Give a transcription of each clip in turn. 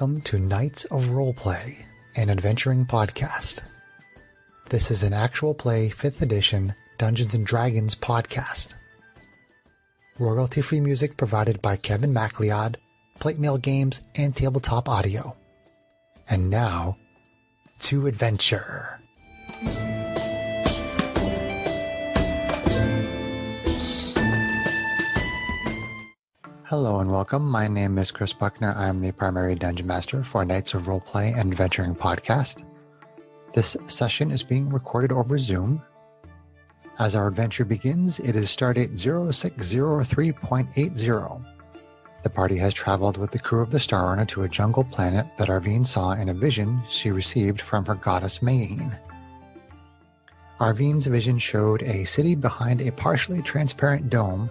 Welcome to Knights of Roleplay, an adventuring podcast. This is an actual play 5th edition Dungeons & Dragons podcast. Royalty-free music provided by Kevin MacLeod, Plate Mail Games, and Tabletop Audio. And now, to adventure. Hello and welcome. My name is Chris Buckner. I'm the primary Dungeon Master for Knights of Roleplay and Adventuring podcast. This session is being recorded over Zoom. As our adventure begins, it is stardate 0603.80. The party has traveled with the crew of the Starrunner to a jungle planet that Arvine saw in a vision she received from her goddess Mayene. Arvine's vision showed a city behind a partially transparent dome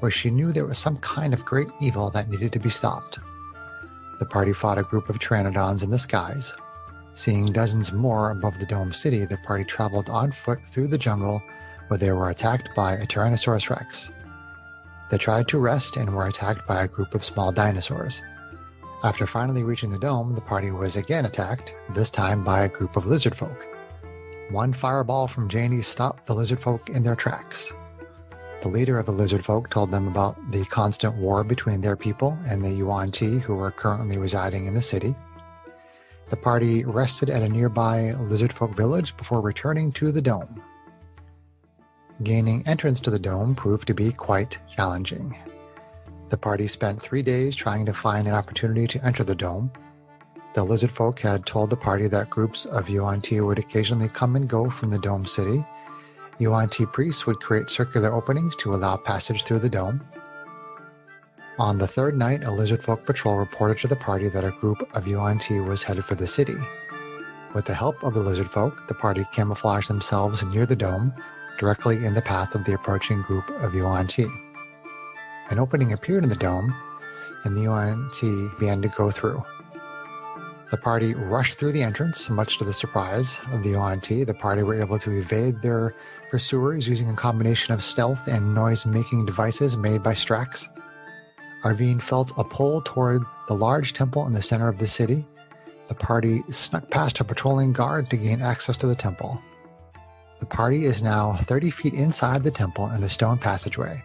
where she knew there was some kind of great evil that needed to be stopped. The party fought a group of pteranodons in the skies. Seeing dozens more above the dome city, the party traveled on foot through the jungle where they were attacked by a Tyrannosaurus Rex. They tried to rest and were attacked by a group of small dinosaurs. After finally reaching the dome, the party was again attacked, this time by a group of lizard folk. One fireball from Janie stopped the lizard folk in their tracks. The leader of the lizard folk told them about the constant war between their people and the Yuan-Ti who were currently residing in the city. The party rested at a nearby lizard folk village before returning to the dome. Gaining entrance to the dome proved to be quite challenging. The party spent 3 days trying to find an opportunity to enter the dome. The lizard folk had told the party that groups of Yuan-Ti would occasionally come and go from the dome city. Yuan-Ti priests would create circular openings to allow passage through the dome. On the third night, a lizard folk patrol reported to the party that a group of Yuan-Ti was headed for the city. With the help of the lizard folk, the party camouflaged themselves near the dome, directly in the path of the approaching group of Yuan-Ti. An opening appeared in the dome, and the Yuan-Ti began to go through. The party rushed through the entrance, much to the surprise of the Yuan-Ti. The party were able to evade their pursuers using a combination of stealth and noise-making devices made by Strax. Arvine felt a pull toward the large temple in the center of the city. The party snuck past a patrolling guard to gain access to the temple. The party is now 30 feet inside the temple in a stone passageway.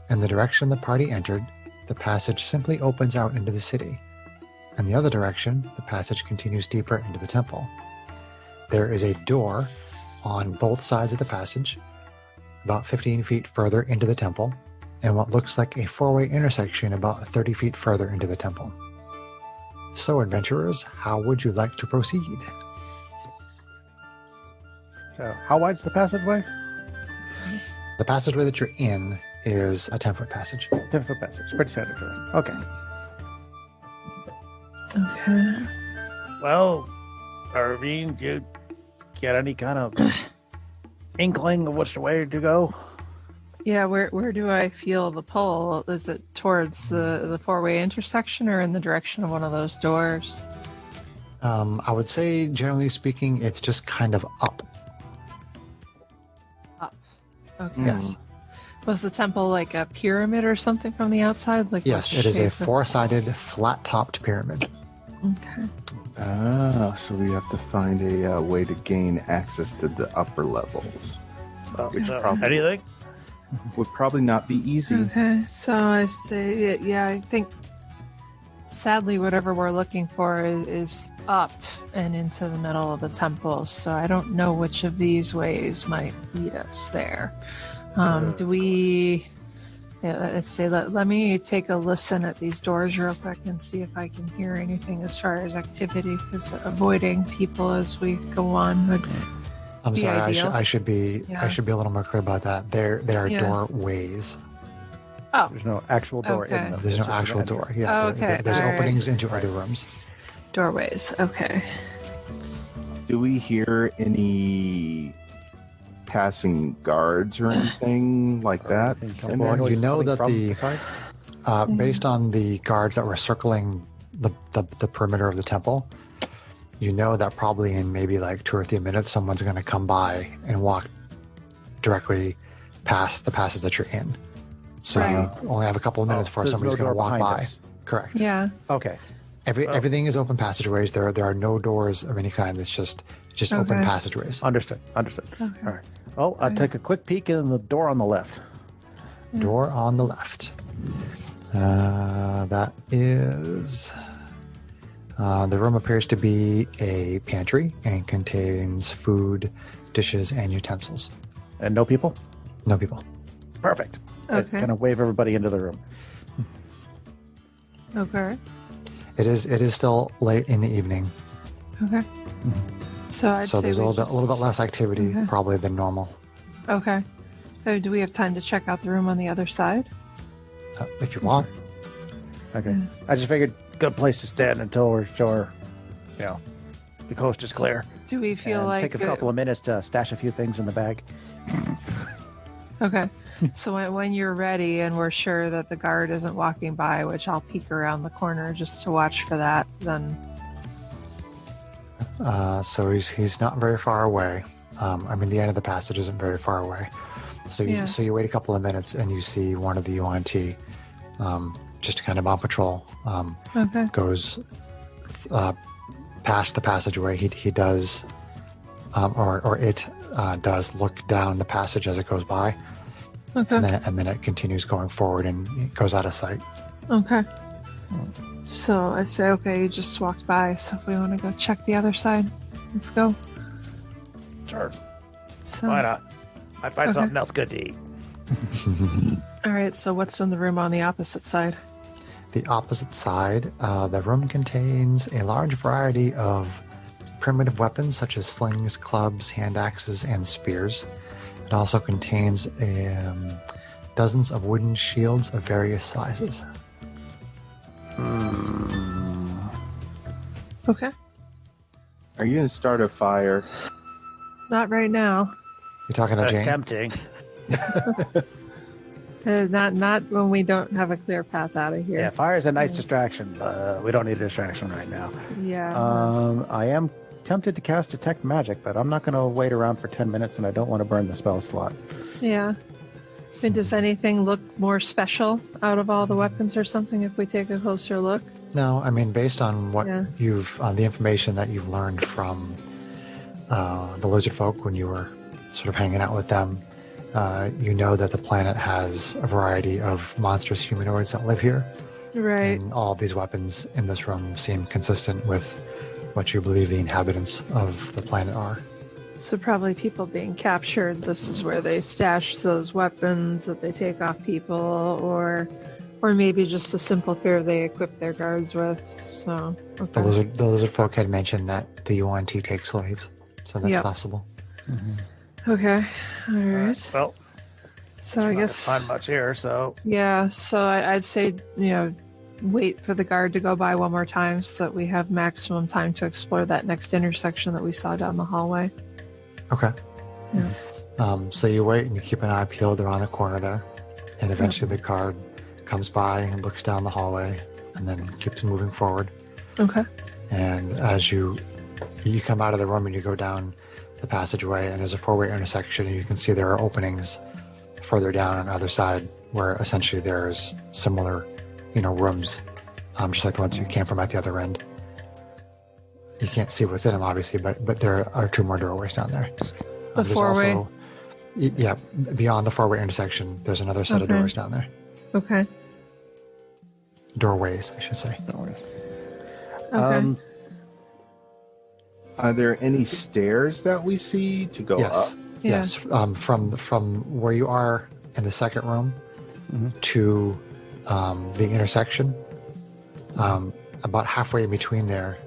In the direction the party entered, the passage simply opens out into the city. In the other direction, the passage continues deeper into the temple. There is a door on both sides of the passage, about 15 feet further into the temple, and what looks like a four-way intersection about 30 feet further into the temple. So, adventurers, how would you like to proceed? So, how wide's the passageway? The passageway that you're in is a 10-foot passage. 10-foot passage. Pretty standard for us. Okay. Okay. Well, Arvine, do you get any kind of inkling of which way to go? Yeah, where do I feel the pull? Is it towards the four-way intersection or in the direction of one of those doors? I would say, generally speaking, it's just kind of up. Up. Okay. Yes. Was the temple like a pyramid or something from the outside? Like Yes, it is a four-sided, flat-topped pyramid. Okay. So we have to find a way to gain access to the upper levels. Which How do you think? would probably not be easy. Okay, so I say, yeah, I think sadly whatever we're looking for is up and into the middle of the temple, so I don't know which of these ways might lead us there. Do we... Yeah, let's see, let me take a listen at these doors real quick and see if I can hear anything as far as activity, because avoiding people as we go on would I'm be sorry, ideal. I should be a little more clear about that. They are doorways. Oh, There's no actual door Okay. in them. There's no It's just actual an door. entrance. Yeah, Okay, there's all right. openings into other rooms. doorways, okay. Do we hear any passing guards or anything like that? Any Well, noise you know coming that from the side? based on the guards that were circling the perimeter of the temple, you know that probably in maybe like 2 or 3 minutes, someone's going to come by and walk directly past the passage that you're in. So Right. you only have a couple of minutes before there's somebody's no going to door walk behind by. us. Correct. Yeah. Okay. Everything is open passageways. There are no doors of any kind. It's just open passageways. Understood. Okay. All right. Well, I'll take a quick peek in the door on the left. Door on the left. That is... the room appears to be a pantry and contains food, dishes, and utensils. And no people? No people. Perfect. Okay. Kind of wave everybody into the room. Okay. It is still late in the evening, Okay. So I'd so say there's a little bit less activity Okay. probably than normal. Okay. Do we have time to check out the room on the other side? If you want. Okay. I just figured good place to stand until we're sure, the coast is clear. Do we feel And like take a couple of minutes to stash a few things in the bag. Okay. So when you're ready and we're sure that the guard isn't walking by, which I'll peek around the corner just to watch for that, then So he's not very far away. The end of the passage isn't very far away. So you wait a couple of minutes and you see one of the UNT just kind of on patrol. okay. Goes past the passageway. He does, or it does look down the passage as it goes by, Okay. and then it continues going forward and it goes out of sight. Okay. So I say, okay, you just walked by, so if we want to go check the other side, let's go. Sure. So, Why not? Might find Okay. something else good to eat. all right, so what's in the room on the opposite side? The opposite side, the room contains a large variety of primitive weapons such as slings, clubs, hand axes, and spears. It also contains dozens of wooden shields of various sizes. Okay. Are you going to start a fire? Not right now. You're talking to That's Jane? tempting. Not when we don't have a clear path out of Yeah, here. fire's a nice distraction, but we don't need a distraction right now. Yeah. I am tempted to cast Detect Magic, but I'm not going to wait around for 10 minutes, and I don't want to burn the spell slot. Yeah. And does anything look more special out of all the weapons or something if we take a closer look? No, based on what Yeah. the information that you've learned from the lizard folk when you were sort of hanging out with them, you know that the planet has a variety of monstrous humanoids that live here. Right. And all of these weapons in this room seem consistent with what you believe the inhabitants of the planet are. So probably people being captured, this is where they stash those weapons that they take off people, or maybe just a simple fear they equip their guards with. So okay. The lizard folk had mentioned that the UNT take slaves, so that's Yep. possible. Okay. All right. Well, So I not guess find much here, so yeah. So I'd say wait for the guard to go by one more time so that we have maximum time to explore that next intersection that we saw down the hallway. Okay. Yeah. So you wait and you keep an eye peeled around the corner there, and eventually the guard comes by and looks down the hallway and then keeps moving forward. Okay. And as you come out of the room and you go down the passageway, and there's a four-way intersection, and you can see there are openings further down on the other side where essentially there's similar, rooms, just like the ones you came from at the other end. You can't see what's in them, obviously, but there are two more doorways down there. The There's four-way? also, yeah, beyond the four-way intersection, there's another set of Okay. doors down there. Okay. Doorways, I should say. Okay. Are there any stairs that we see to go Yes. up? Yeah. Yes. From where you are in the second room to the intersection, about halfway in between there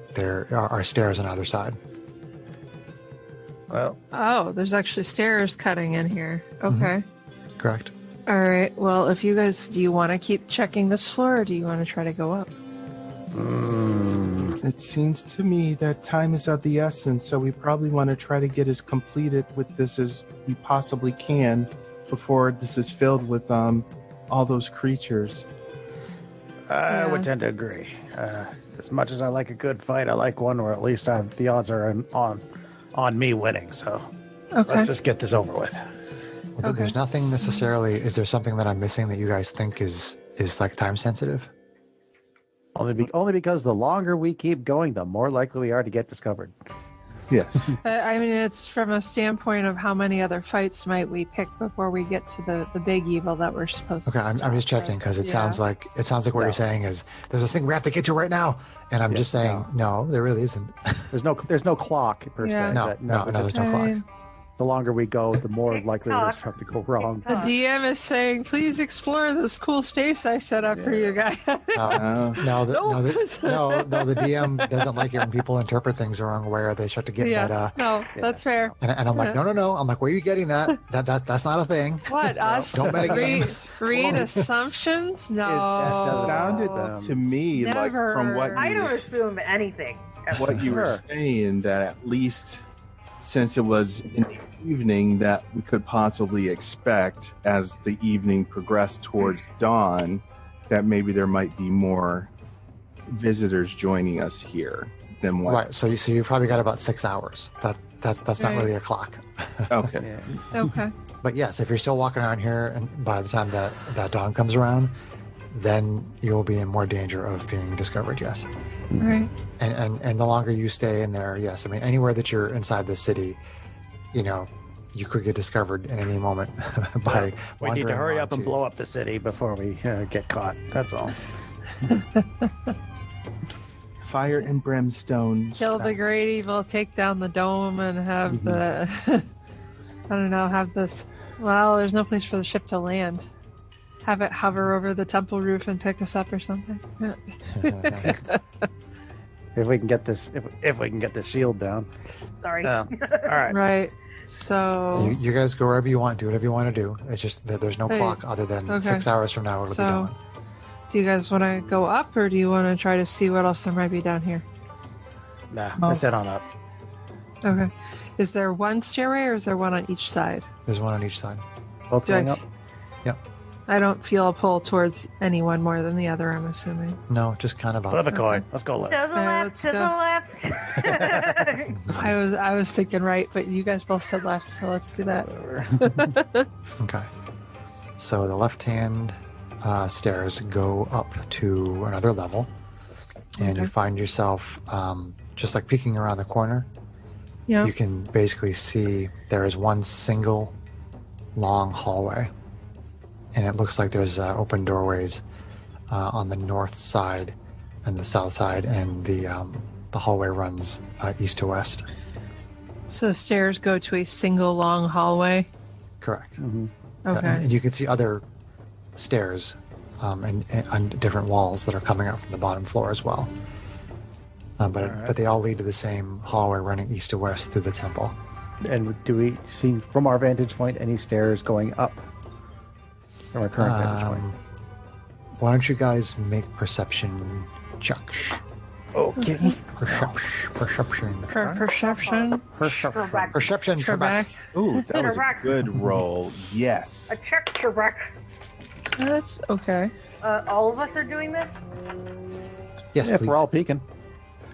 are stairs on either side. well, Oh, there's actually stairs cutting in here. Okay. Correct. All right. Well, if you guys, do you want to keep checking this floor, or do you want to try to go up? It seems to me that time is of the essence, so we probably want to try to get as completed with this as we possibly can before this is filled with all those creatures. I would Yeah. tend to agree. As much as I like a good fight, I like one where at least the odds are on me winning. So Okay. let's just get this over with. Well, Okay. There's nothing necessarily. Is there something that I'm missing that you guys think is like time sensitive? Only because the longer we keep going, the more likely we are to get discovered. Yes. I mean, it's from a standpoint of how many other fights might we pick before we get to the big evil that we're supposed Okay, to I'm just checking because it Yeah. sounds like what No. you're saying is there's this thing we have to get to right now, and I'm just saying no, there really isn't. There's no clock per Yeah. se. No, That- no, just there's no clock. mean, the longer we go, the more likely it is Tick-tock. for it to go wrong. the DM is saying, please explore this cool space I set up for you guys. No, the DM doesn't like it when people interpret things the wrong way or they start to get meta. No, that's fair. And I'm like, no. I'm like, where are you getting that? That's not a thing. What, us? Don't metagame. Read assumptions? No. It sounded to me like from Never. what I you don't were, assume anything. what you were Sure. saying, that at least since it was in the evening, that we could possibly expect as the evening progressed towards dawn that maybe there might be more visitors joining us here than what. Right. So you probably got about 6 hours. That's not Right. really a clock. Okay. Yeah. Okay. But yes, if you're still walking around here, and by the time that dawn comes around, then you'll be in more danger of being discovered. Yes. Right. And the longer you stay in there, yes. I mean, anywhere that you're inside the city, you could get discovered at any moment by We need to wandering hurry up and onto- blow up the city before we get caught. That's all. Fire and brimstone. Kill the strikes. great evil, take down the dome, and have the. I don't know, have this. Well, there's no place for the ship to land. Have it hover over the temple roof and pick us up or something. If we can get this, if we can get the shield down. Sorry. All right. Right. So So. you guys go wherever you want, do whatever you want to do. It's just that there's no Hey, clock other than okay. 6 hours from now it'll So- be dawn. Do you guys want to go up, or do you want to try to see what else there might be down here? Nah, Oh. let's head on up. Okay. Is there one stairway, or is there one on each side? There's one on each side. Both Do I going up. I don't feel a pull towards any one more than the other, I'm assuming. No, just kind of up. Flip a coin. Let's go left. To the left, let's to go. the left. I was thinking right, but you guys both said left, so let's do that. Whatever. Okay. So the left-hand stairs go up to another level, and you Okay. find yourself just like peeking around the corner. Yeah. You can basically see there is one single long hallway, and it looks like there's open doorways on the north side and the south side, and the hallway runs east to west. So the stairs go to a single long hallway. Correct. Mhm. Okay. And you can see other stairs and on different walls that are coming up from the bottom floor as well. But they all lead to the same hallway running east to west through the temple. And do we see from our vantage point any stairs going up from our current vantage point? Why don't you guys make perception checks? Okay. Perception. Perception. Trebek. Perception. Trebek. Ooh, that was a Correct. good roll. Yes. A check, Trebek. That's okay. All of us are doing this? Yes, If please. we're all peeking.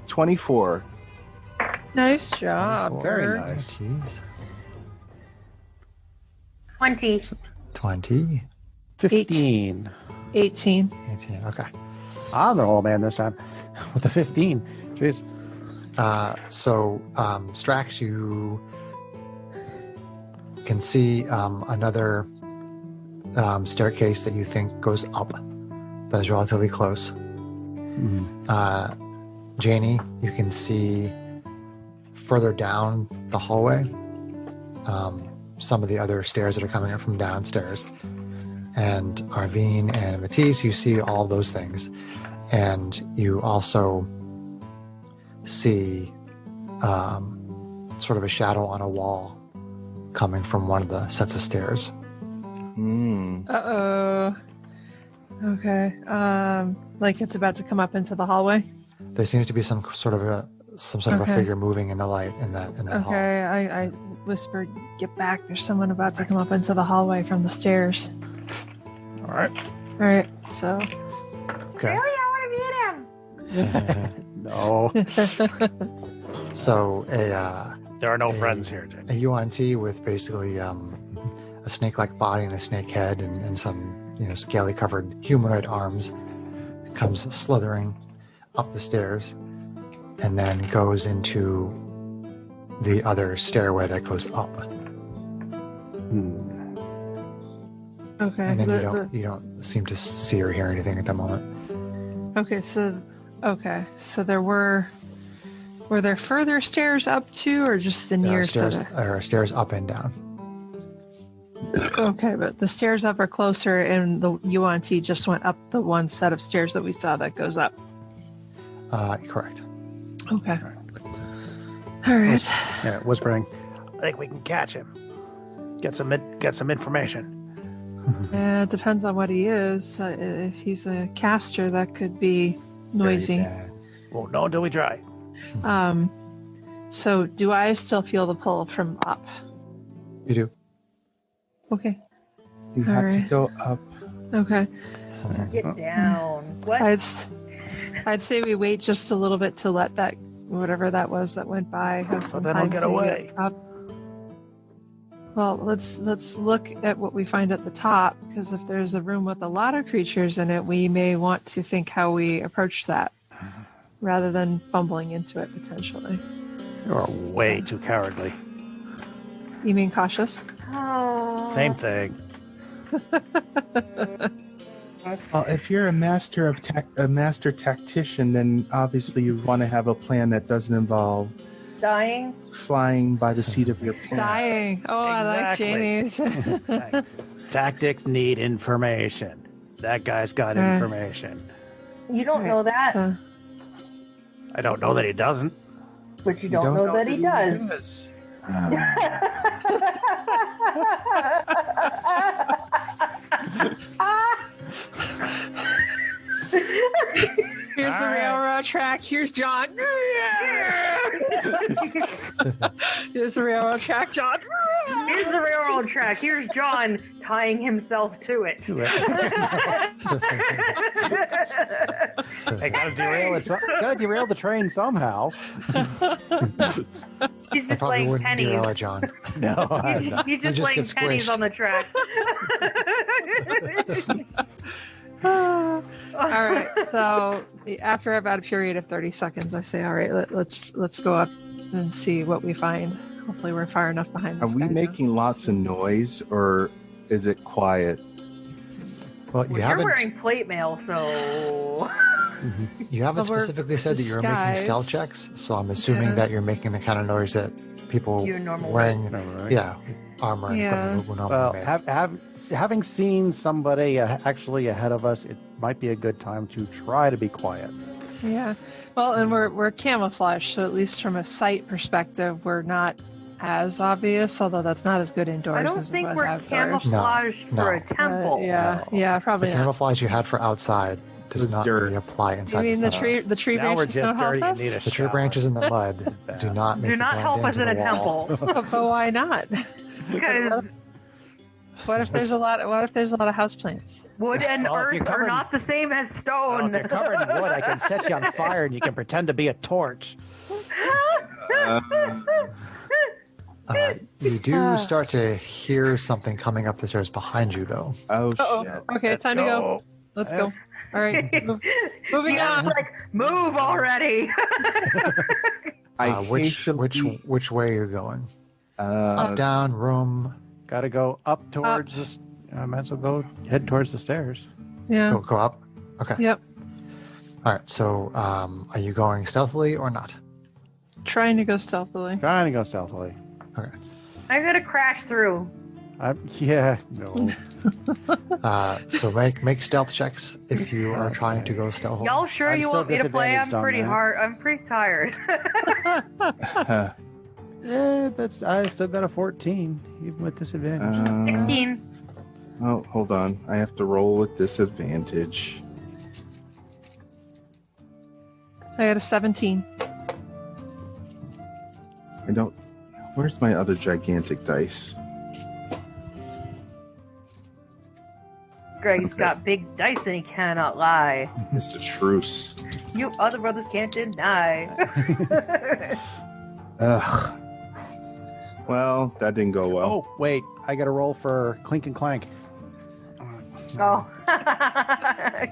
24. Nice job. Very Bert. nice. Jeez. 20. 20. 15. 18. 18. Okay. I'm the old man this time with the 15. Jeez. Strax, you can see another staircase that you think goes up that is relatively close. Janie, you can see further down the hallway some of the other stairs that are coming up from downstairs. And Arvine and Matisse, you see all those things. And you also see sort of a shadow on a wall coming from one of the sets of stairs. Uh-oh. Okay. Like it's about to come up into the hallway? There seems to be some sort of a Okay. figure moving in the light in that hall. Okay, I whispered, get back. There's someone about to come up into the hallway from the stairs. All right. All right, so. Okay. Really? I want to meet him. No. So There are no Hey. friends here, Jane. a UNT with basically a snake-like body and a snake head and some scaly covered humanoid arms comes slithering up the stairs and then goes into the other stairway that goes up. Okay. And then you don't seem to see or hear anything at the moment. Okay, so were there further stairs up too, or just the There near are stairs, set? there are stairs up and down. Okay, but the stairs up are closer, and the UNT just went up the one set of stairs that we saw that goes up. Correct. Okay. All right. Yeah, whispering. I think we can catch him. Get some information. It depends on what he is. If he's a caster, that could be noisy. Very bad. Won't know until we try. So do I still feel the pull from up? You do. Okay. You have to Alright. go up. Okay. Get down. What? I'd say we wait just a little bit to let that whatever that was that went by have some then time I'll get to away. get up. Well, let's look at what we find at the top, because if there's a room with a lot of creatures in it, we may want to think how we approach that rather than fumbling into it potentially. You're way too cowardly. You mean cautious? Oh. Same thing. Well, if you're a master tactician, then obviously you want to have a plan that doesn't involve Dying? flying by the seat of your pants. Dying. Oh, Exactly. I like Janie's. Tactics need information. That guy's got information. You don't know that, So, I don't know that he doesn't. but you don't know that he does. here's the railroad track. Here's John. Here's the railroad track, John. Here's the railroad track. Here's John tying himself to it. I gotta derail it. Gotta derail the train somehow. He's I just probably laying wouldn't derail it, pennies. John. No, I'm not. He's just just laying get pennies squished. on the track. All right. So after about a period of 30 seconds, I say, "All right, let's go up and see what we find. Hopefully, we're far enough behind Are this we guy now." making lots of noise, or is it quiet? Well, you Well, you're haven't wearing plate mail, so you haven't Well, we're specifically said that you're making stealth disguised. checks, so I'm assuming Yeah. that you're making the kind of noise that people Your normal wearing Right. yeah armor and Yeah. equipment would normally Well, make. having seen somebody actually ahead of us, it might be a good time to try to be quiet. Yeah. Well, and we're camouflaged, so at least from a sight perspective, we're not as obvious. Although that's not as good indoors I don't as it think was we're outdoors. camouflaged No, for no. a temple. Yeah, The probably not. camouflage you had for outside does Was not dirt. really apply You inside mean the the stuff. tree Now we're branches just don't help dirty and us? need a The tree shower. branches in the mud do not make Do not you help blend us in into a the wall. temple. But why not? Because What if there's a lot of houseplants? wood and Well, if earth you're are covered- not the same as Well, stone. if you're covered in wood, I can set you on fire and you can pretend to be a torch. You do start to hear something coming up the stairs behind you, though. Oh Uh-oh. shit! Okay, time to go. Let's go. All right, moving Dion's on. like, move already. I Which way are you going? Up, down, room. Gotta go up towards this. I might as well head towards the stairs. Yeah. Go up. Okay. Yep. All right. So, are you going stealthily or not? Trying to go stealthily. Trying to go stealthily. I'm gonna crash through. Yeah, no. So make stealth checks if you are trying to go stealthily. Y'all sure I'm you still want me to play? I'm disadvantaged on pretty that. hard. I'm pretty tired. Yeah, I still got a 14, even with disadvantage. 16. Oh, hold on. I have to roll with disadvantage. I got a 17. I don't. Where's my other gigantic dice? Greg's got big dice and he cannot lie. It's a truce. You other brothers can't deny. Ugh. Well, that didn't go well. Oh, wait. I got to roll for Clink and Clank. Oh.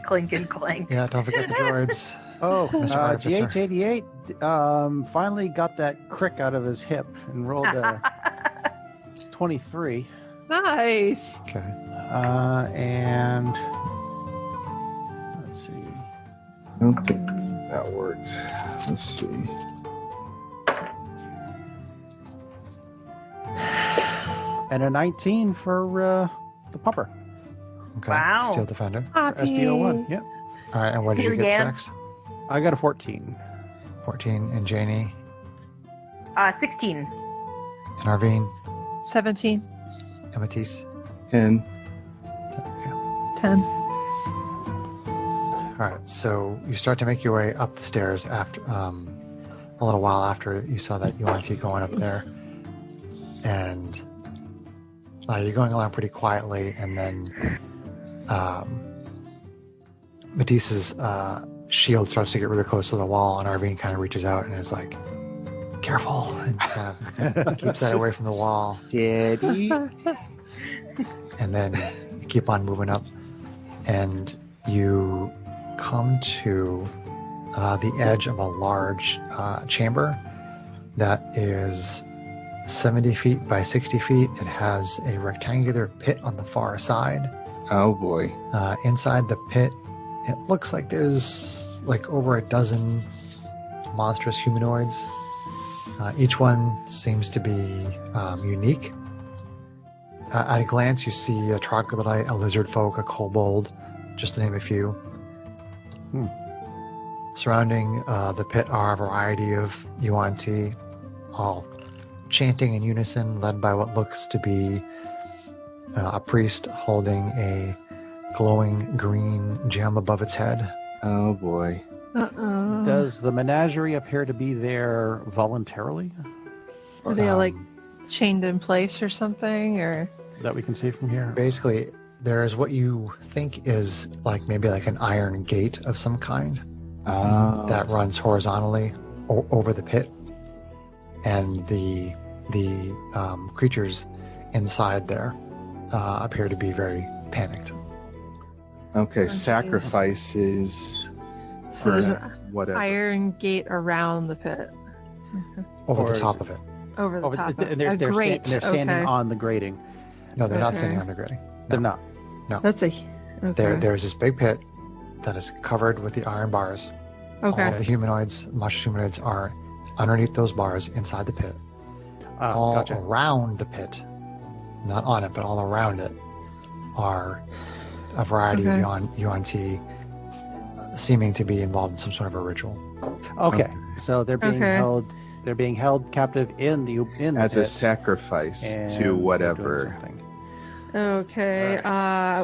Clink and clank. Yeah. Don't forget the droids. Oh, Mr. Artificer. GH88 finally got that crick out of his hip and rolled a 23. Nice. Okay. And let's see. I don't think that worked. Let's see. And a 19 for the pumper. Okay. Wow. Steel Defender. Happy. SDO1. Yep. All right. And what did you Here get, again. Strax? I got a 14. 14. And Janie? 16. And Arvine? 17. And Matisse? 10. Okay. 10. All right. So you start to make your way up the stairs after a little while after you saw that UNT going up there. And you're going along pretty quietly, and then Matisse's shield starts to get really close to the wall, and Arvine kind of reaches out and is like, careful, and kind of keeps that away from the wall. Daddy. And then you keep on moving up, and you come to the edge of a large chamber that is 70 feet by 60 feet. It has a rectangular pit on the far side. Oh boy. Inside the pit, it looks like there's like over a dozen monstrous humanoids. Each one seems to be unique. At a glance, you see a troglodyte, a lizard folk, a kobold, just to name a few. Surrounding the pit are a variety of UNT, all chanting in unison, led by what looks to be a priest holding a glowing green gem above its head. Oh boy. Uh-oh. Does the menagerie appear to be there voluntarily? Are they like chained in place or something, or That we can see from here? Basically, there's what you think is like maybe like an iron gate of some kind that runs horizontally over the pit, and the creatures inside there appear to be very panicked. Okay, geez. sacrifices. so there's an Whatever. iron gate around the pit Over Or the is top it- of it. over the Over, top. and they're, a they're, grate. they're standing okay. on the grating. No, they're not Okay. standing on the grading. They're not. That's a okay. There's this big pit that is covered with the iron bars. okay. All of the humanoids, monstrous humanoids, are underneath those bars inside the pit. All Gotcha. around the pit, not on it, but all around it, are a variety Okay. of UNT seeming to be involved in some sort of a ritual. Okay, so they're being Okay. held. They're being held captive in the As a pit sacrifice and to they're doing whatever. something. Okay.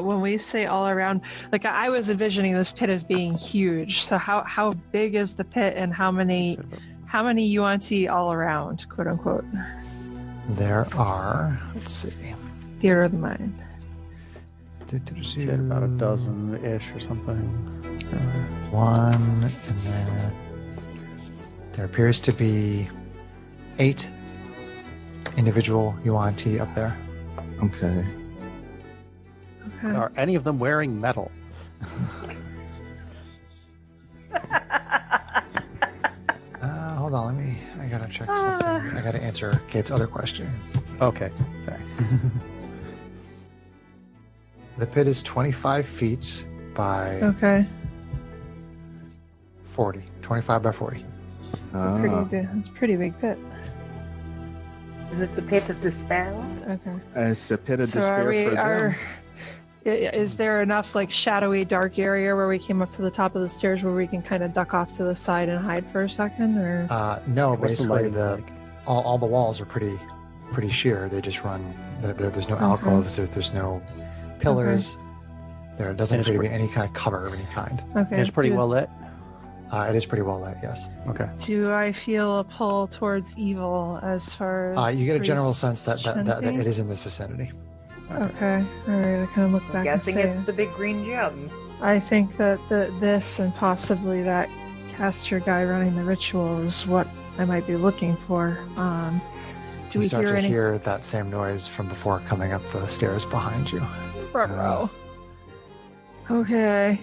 When we say all around, like I was envisioning this pit as being huge. So how big is the pit, and how many UNT all around, quote unquote? There are, let's see, Theater of the mind. Said about a dozen-ish or something. One, and then there appears to be 8 individual UNT up there. Okay. Okay. Are any of them wearing metal? Hold on, I gotta check something. I gotta answer Kate's other question. Okay, sorry. The pit is 25 feet by Okay. 40. 25 by 40. It's a pretty big. It's a pretty big pit. Is it the pit of despair? Okay. It's a pit of So despair for them. is there enough like shadowy dark area where we came up to the top of the stairs where we can kind of duck off to the side and hide for a second, or No, What's the basically lighting the like? all the walls are pretty sheer. They just run. There's no alcoves. There's no pillars. There doesn't And it's appear to be any kind of cover of any kind. okay? It's pretty do, well lit. It is pretty well lit. Yes. Okay. Do I feel a pull towards evil as far as You get a general priests sense that chanting? it is in this vicinity. Okay, all right. I kind of look back Guessing and it's say, the big green gem. I think that this and possibly that caster guy running the ritual is what I might be looking for. Do You we start hear to any? hear that same noise from before coming up the stairs behind you. Ruh-roh. Okay.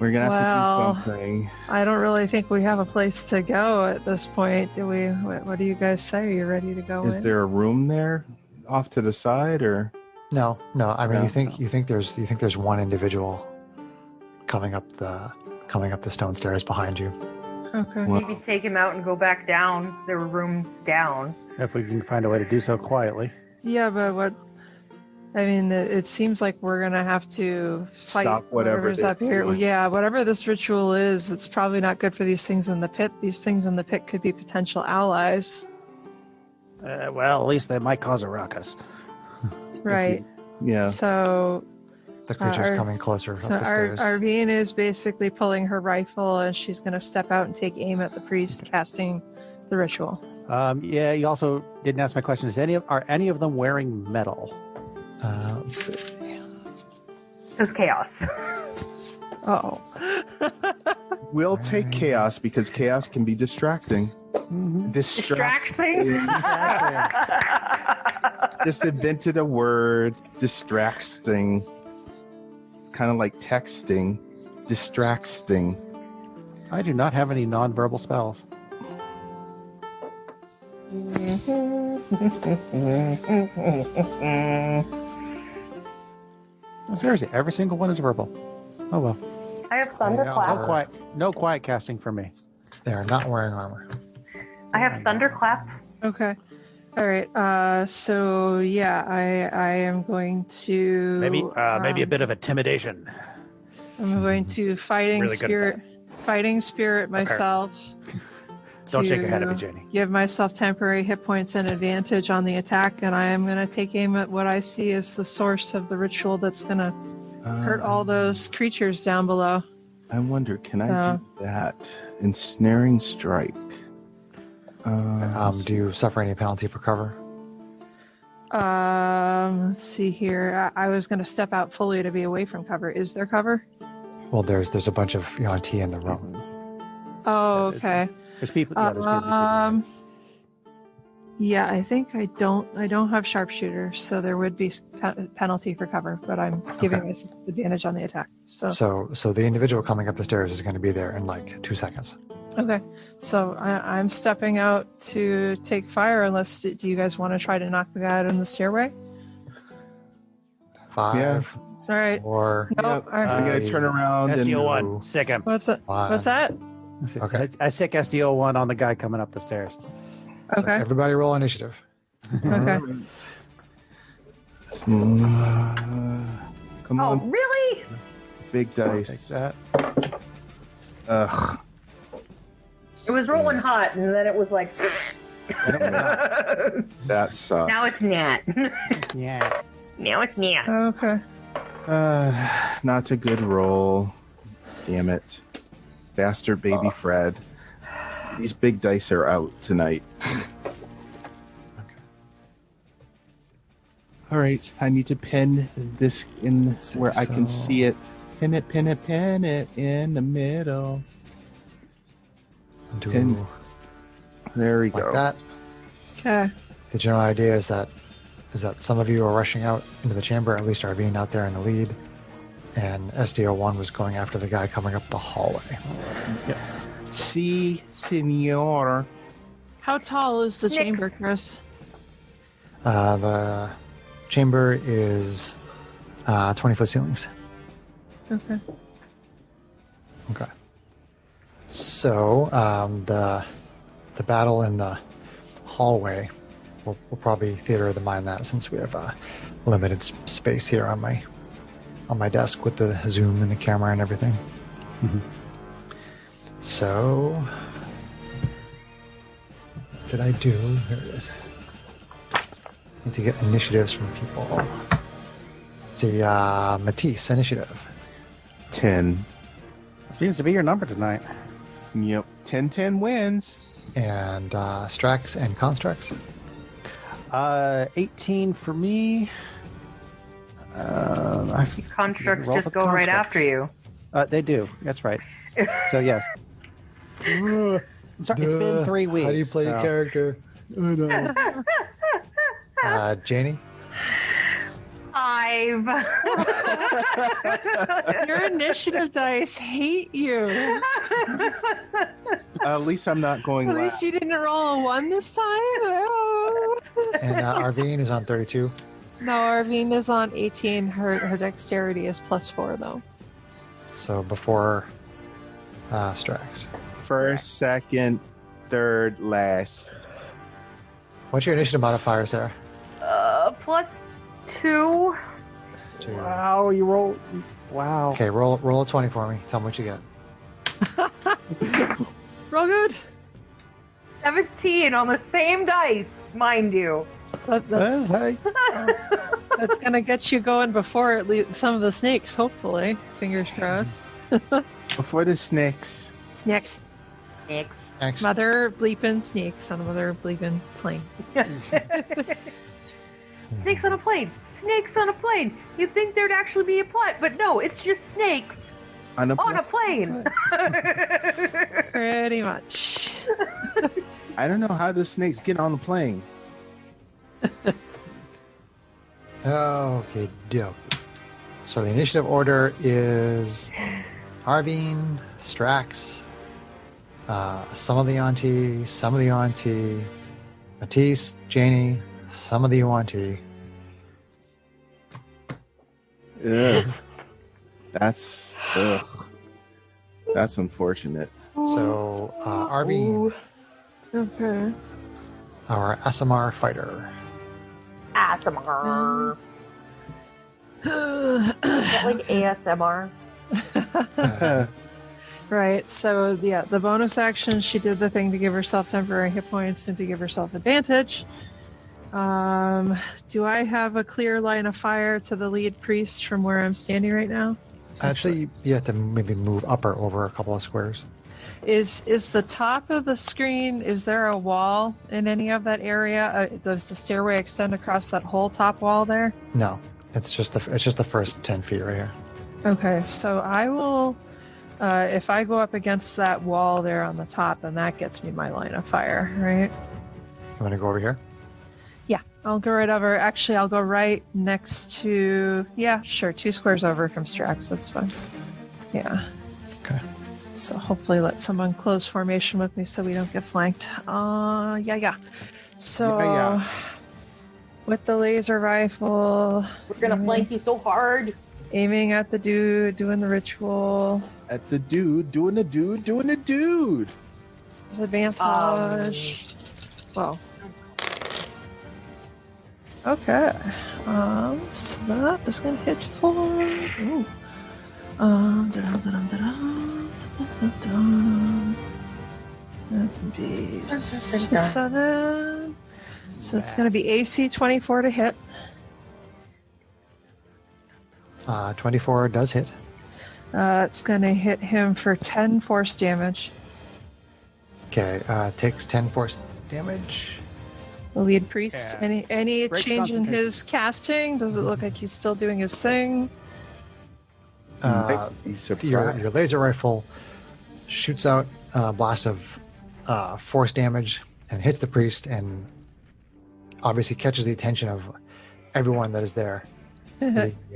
We're gonna have Well, to do something. I don't really think we have a place to go at this point, do we? What do you guys say? Are you ready to go Is in? there a room there, off to the side, or? No. I mean, No. you think there's one individual coming up the stone stairs behind you. Okay. Well- Maybe take him out and go back down. There were rooms down. If we can find a way to do so quietly. Yeah, but what? I mean, it seems like we're gonna have to fight Stop whatever whatever's they're up here. doing. Yeah, whatever this ritual is, it's probably not good for these things in the pit. These things in the pit could be potential allies, Well, at least they might cause a ruckus. right? Yeah. So, The creature's Our- coming closer up so the stairs. Arvine is basically pulling her rifle, and she's gonna step out and take aim at the priest casting the ritual. Yeah, you also didn't ask my question. Are any of them wearing metal? Let's see. Because chaos. Oh. We'll take chaos because chaos can be distracting. Distracting? Just invented a word. Distracting. Kind of like texting. Distracting. I do not have any non-verbal spells. Seriously, every single one is verbal. Oh well. I have thunderclap. No quiet casting for me. They are not wearing armor. I have thunderclap. Okay. All right. So yeah, I am going to Maybe a bit of intimidation. I'm going to fighting Really good at spirit myself. Don't shake your head at to me, Janie. Give myself temporary hit points and advantage on the attack, and I am going to take aim at what I see as the source of the ritual that's going to hurt all those creatures down below. I wonder, can I do that? Ensnaring strike. Do you suffer any penalty for cover? Let's see here. I was going to step out fully to be away from cover. Is there cover? Well, there's a bunch of Yuan-Ti in the room. Oh, okay. There's people. Yeah, there's people. Yeah, I think I don't have sharpshooter, so there would be penalty for cover, but I'm giving myself advantage on the attack. So the individual coming up the stairs is going to be there in like 2 seconds. okay, so I'm stepping out to take fire. Unless do you guys want to try to knock the guy out in the stairway? 5, Yeah. All right. 4, No. Yeah, all right. I'm going to turn around and... SDO1, sick him. What's that? 5. What's that? Okay. I sick SDO1 on the guy coming up the stairs. So Okay. everybody roll initiative. Okay. Come Oh, on, really? big Take dice. that. Ugh. It was rolling hot, and then it was like. That sucks. Now it's Nat. Yeah. Now it's Nat. Okay. Not a good roll. Damn it. Bastard baby Fred. These big dice are out tonight. All right, I need to pin this in where I can So- see it. Pin it in the middle. Do Pin. There we like go. that. Okay. The general idea is that some of you are rushing out into the chamber, at least are being out there in the lead, and SDO1 was going after the guy coming up the hallway. Si, senor. How tall is the Nix. chamber, Chris? The chamber is 20-foot ceilings. Okay. Okay. So the battle in the hallway, we'll probably theater of the mind that, since we have limited space here on my desk with the zoom and the camera and everything. Mhm. So, what did I do? Here it is. Need to get initiatives from people. Let's see, Matisse, initiative. 10. Seems to be your number tonight. Yep. 10-10 wins. And Strax and Constructs. 18 for me. I think Constructs roll just with go right constructs. after you. They do. That's right. So yes. I'm sorry, it's been 3 weeks. How do you play so- your character? Janie? 5. Your initiative dice hate you. At least I'm not going At last. least you didn't roll a 1 this time. Oh. And Arvine is on 32. No, Arvine is on 18. Her dexterity is +4 though. So before Strax. First, second, third, last. What's your initiative modifier, Sarah? +2. Two. Wow, you roll. Wow. Okay, roll a 20 for me. Tell me what you get. Real good. 17 on the same dice, mind you. That's Hey. that's gonna get you going before some of the snakes, hopefully. Fingers crossed. Before the snakes. Snakes. Next. Thanks. Mother bleeping snakes on a mother bleeping plane. Snakes on a plane. Snakes on a plane. You'd think there'd actually be a plot, but no, it's just snakes On a on a plane. Pretty much. I don't know how the snakes get on the plane. Okay, dope. So the initiative order is Arvine, Strax, some of the Auntie, Matisse, Janie, some of the Yuan-Ti. Ugh. That's unfortunate. So Arvine, Okay. our SMR fighter. ASMR. Is that like ASMR? Right, so yeah, the bonus action, she did the thing to give herself temporary hit points and to give herself advantage. Do I have a clear line of fire to the lead priest from where I'm standing right now? Actually, you have to maybe move up or over a couple of squares. Is the top of the screen, is there a wall in any of that area? Does the stairway extend across that whole top wall there? No, it's just the first 10 feet right here. Okay, so I will, if I go up against that wall there on the top, then that gets me my line of fire, right? You want to go over here? Yeah, I'll go right over. Actually, I'll go right next to, yeah, sure, 2 squares over from Strax, that's fine. Yeah. Okay. So hopefully let someone close formation with me so we don't get flanked. Yeah. So, Yeah. with the laser rifle, We're gonna flank you so hard. aiming at the dude, doing the ritual, At the dude, doing the dude. advantage. Whoa. Okay. So that is gonna hit 4. Ooh. That would be 7. So it's going to be AC 24 to hit. 24 does hit. It's going to hit him for 10 force damage. Okay, takes 10 force damage. The lead priest. Yeah. Any Great change in concentration. his casting? Does it look like he's still doing his thing? Be Your surprised. laser rifle shoots out a blast of force damage and hits the priest, and obviously catches the attention of everyone that is there. The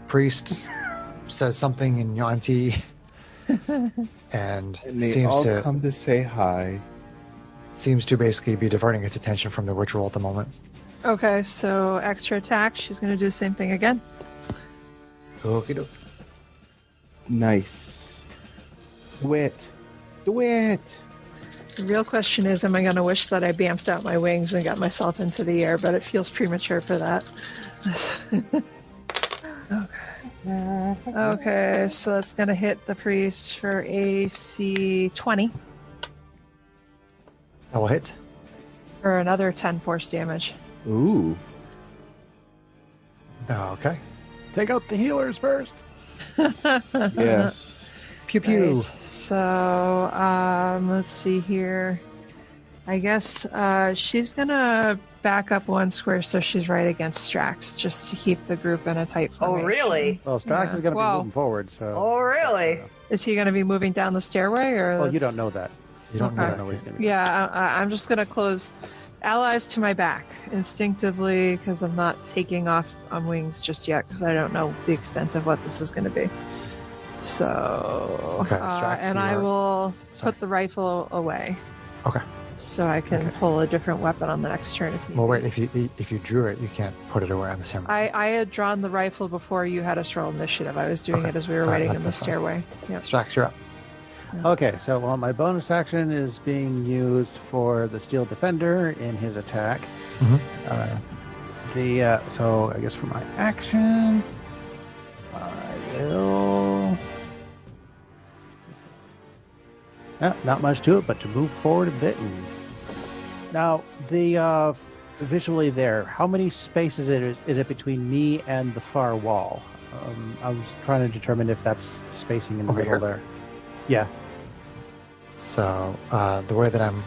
priest says something in Yuan-Ti and And they seems all to come to say hi. basically be diverting its attention from the ritual at the moment. Okay, so extra attack. She's going to do the same thing again. Okie doke. Nice. Do it. The real question is, am I going to wish that I bamfed out my wings and got myself into the air, but it feels premature for that. Okay, so that's going to hit the priest for AC 20 That will hit. for another 10 force damage. Ooh. Okay. Take out the healers first. Yes. Pew pew. Right, so, let's see here. I guess she's going to back up 1 square so she's right against Strax, just to keep the group in a tight Oh, formation. really? Well, Strax Yeah. is going to Wow. be moving forward, so. Oh, really? Is he going to be moving down the stairway? Or Well, you that's- don't know that. You don't Okay. know I don't know what he's that. going to Yeah, I'm just going to close allies to my back instinctively because I'm not taking off on wings just yet because I don't know the extent of what this is going to be. So, Okay, Strax, and you I are- will Sorry. put the rifle away Okay. so I can pull a different weapon on the next turn if need Well, be. wait. If you drew it, you can't put it away on the same. I had drawn the rifle before you had us roll initiative. I was doing Okay. it as we were All right, waiting in the that's fine. stairway. Yep. Strax, you're up. Okay, so while my bonus action is being used for the Steel Defender in his attack, so I guess for my action, I will. Not much to it, but to move forward a bit. And now the visually there, how many spaces is it between me and the far wall? I was trying to determine if that's spacing in the Over middle here? there. Yeah. So the way that I'm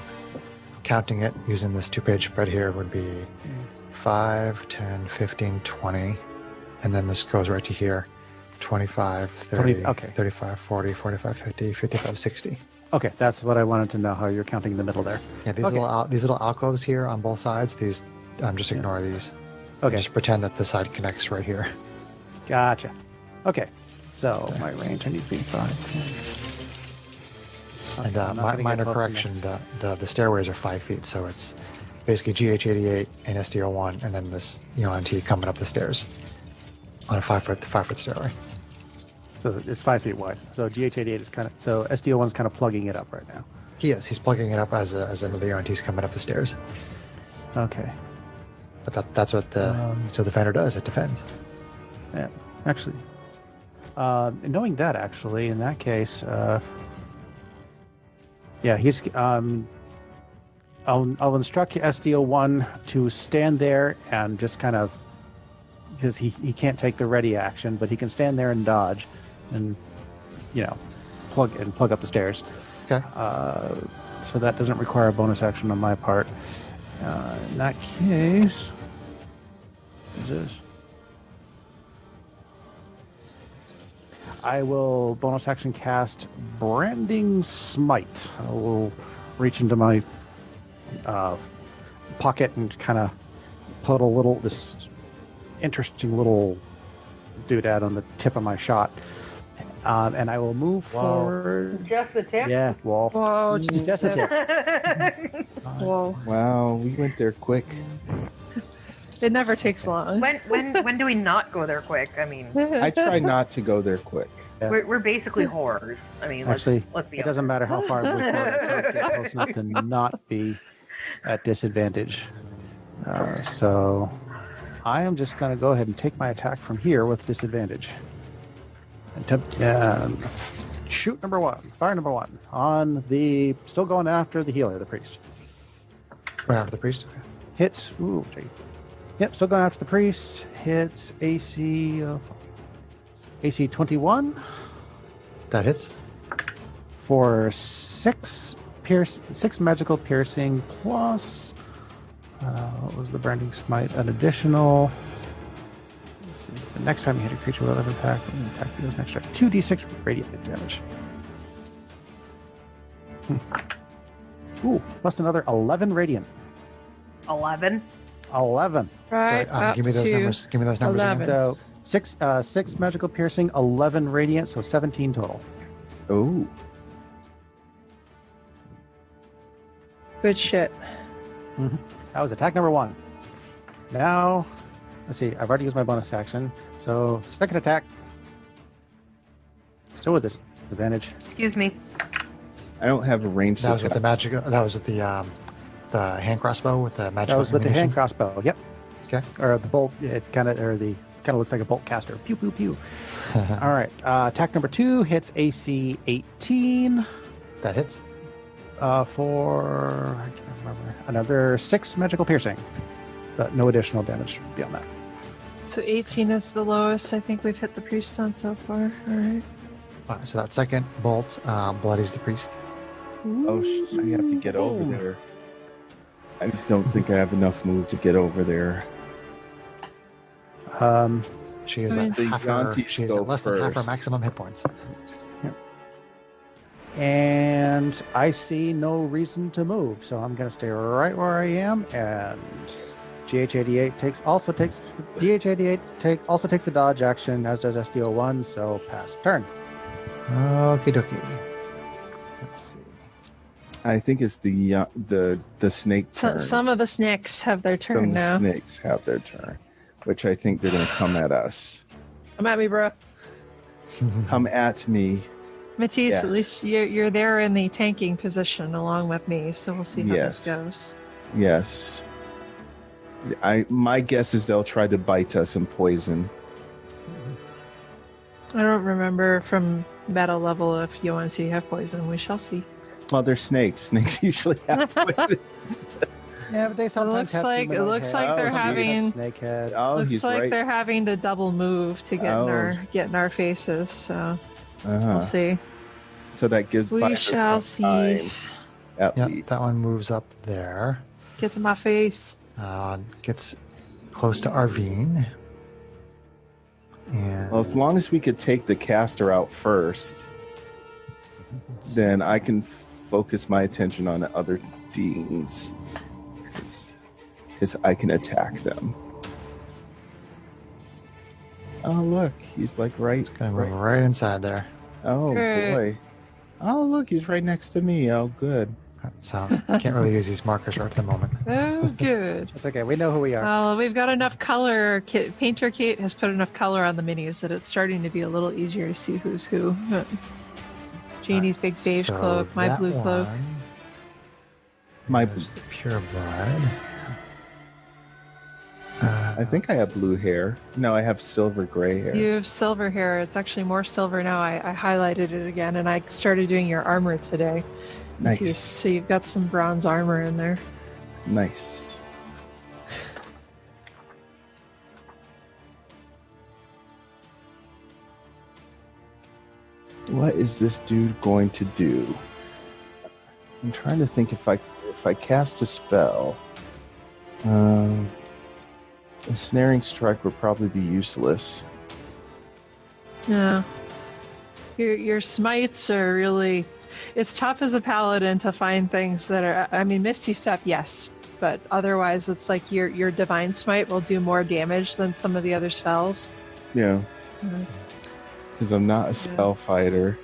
counting it using this 2-page spread here would be 5, 10, 15, 20, and then this goes right to here. 25, 30, 20, okay. 35, 40, 45, 50, 55, 60. Okay, that's what I wanted to know, how you're counting in the middle there. Yeah, these Okay. little alcoves here on both sides, these just ignore these. Okay, Just pretend that the side connects right here. gotcha. Okay, so my range, I need to be 5, 10. And I'm not gonna get minor close correction, the stairways are 5 feet, so it's basically GH88 and SDO1, and then this UNT coming up the stairs on a 5-foot stairway. So it's 5 feet wide. So GH88 is kind of, so SDO1's kind of plugging it up right now. He's plugging it up as another UNT's coming up the stairs. Okay. But that's what the Steel Defender does. It defends. Yeah, actually. Knowing that, actually, in that case, yeah, he's. I'll instruct SDO1 to stand there and just kind of, because he can't take the ready action, but he can stand there and dodge, and plug up the stairs. Okay. So that doesn't require a bonus action on my part. In that case, what is this? I will bonus action cast Branding Smite. I will reach into my pocket and kind of put this interesting little doodad on the tip of my shot. And I will move forward. Just the tip? Yeah, wall. Whoa, just That's a tip. Whoa. Wow, we went there quick. It never takes long. when do we not go there quick? I mean, I try not to go there quick. Yeah. we're basically horrors. I mean, Actually, let's be it doesn't matter how far we get close enough to not be at disadvantage. So I am just going to go ahead and take my attack from here with disadvantage. And shoot number 1, fire number 1 on the, still going after the healer, the priest. Right after the priest. Hits, ooh, gee. Yep, still going after the priest. Hits AC 21 That hits. for 6 magical piercing plus, what was the branding smite? An additional. Let's see, the next time you hit a creature with another attack deals an extra 2d6 radiant damage. Ooh, plus another 11 radiant. 11. 11. Right Sorry, up give me those to numbers. Give me those numbers 11. again. So 6 magical piercing, 11 radiant, so 17 total. Oh, Good shit. That was attack number 1. Now, let's see, I've already used my bonus action. So, second attack. Still with this advantage. Excuse me. I don't have a ranged That was with the attack. magic. That was with the hand crossrow with the magic. That was with the hand crossbow. Yep. Okay. Or the bolt. It kind of looks like a bolt caster. Pew pew pew. All right. Attack number 2 hits AC 18 That hits. for I can't remember, another 6 magical piercing, but no additional damage beyond that. So 18 is the lowest I think we've hit the priest on so far. All right. All right, so that second bolt bloodies the priest. Oh, we have to get over there. I don't think I have enough move to get over there. She is I mean- at half The her. Yanti She is go at less than half her first. maximum hit points. And I see no reason to move, so I'm going to stay right where I am. And GH88 also takes the dodge action, as does SDO1. So pass turn. Okie dokie. Let's see. I think it's the snake turn. Some of the snakes have their Some turn of the now. snakes have their turn, which I think they're going to come at us. Come at me, bro. Come at me. Matisse, Yes. at least you're there in the tanking position along with me, so we'll see how Yes. this goes. Yes. My guess is they'll try to bite us and poison. I don't remember from battle level if UNC have poison. We shall see. Well, they're snakes. Snakes usually have poison. Yeah, but they sometimes have It looks like they're Oh, having snake head. Oh, looks he's like right. they're having to double move to get in our faces. So Uh-huh. we'll see. So that gives We Bite us shall some see. time, at Yeah, least. that one moves up there. Get to my face. Gets close to Arvine. And Well, as long as we could take the caster out first, then I can focus my attention on the other teams. Because I can attack them. Oh, look. He's like right. gonna move right inside there. Oh, Great. boy. Oh, look. He's right next to me. Oh, good. So can't really use these markers right at the moment. Oh, good. It's okay. We know who we are. Well, we've got enough color. Painter Kate has put enough color on the minis that it's starting to be a little easier to see who's who. Janie's big beige So cloak, my that blue cloak. one My, is the pure blood. I think I have blue hair. No, I have silver gray hair. You have silver hair. It's actually more silver now. I highlighted it again, and I started doing your armor today. Nice. So you've got some bronze armor in there. Nice. What is this dude going to do? I'm trying to think if I cast a spell. A snaring strike would probably be useless. Yeah. Your smites are really... It's tough as a paladin to find things that are... I mean, Misty Step, yes. But otherwise, it's like your Divine Smite will do more damage than some of the other spells. Yeah. Mhm. Because I'm not a spell fighter.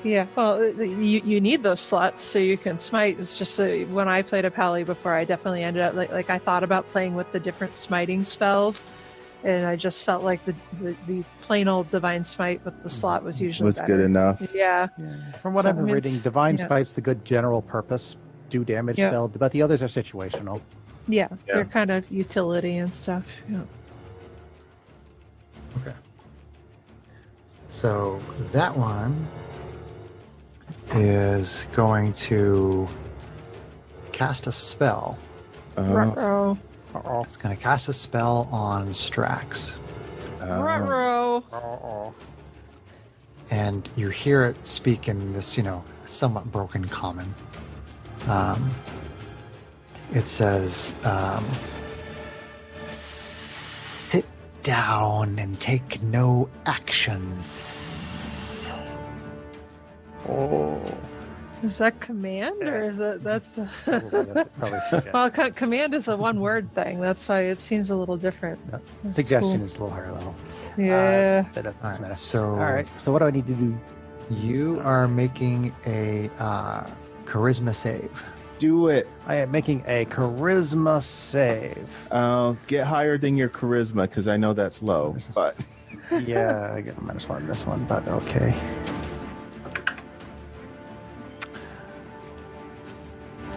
Yeah, well, you need those slots so you can smite. It's just when I played a pally before, I definitely ended up like I thought about playing with the different smiting spells, and I just felt like the plain old divine smite with the slot was usually Was better. good enough. Yeah, Yeah. From what So I've been it's- reading, Divine yeah. Spite's the good general purpose, do damage Yeah. spell, but the others are situational. yeah, Yeah. they're kind of utility and stuff. Yeah. Okay. So that one is going to cast a spell. Ruh-roh. Uh-oh. It's going to cast a spell on Strax. Ruh-roh. And you hear it speak in this, somewhat broken common. It says, sit down and take no actions. Oh. Is that command or is that's the Probably forget. well, command is a one-word thing. That's why it seems a little different. No, That's Suggestion cool. is a little higher level. Yeah. But that All doesn't right, matter. so All right. So what do I need to do? you are making a charisma save. Do it. I am making a charisma save. Get higher than your charisma because I know that's low. But Yeah, I get a -1 on this one, but okay.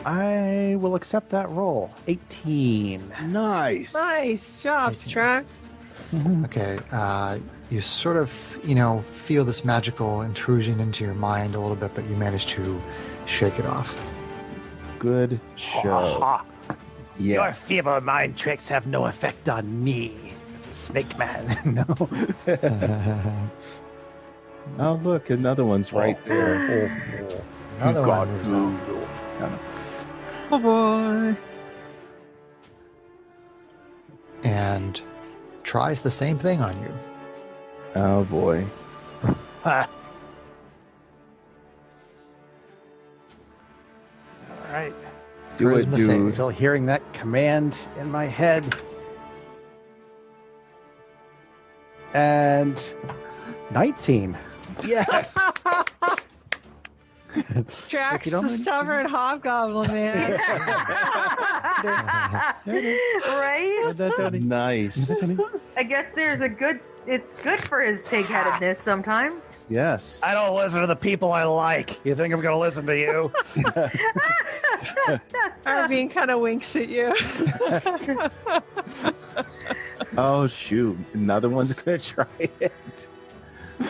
I will accept that roll. 18. nice. Nice job, Strax. Okay, you sort of, feel this magical intrusion into your mind a little bit, but you manage to shake it off. Good show. Your Yes. feeble mind tricks have no effect on me, Snake Man. No. Oh, look, another one's right there. Another one moves on. Oh boy. And tries the same thing on you. Oh boy. Ha. Do it, Charisma dude. save. Still hearing that command in my head. And 19. Yes. Drax, you don't the mind- stubborn hobgoblin, man. Right? Nice. I guess it's good for his pig-headedness sometimes. Yes. I don't listen to the people I like. You think I'm going to listen to you? Arvine kind of winks at you. Oh shoot! Another one's gonna try it.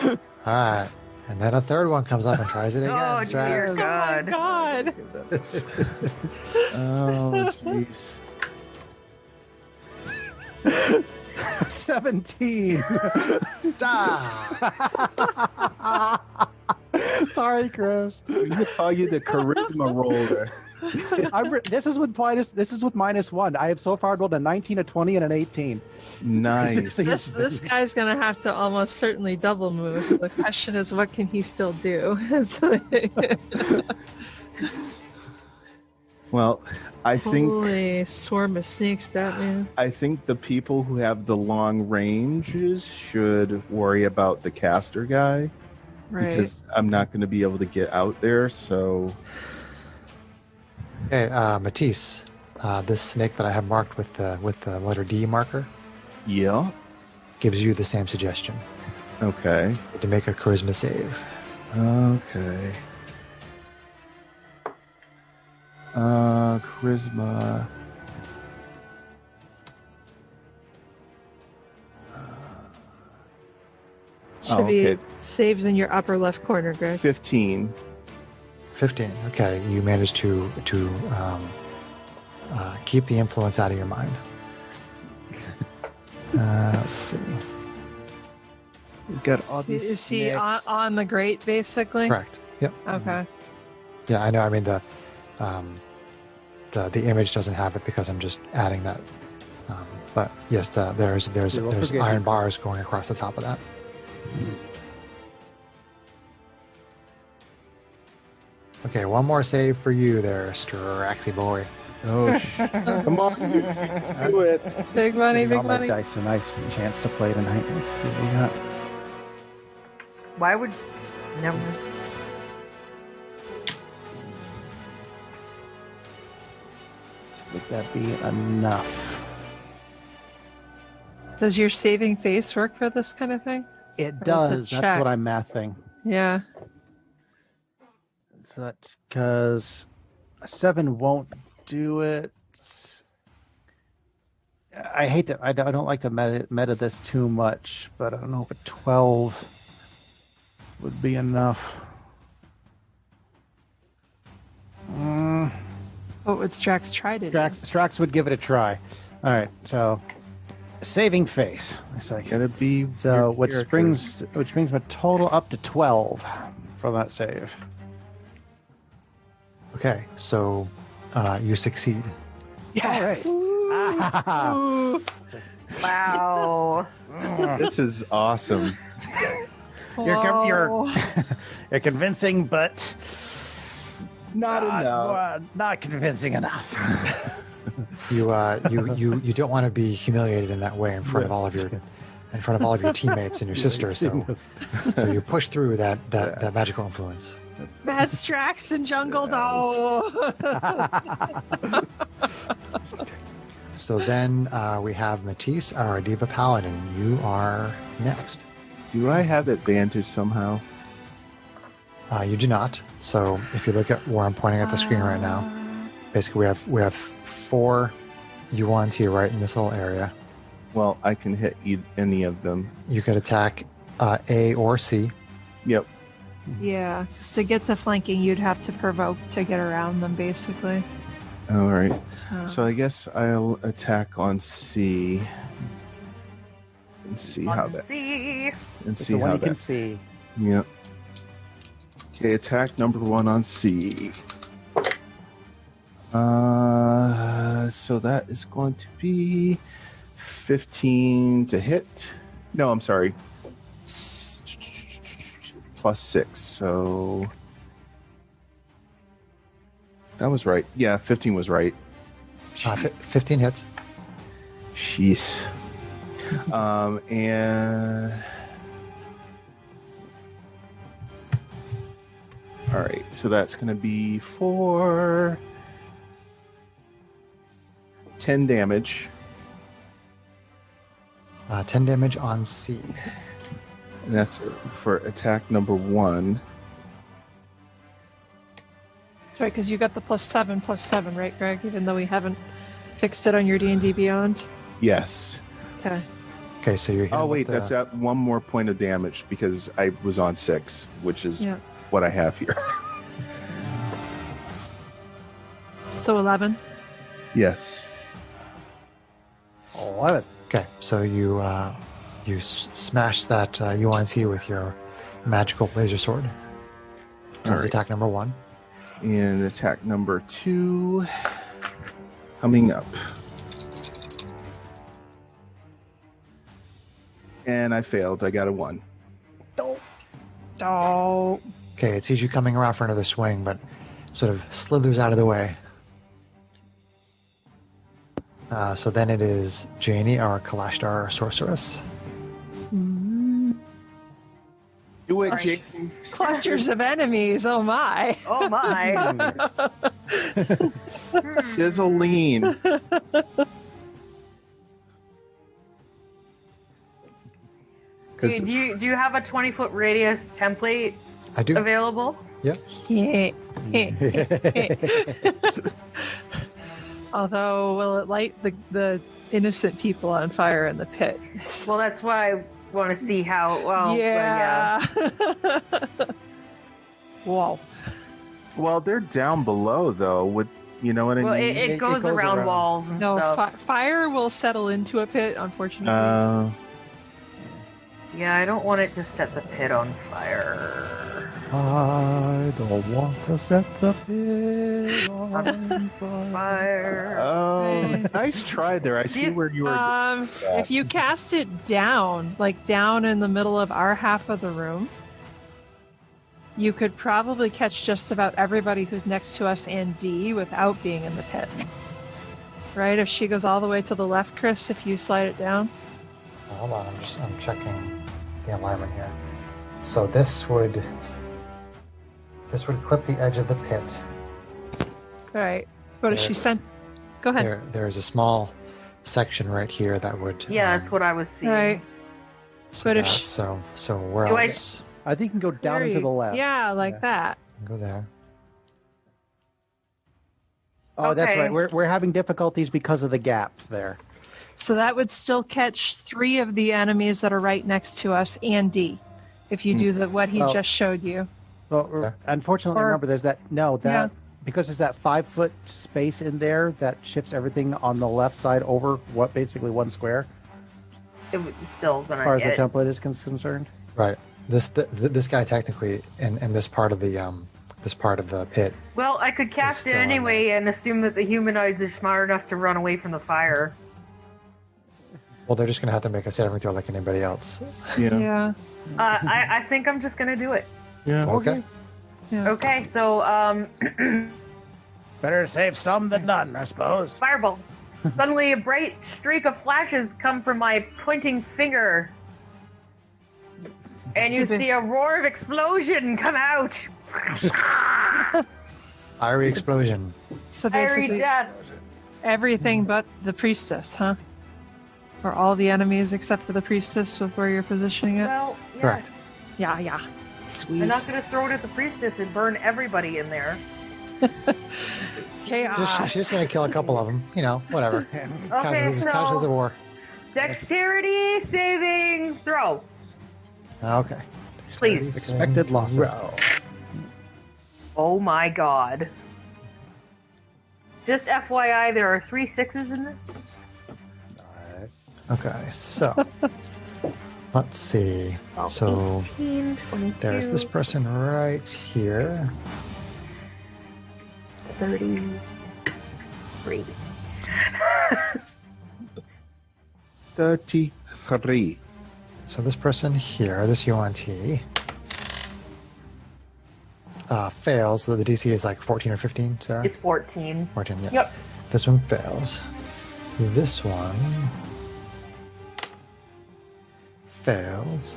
All right. And then a third one comes up and tries it again. Oh, dear Strax. God. God. Oh jeez. 17. Ah! Sorry, Chris. We call you the charisma roller. This is with -1. I have so far rolled a 19, a 20, and an 18. Nice. This guy's gonna have to almost certainly double move. So the question is, what can he still do? Well, I think Holy swarm of snakes, Batman. the people who have the long ranges should worry about the caster guy Right. because I'm not going to be able to get out there. So Okay, Matisse, this snake that I have marked with the letter D marker yeah, gives you the same suggestion okay, to make a charisma save. okay. Charisma. Should be saves in your upper left corner, Greg. 15. 15. Okay, you managed to keep the influence out of your mind. Let's see. We got all these. Is he snakes. on the grate, basically? Correct. Yep. Okay. Yeah, I know. I mean the image doesn't have it because I'm just adding that. But yes, there's forgive iron you. bars going across the top of that. Okay, one more save for you there, Straxy boy. Oh, come on, dude. Do it. Big money, big All my money. dice a nice chance to play tonight. Let's see what we got. Why would... Never mind. Would that be enough? Does your saving face work for this kind of thing? It Or is it does. check? That's what I'm mathing. Yeah. That's because a 7 won't do it. I hate to. I don't like to meta this too much, but I don't know if a 12 would be enough. What would Strax try to do? Strax would give it a try. All right, so saving face. It's like Gotta be. so, your which characters. brings my total up to 12 for that save. Okay, so you succeed. Yes. Ah, Wow. This is awesome. You're Whoa. you're convincing, but Not enough. not convincing enougugh. You don't want to be humiliated in that way in front of all of your teammates and your sister. So you push through that magical influence. That's Strax and Jungle Doll. So then we have Matisse, our Diva Paladin. You are next. Do I have advantage somehow? You do not. So if you look at where I'm pointing at the screen right now, basically we have 4 UNT right in this little area. Well, I can hit any of them. You could attack A or C. Yep. Yeah, 'cause to get to flanking, you'd have to provoke to get around them, basically. All right. So, So I guess I'll attack on C. And see how that. See? And See see the one how you can that. see. Yep. Okay, attack number 1 on C. So that is going to be 15 to hit. No, I'm sorry. Plus 6. So That was right. Yeah, 15 was right. 15 hits. Jeez. And all right, so that's going to be for 10 damage. 10 damage on C. And that's for attack number 1. That's right, because you got the +7/+7, right, Greg? Even though we haven't fixed it on your D&D Beyond. Yes. Okay. Okay, so you're. Oh wait, that's at 1 more point of damage because I was on 6, which is what I have here. So 11. Yes. 11. Okay, so you smash that UNC with your magical laser sword. That was right. attack number 1. And attack number 2 coming up. And I failed. I got a 1. Oh. Okay, it sees you coming around for another swing, but sort of slithers out of the way. So then it is Janie, our Kalashtar sorceress. Do it, Jake. Clusters of enemies. Oh my. Oh my. Sizzling. Do you have a 20-foot radius template I do. available? Yep. Yeah. Although, will it light the innocent people on fire in the pit? Well, that's why I want to see how. Well, yeah. Whoa. Well, they're down below, though. With you know what I Well, mean? it goes around walls and No, stuff. fire will settle into a pit, unfortunately. Yeah, I don't want it to set the pit on fire. I don't want to set the pit on fire. Oh, nice try there. I see where you were. If you cast it down, like down in the middle of our half of the room, you could probably catch just about everybody who's next to us and D without being in the pit. Right? If she goes all the way to the left, Chris, if you slide it down. Hold on, I'm checking the alignment here. So this would clip the edge of the pit. Right. But if she sent... Go ahead. There's a small section right here that would. Yeah, that's what I was seeing. Right. So But if so where Do I- else? I think you can go down There and to you- the left. Yeah, like that. Go there. Oh, that's Okay. right. We're having difficulties because of the gaps there. So that would still catch 3 of the enemies that are right next to us and D, if you do what he Oh. just showed you. Well, Okay. unfortunately, Or- remember, there's because there's that 5-foot space in there that shifts everything on the left side over basically 1 square, It was still as gonna far as the hit. template is concerned. Right. This guy technically in this part of the pit. Well, I could cast it still in anyway and assume that the humanoids are smart enough to run away from the fire. Well, they're just gonna have to make a saving throw like anybody else. Yeah. I think I'm just gonna do it. Yeah. Okay. Yeah. Okay, so Better save some than none, I suppose. fireball. Suddenly, a bright streak of flashes come from my pointing finger, and you Super. see a roar of explosion come out. Fiery explosion. So Fiery basically, death. everything but the priestess, huh? Or all the enemies except for the priestess with where you're positioning it? Well, yes. Correct. Yeah. Sweet. I'm not gonna throw it at the priestess and burn everybody in there. Chaos. She's just gonna kill a couple of them. Whatever. Okay, Casualties of war. Dexterity saving throw, Okay. please. Expected losses. Row. Oh my god. Just FYI, there are 3 6s in this. Okay, so let's see. So 18, 22, there's this person right here. 33. 33. So this person here, this UNT. fails. So the DC is like 14 or 15, Sarah? It's 14. 14, yeah. Yep. This one fails. This one fails.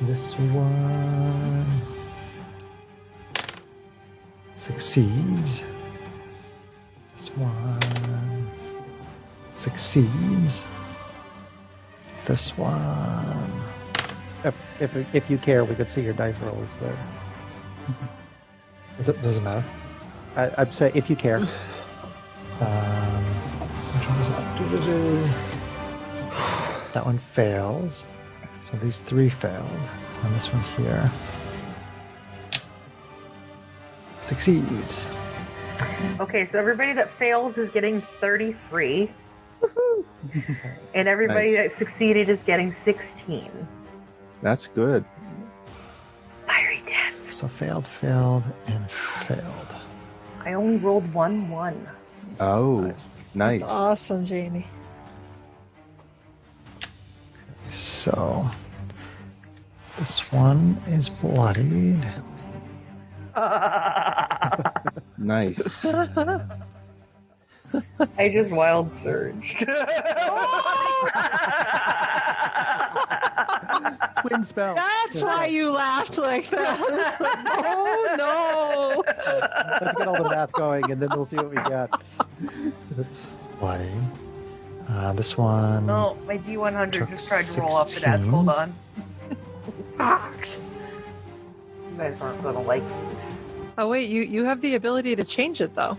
This one succeeds. This one succeeds. This one. If you care, we could see your dice rolls. It doesn't matter. I'd say if you care. Which one was that? That one fails. So these 3 failed. And this one here succeeds. Okay, so everybody that fails is getting 33. And everybody Nice. that succeeded is getting 16. That's good. Fiery death. So failed, failed, and failed. I only rolled 1. Oh, nice. That's awesome, Janie. So this one is bloodied. Nice. I just wild surged. Twin spell. That's why you laughed like that. Oh no! Let's get all the math going, and then we'll see what we got. Bloody. This one. Oh, my D100 Took just tried to roll off the desk. 16. Hold on. Ox. You guys aren't gonna like me. Oh wait, you have the ability to change it though.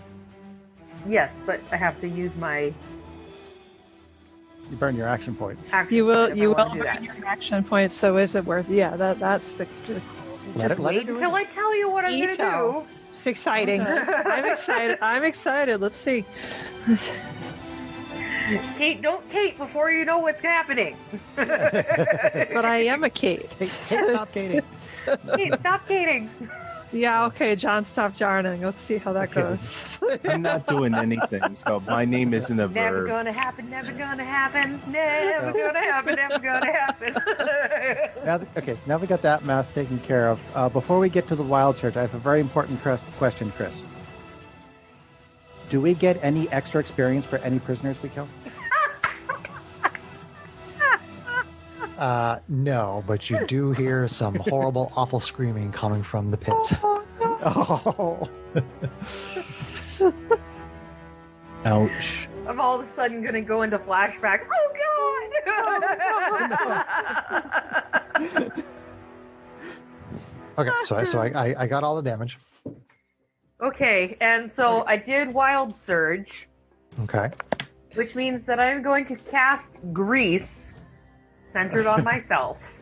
Yes, but I have to use my You burn your action point. action. You will if I you will wanna do burn that. your action points. So is it worth? Yeah, that's the Let Just it- let her wait do until I tell you what I'm gonna Detail. do. It's exciting. I'm excited. I'm excited. Let's see. Kate, don't Kate before you know what's happening. But I am a Kate. Hey, stop Katie. Kate, stop Kating. Yeah, okay, John, stop jarring. Let's see how that goes. I'm not doing anything, so my name isn't a Never verb. gonna happen, never gonna happen, never gonna happen, never gonna happen. Now we got that math taken care of. Before we get to the wild search, I have a very important question, Chris. Do we get any extra experience for any prisoners we kill? No, but you do hear some horrible, awful screaming coming from the pit. Oh, Ouch. I'm all of a sudden gonna go into flashbacks. Oh god! Okay, so I got all the damage. Okay, and so I did Wild Surge, Okay. which means that I'm going to cast Grease, centered on myself.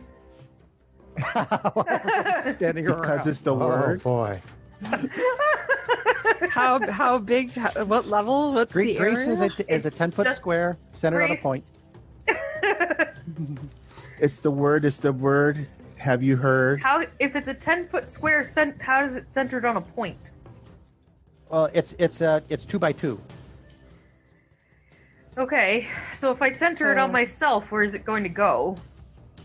standing around. Because it's the Oh word. boy. How big? What level? What's the Greece area? is a 10-foot just square centered on a Greece. point. It's the word. It's the word. Have you heard? How, if it's a 10-foot square, how is it centered on a point? Well, it's 2 by 2. Okay, so if I center it on myself, where is it going to go?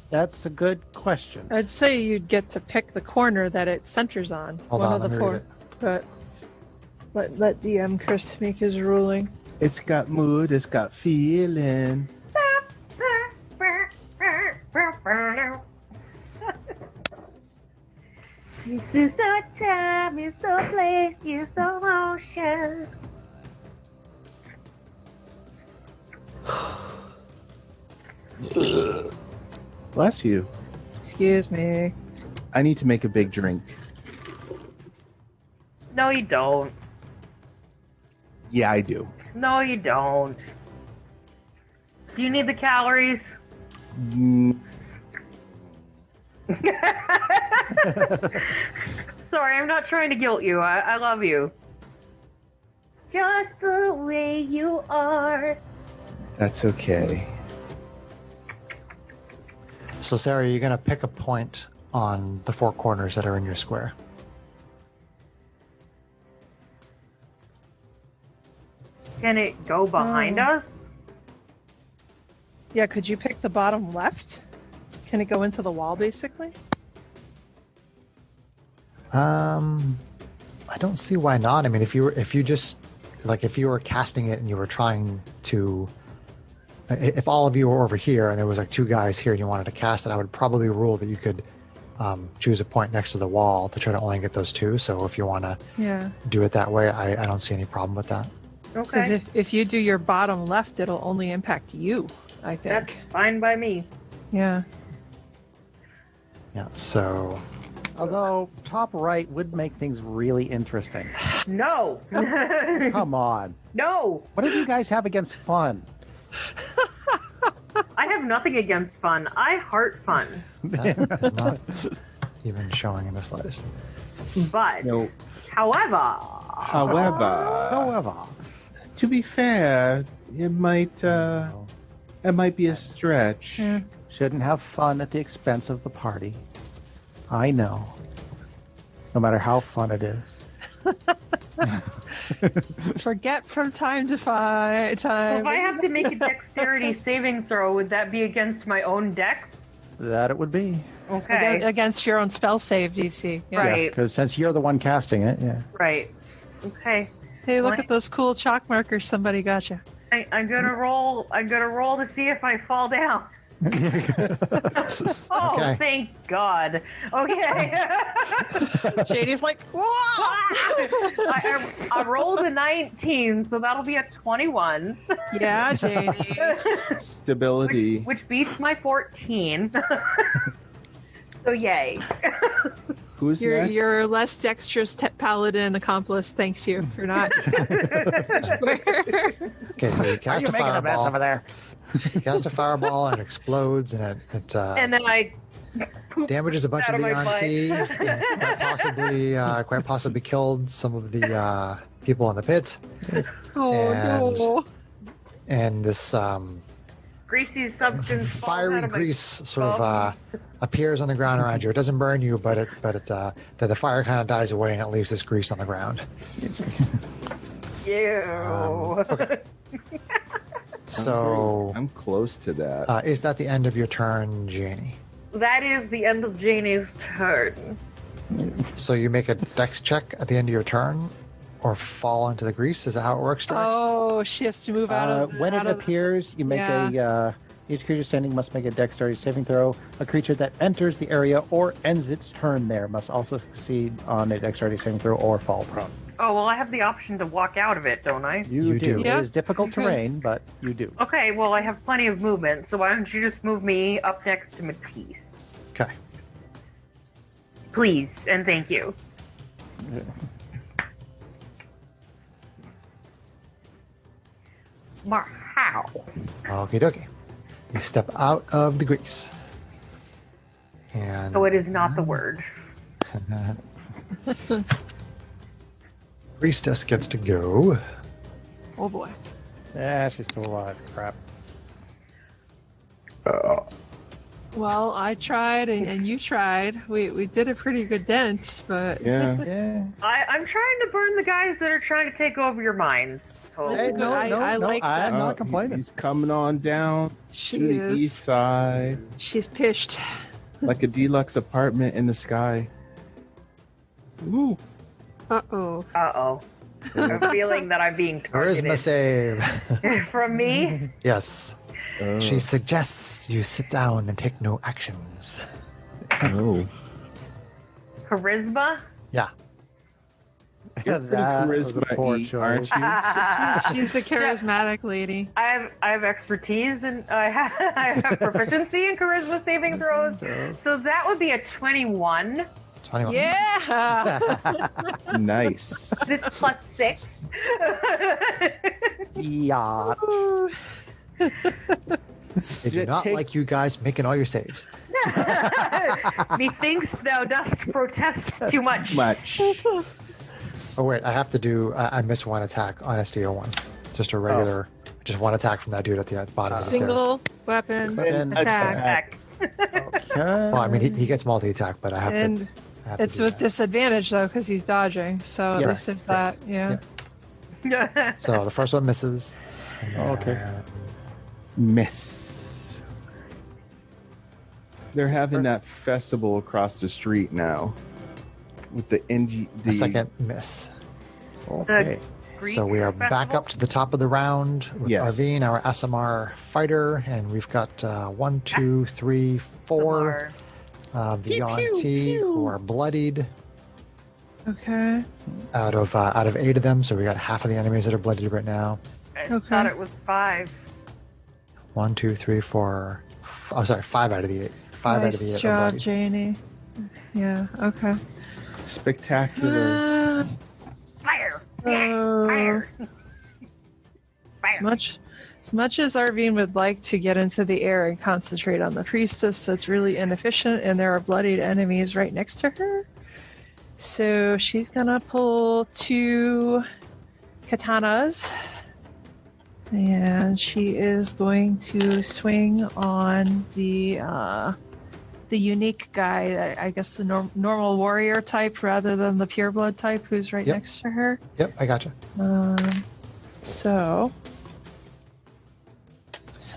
That's a good question. I'd say you'd get to pick the corner that it centers on. Hold one on, of the let me read four. it. But let DM Chris make his ruling. It's got mood. It's got feeling. This is the time, it's the place, it's the motion. Bless you. Excuse me. I need to make a big drink. No, you don't. Yeah, I do. No, you don't. Do you need the calories? Mm, Sorry, I'm not trying to guilt you. I love you. Just the way you are. that's okay. So, Sarah, you're going to pick a point on the 4 corners that are in your square. Can it go behind us? Yeah, could you pick the bottom left? Can it go into the wall, basically? I don't see why not. I mean, if you were casting it and you were trying to, if all of you were over here and there was like two guys here and you wanted to cast it, I would probably rule that you could choose a point next to the wall to try to only get those two. So if you want to do it that way, I don't see any problem with that. Because Okay. if you do your bottom left, it'll only impact you, I think. That's fine by me. Yeah. Yeah. So Although top right would make things really interesting. No. Come on. No. What do you guys have against fun? I have nothing against fun. I heart fun. that is not even showing in the slightest. But, No. however, However, To be fair, it might be a stretch. Yeah. shouldn't have fun at the expense of the party. I know. No matter how fun it is. Forget from time to so time. if I have to make a dexterity saving throw, would that be against my own dex? That it would be. Okay. Against your own spell save DC. Yeah. Right. Because since you're the one casting it, yeah. Right. Okay. Hey, look What? at those cool chalk markers somebody got you. I'm gonna roll. I'm gonna roll to see if I fall down. Oh, Okay. thank God. Okay. Shady's like, whoa! I rolled a 19, so that'll be a 21. Yeah, JD. Stability. Which beats my 14. So yay. Who's Your next? your less dexterous paladin accomplice thanks you for not. Okay, so you cast a fireball. there? You cast a fireball and it explodes and it And then I damages a bunch out of of the my butt. Yancy and quite possibly killed some of the people in the pit. Oh And- no! Mm-hmm. And this greasy substance falls fiery out of my grease sort skull. of appears on the ground around you. It doesn't burn you, but the fire kind of dies away and it leaves this grease on the ground. Ew. Okay. So, I'm close to that. is that the end of your turn, Janie? That is the end of Janie's turn. So you make a dex check at the end of your turn, or fall into the grease? Is that how it works, Strix? Oh, she has to move out of. When out it of- appears, you make Yeah. each creature standing must make a dexterity saving throw. A creature that enters the area or ends its turn there must also succeed on a dexterity saving throw or fall prone. Oh, well, I have the option to walk out of it, don't I? You do. It Yeah. is difficult Okay. terrain, but you do. Okay, well, I have plenty of movement, so why don't you just move me up next to Matisse? Okay. Please, and thank you. How? Okie dokie. You step out of the grease. And So it is not the word. Priestess gets to go. Oh boy. Yeah, she's still alive. Crap. Well, I tried and you tried. We did a pretty good dent, but Yeah. Yeah. I'm trying to burn the guys that are trying to take over your minds. So That's Hey, good. no, I like I'm that. not complaining. He's coming on down She to the is. east side, She's pished. like a deluxe apartment in the sky. Ooh. Uh-oh. Uh-oh. I'm feeling that I'm being Charisma targeted. save. From me? Yes. Oh. She suggests you sit down and take no actions. Oh. Charisma? Yeah. You're pretty That was a poor charisma-y, choice. aren't you? She's a charismatic lady. I have expertise and I have proficiency in charisma saving throws. So that would be a 21. 21. Yeah. Nice. It's plus 6. Yeah. They do not like you guys making all your saves. Methinks thou dost protest too much. much. Oh, wait. I have to do... I missed one attack on SDO1. Just a regular... Just one attack from that dude at the bottom of the stairs. Single weapon And attack. Attack. Okay. Well, I mean, he gets multi-attack, but I have And to... I have to it's do with that. disadvantage though, because he's dodging. So at Yeah. least there's that. Yeah. So the first one misses. Okay. Miss. They're having that festival across the street now. with the NG. A second miss. Okay. So we are back up to the top of the round with Yes. Arvine, our SMR fighter, and we've got 1, 2, 3, 4 of the Yuan-Ti who are bloodied Okay. out of 8 of them. So we got half of the enemies that are bloodied right now. I Okay. thought it was 5. 1, 2, 3, 4. Oh, sorry, 5 out of the 8. 5 out of the 8 Nice are job, bloodied. Janie. Yeah. Okay. Spectacular. Fire! So, Fire! as much as Arvine would like to get into the air and concentrate on the priestess, that's really inefficient, and there are bloodied enemies right next to her. So she's gonna pull 2 katanas, and she is going to swing on the unique guy. I guess the normal warrior type rather than the pureblood type, who's right Yep. next to her. Yep, I gotcha. So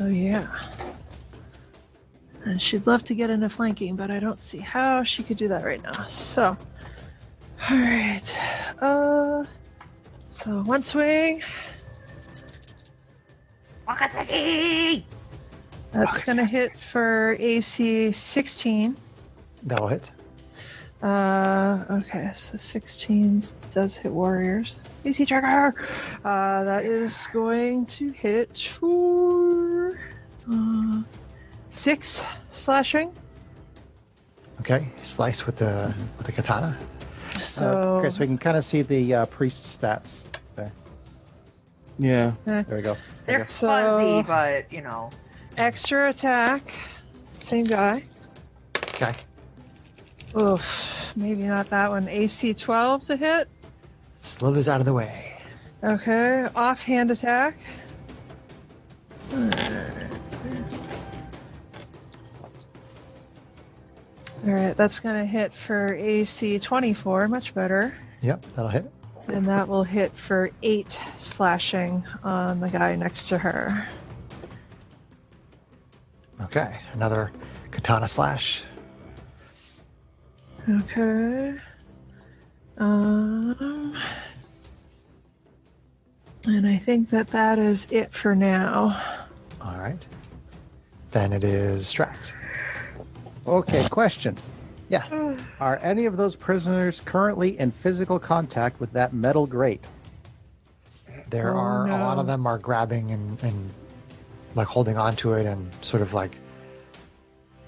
yeah. And she'd love to get into flanking, but I don't see how she could do that right now. So, all right. So one swing. Wakatsuki! That's gonna hit for AC 16. That'll hit. Okay, so 16 does hit warriors. AC tracker! That is going to hit for 6 slashing. Okay, slice with the katana. So, Okay, so we can kind of see the priest stats there. Yeah. There we go. They're So- fuzzy, but, you know. extra attack. Same guy. Okay. Oof, maybe not that one. AC 12 to hit. Slithers out of the way. Okay, offhand attack. Alright, that's gonna hit for AC 24, much better. Yep, that'll hit. And that will hit for 8 slashing on the guy next to her. Okay, another katana slash. Okay. And I think that is it for now. All right. Then it is Strax. Okay, question. Yeah. Are any of those prisoners currently in physical contact with that metal grate? There Oh, are a lot no. of them are grabbing and like holding onto it and sort of like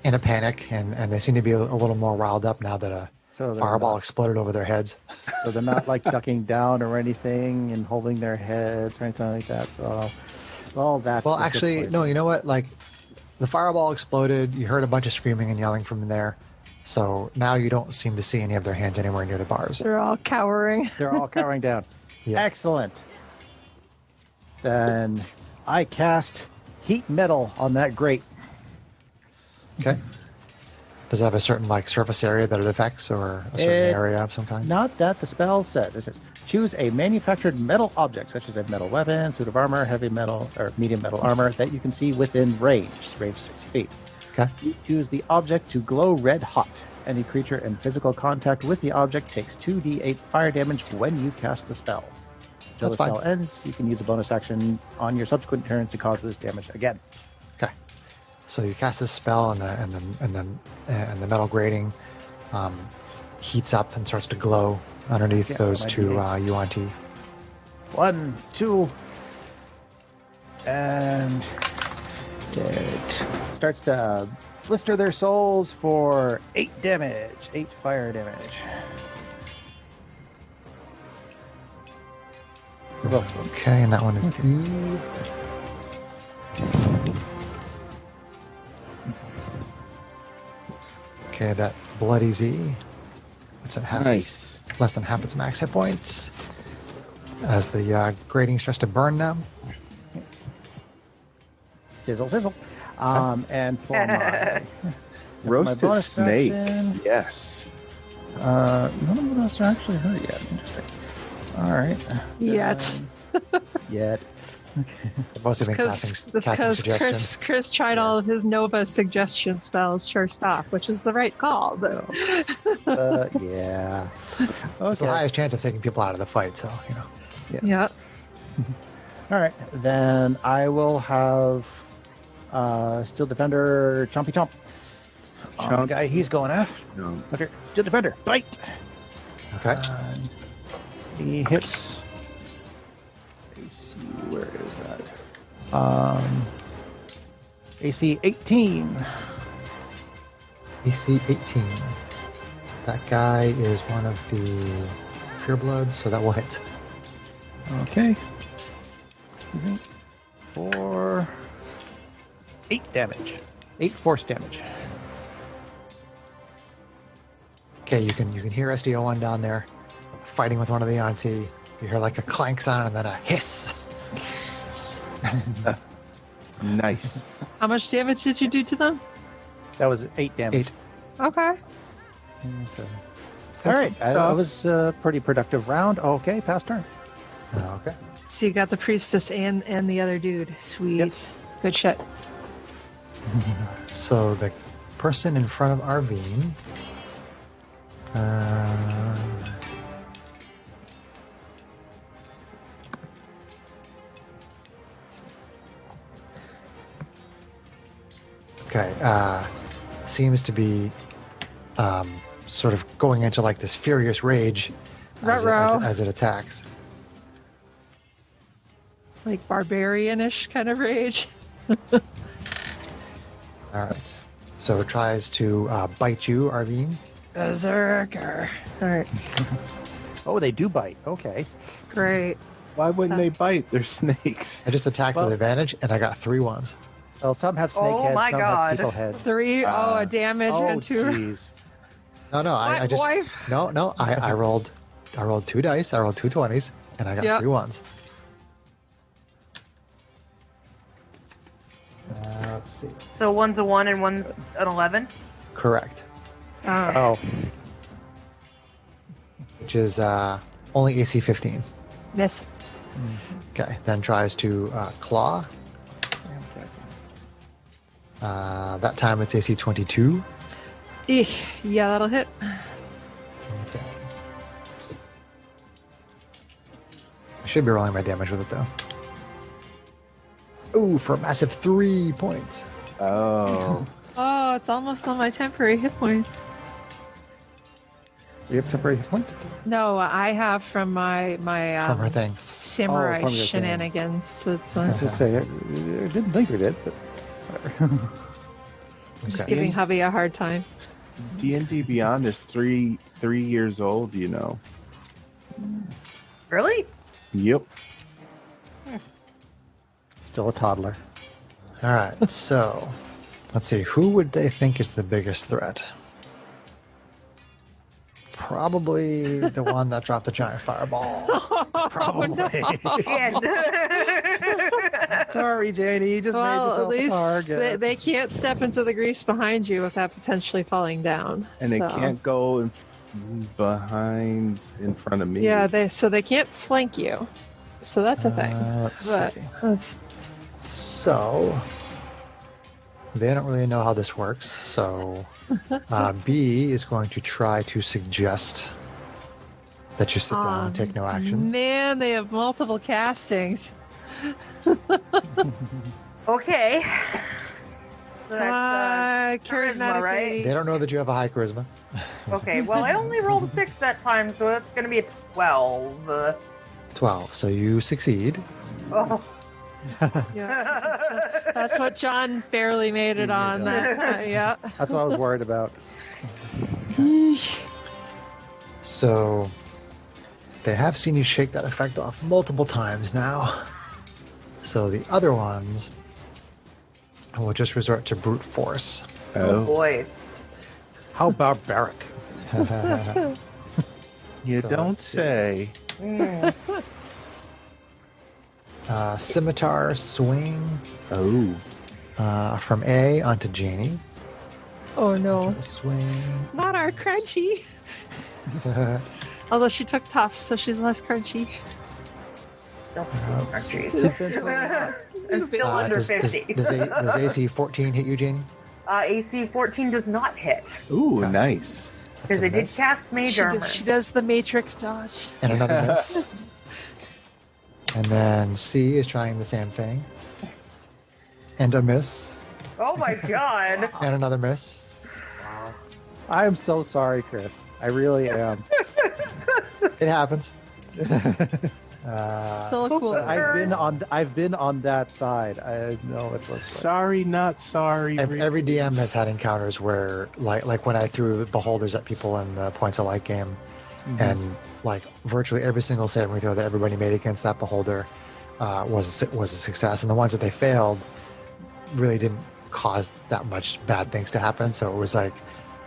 in a panic, and they seem to be a little more riled up now that a So they're fireball not, exploded over their heads. so they're not like ducking down or anything and holding their heads or anything like that. So, well, that's Well, a good actually, point. no, you know what? Like, the fireball exploded. You heard a bunch of screaming and yelling from there. So now you don't seem to see any of their hands anywhere near the bars. They're all cowering. They're all cowering down. Yeah. Excellent. Then I cast heat metal on that grate. Okay. Does it have a certain like surface area that it affects, or a certain It- area of some kind? Not that the spell says. It says choose a manufactured metal object, such as a metal weapon, suit of armor, heavy metal, or medium metal armor that you can see within range 6 feet. Okay. You choose the object to glow red hot. Any creature in physical contact with the object takes 2d8 fire damage when you cast the spell. Till That's the fine. spell ends, you can use a bonus action on your subsequent turn to cause this damage again. Okay. So you cast this spell, and the metal grating heats up and starts to glow underneath Yeah, those my two D8s. UNT. 1, 2, and it starts to blister their souls for 8 damage, 8 fire damage. For both of them. Okay, and that one is E. Okay, that bloody Z. That's at half. Nice. Less than half its max hit points. As the grating starts to burn them. Sizzle, sizzle. And for my Roasted bonus snake. action- Yes. none of us are actually hurt yet. Interesting. All right. Yet. Yet. I've mostly been casting because suggestions. Chris tried all of his Nova suggestion spells first off, which is the right call. But Yeah. It's the highest chance of taking people out of the fight, so, you know. yeah. All right. Then I will have Steel Defender Chompy Chomp. On the guy he's going after. No. Okay. Steel Defender, bite. Okay. He hits. AC, where is that? AC 18. AC 18. That guy is one of the purebloods, so that will hit. Okay. For 8 damage. 8 force damage. Okay, you can hear SDO1 down there fighting with one of the Auntie. You hear like a clank sound and then a hiss. Nice. How much damage did you do to them? That was 8 damage. 8. Okay. So. All right. That was a pretty productive round. Okay, pass turn. Okay. So you got the priestess and the other dude. Sweet. Yep. Good shit. So the person in front of Arvine. Okay. Seems to be sort of going into like this furious rage as it attacks. Like barbarian-ish kind of rage. All right. So it tries to bite you, Arvine. Berserker. All right. Oh, they do bite. Okay. Great. Why wouldn't they bite? They're snakes. I just attacked with advantage, and I got 3 ones. Well, some have snake heads, my some God. have people heads. 3. A damage and 2. Jeez. No, I just Boy? no. I rolled 2 dice. I rolled 2 20s, and I got Yep. 3 ones. Let's see. So one's a 1 and one's an 11. Correct. Oh, Which is only AC 15. Miss. Okay. Then tries to claw. That time it's AC 22. Yeah, that'll hit. Okay. I should be rolling my damage with it though. Ooh, for a massive 3 points. Oh. Oh, it's almost on my temporary hit points. you have temporary hit points? No, I have from my From her thing. samurai from your thing. shenanigans. It's I was just say, I didn't think we did, but whatever. just Okay. giving hubby a hard time. D&D Beyond is three years old, you know. Really? Yep. Still a toddler. All right. So let's see. Who would they think is the biggest threat? Probably the one that dropped the giant fireball. Probably. And Sorry, Janie. You just made Well, yourself at a least target. they can't step into the grease behind you without potentially falling down. And it so. can't go in front of me. Yeah, they can't flank you. So that's a thing. Let's But see. that's So they don't really know how this works. So B is going to try to suggest that you sit down and take no action. Man, they have multiple castings. okay. So Come on, charismatic. right? They don't know that you have a high charisma. Okay, well, I only rolled a 6 that time, so that's going to be a 12. 12. So you succeed. Oh. Yeah. That's what John barely made it on. That yeah. That's what I was worried about. So they have seen you shake that effect off multiple times now. So the other ones will just resort to brute force. Oh boy. How barbaric. You So don't let's see. say. Scimitar swing Oh. from A onto Janie. Oh no, Swing. not our crunchy. Although she took tough, so she's less crunchy. Still let's see. country. I'm still under 50. Does AC 14 hit you, Janie? AC 14 does not hit Ooh, Okay. nice. because I did cast Mage Armor. She does the Matrix dodge. And another miss. And then C is trying the same thing. And a miss. Oh my god! And another miss. I am so sorry, Chris. I really am. It happens. Still a cool. I've been on that side. I know it's like Sorry, not sorry. Every DM has had encounters where, like when I threw beholders at people in the points of light game, and like virtually every single saving throw that everybody made against that beholder was a success, and the ones that they failed really didn't cause that much bad things to happen. So it was like,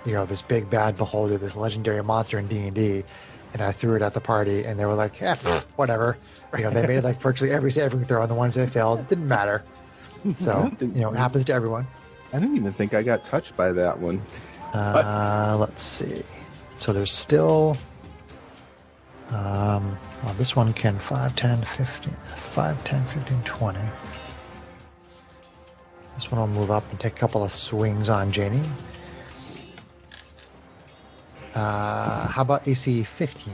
this big bad beholder, this legendary monster in D&D, and I threw it at the party, and they were like, whatever. They made like virtually every saving throw, and the ones they failed didn't matter. So it happens to everyone. I didn't even think I got touched by that one. Let's see. So there's still. This one can 5, 10, 15, 20. This one will move up and take a couple of swings on Janie. How about AC 15?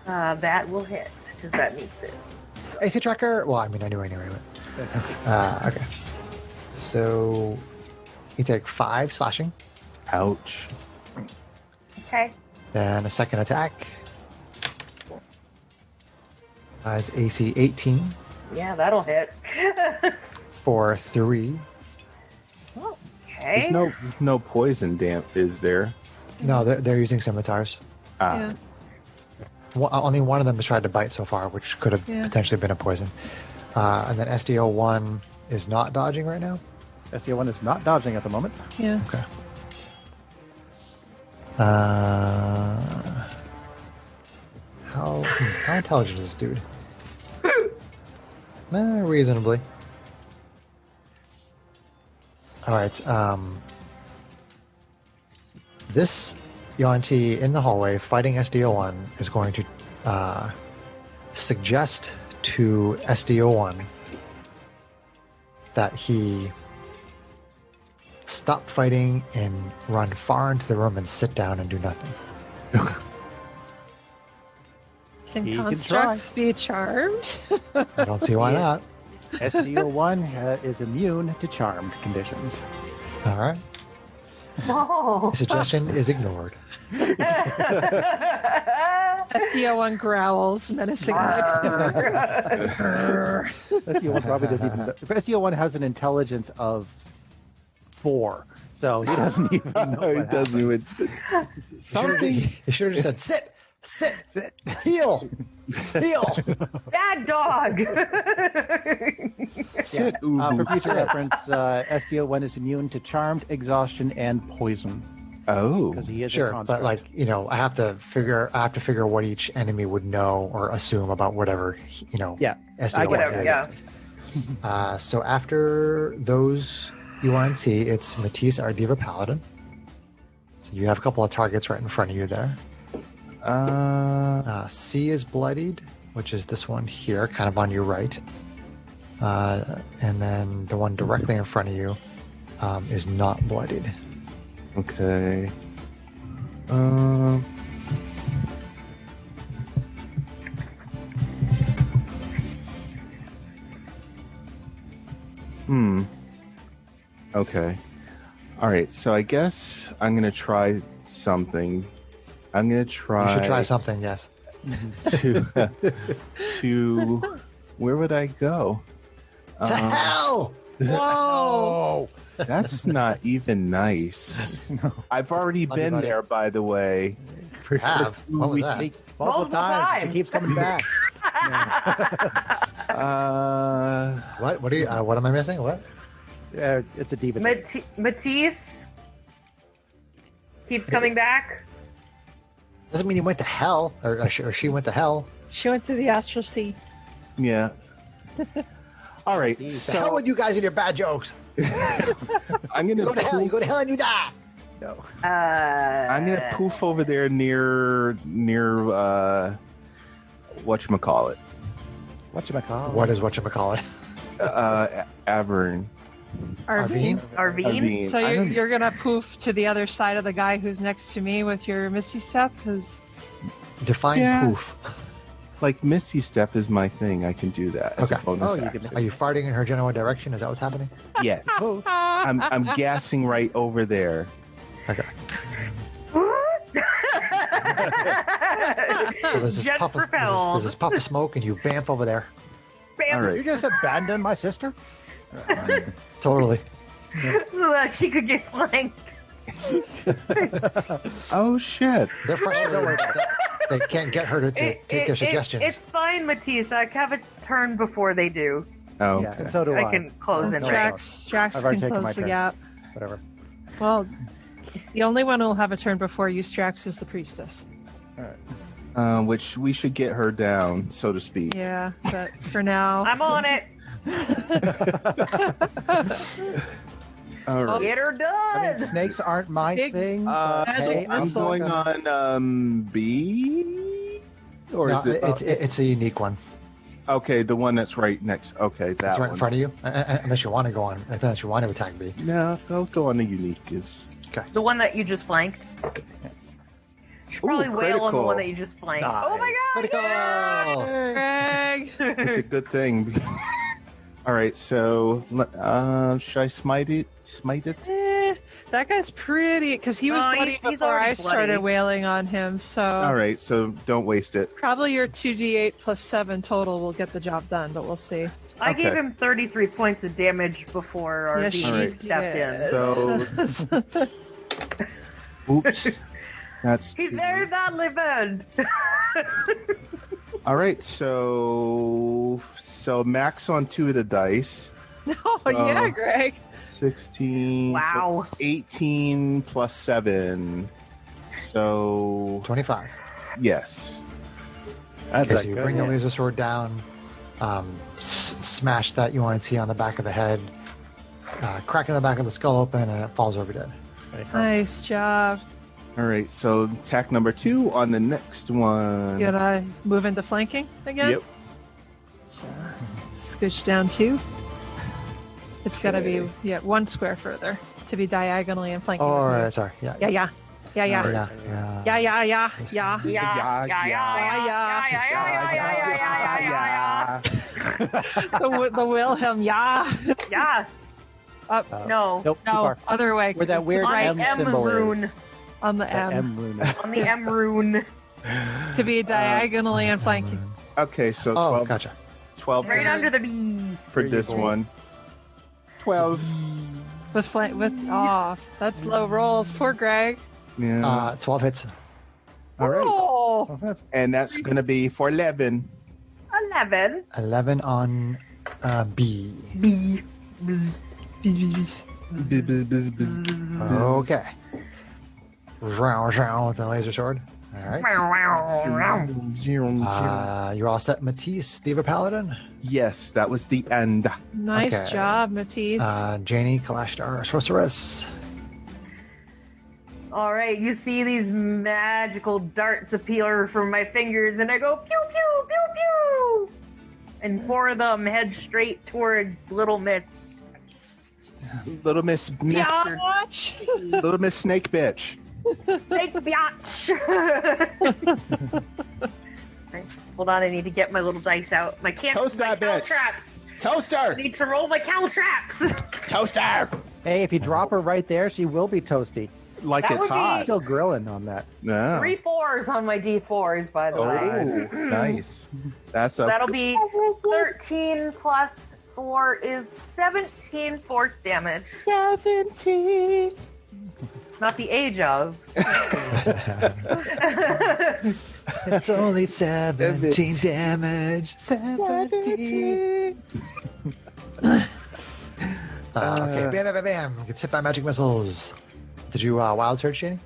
That will hit because that meets it. AC tracker? Well, I knew anyway. But, okay. So you take 5 slashing. Ouch. Okay. Then a second attack. Is AC 18 Yeah, that'll hit. for 3. Okay. There's no poison damp, is there? No, they're using scimitars. Yeah. Only one of them has tried to bite so far, which could have potentially been a poison. And then SDO1 is not dodging right now. SDO1 is not dodging at the moment. Yeah. Okay. How intelligent is this dude? Reasonably. All right. This Yuan-Ti in the hallway fighting SDO1 is going to suggest to SDO1 that he stop fighting and run far into the room and sit down and do nothing. Can He can constructs be charmed? I don't see why not. SDO1 is immune to charmed conditions. All right. No. The suggestion is ignored. SDO1 growls menacingly. SDO1 probably doesn't even. SDO1 has an intelligence of 4, so he doesn't even know. It doesn't even. Something. You should have just said, sit, Sit. heal. Bad dog. Sit, For Ubu, future sit. reference, SDO1 is immune to charmed, exhaustion, and poison Oh. because he is a Sure, construct. but I have to figure what each enemy would know or assume about whatever Yeah, SDO1 Whatever. is. Yeah. So after those UNT, it's Matisse, our Diva Paladin. So you have a couple of targets right in front of you there. C is bloodied, which is this one here, kind of on your right. And then the one directly in front of you is not bloodied. Okay. Okay. All right. So I guess I'm gonna try something. I'm gonna try. You should try something, yes. to where would I go? To hell! Whoa! That's not even nice. I've already Buddy, been buddy. there, by the way. You have. What was that? multiple times. She times. keeps coming back. What are you? What am I missing? What? It's a diva. Matisse keeps coming back. Doesn't mean he went to hell, or she went to hell. She went to the Astral Sea. Yeah. All right. To hell So with you guys and your bad jokes. I'm You gonna go to hell. You go to hell and you die. No. I'm gonna poof over there near whatchamacallit. Whatchamacallit? What is whatchamacallit? Avern. Arvine? Arvine? So you're gonna poof to the other side of the guy who's next to me with your Misty Step? Because Define Yeah. poof. Like Misty Step is my thing. I can do that as a Okay. bonus Oh, you action. can- Are you farting in her general direction? Is that what's happening? Yes. I'm gassing right over there. Okay. So there's this Jet puff of, propelled. there's this puff of smoke, and you bamf over there. Bam. All right. You just abandoned my sister? Totally. So that she could get flanked. Oh shit. They're frustrated that they can't get her to take their suggestions. It's fine, Matisse. I have a turn before they do. Oh, Yeah, okay. and so do I. I can close in. No, Right? Strax I've already can taken my close the turn. gap. Whatever. Well, the only one who'll have a turn before you, Strax, is the priestess. Which we should get her down, so to speak. Yeah, but for now, I'm on it. All right. Get her done. I mean, snakes aren't my Big- thing. Magic hey, I'm missile. going on B, or No, is it? it's a unique one. Okay, the one that's right next. Okay, that It's right one. in front of you. Unless you want to go on. Unless you want to attack B. No, I'll go on the unique. Is The one that you just flanked. Should probably wail on the critical. one that you just flanked. Nice. Oh my god! Critical! Greg. it's a good thing. All right, so should I smite it? Smite it? That guy's pretty, because he was Oh, bloody he's before already I started bloody. wailing on him. So All right, so don't waste it. probably your 2d8 plus 7 total will get the job done, but we'll see. I gave Okay. him 33 points of damage before our Yes, DD she Alright. stepped in. So, oops, that's He's two. very badly burned. All right, so max on 2 of the dice. Oh, yeah, Greg. 16. Wow. So 18 plus 7. So 25. yes. That's Okay, so you bring the laser sword down, smash that UNT on the back of the head, cracking the back of the skull open, and it falls over dead. Nice job. All right, so attack number 2 on the next one. You gonna move into flanking again? Yep. So, scooch down 2. It's gotta be 1 square further to be diagonally and flanking. Oh, with you. right, sorry. Yeah. Yeah. Yeah. Yeah. Yeah. Yeah. Yeah, Yeah, yeah, yeah, yeah. The Wilhelm, yeah. Yeah. Up, No. Nope, too no, far. other way. Where that weird On M the M symbol rune. is. On the That M. M rune. On the M rune. To be diagonally and flanking. Okay, so Oh, 12, gotcha. 12 Right under the B. for There you this go. one. 12. With that's low rolls. Poor Greg. Yeah. 12 hits. All right. Oh, And that's going to be for 11. 11. 11 on B. B. Bzz, bzz, bzz, bzz. Okay. Zhow, zhow with the laser sword. All right. You're all set, Matisse, Diva Paladin. Yes, that was the end. nice Okay. job, Matisse. Janie, Kalashtar, Sorceress. All right, you see these magical darts appear from my fingers, and I go pew pew pew pew, and 4 of them head straight towards Little Miss. Little Miss, Watch. Little Miss Snake Bitch. Snake biatch. Right, hold on, I need to get my little dice out. My Toast my that cow bitch. traps. I Toaster! need to roll my cow traps. Toaster! Hey, if you drop her right there, she will be toasty. Like That it's would be- hot. Still grilling on that. No. 3 4s on my D4s, by the way. Oh, nice. That's a That'll be 13 plus 4 is 17 force damage. 17. Not the age of. It's only 17 damage. 17. Okay, bam, bam, bam, bam. Gets hit by magic missiles. Did you wild surge, Janie?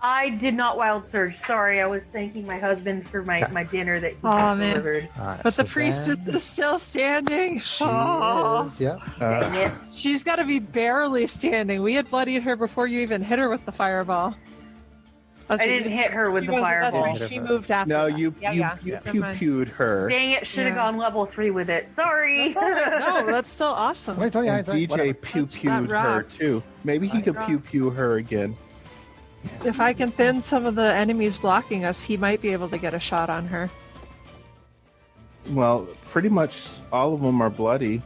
I did not wild surge. Sorry, I was thanking my husband for my dinner that he Aw, man. delivered. All right, But so the priestess then is still standing. She Oh. is, yeah. Dang it. She's got to be barely standing. We had bloodied her before you even hit her with the fireball. That's I what didn't you- hit her with she the wasn't- That's fireball. right. She moved after. No, that. you Yeah. you Never pew mind. pewed her. Dang it, should have Yeah. gone level 3 with it. Sorry. That's all right. No, that's still awesome. 20, And hindsight, DJ whatever. pew That pewed her rocks. too. Maybe he could pew pew her again. If I can thin some of the enemies blocking us, he might be able to get a shot on her. Well, pretty much all of them are bloody.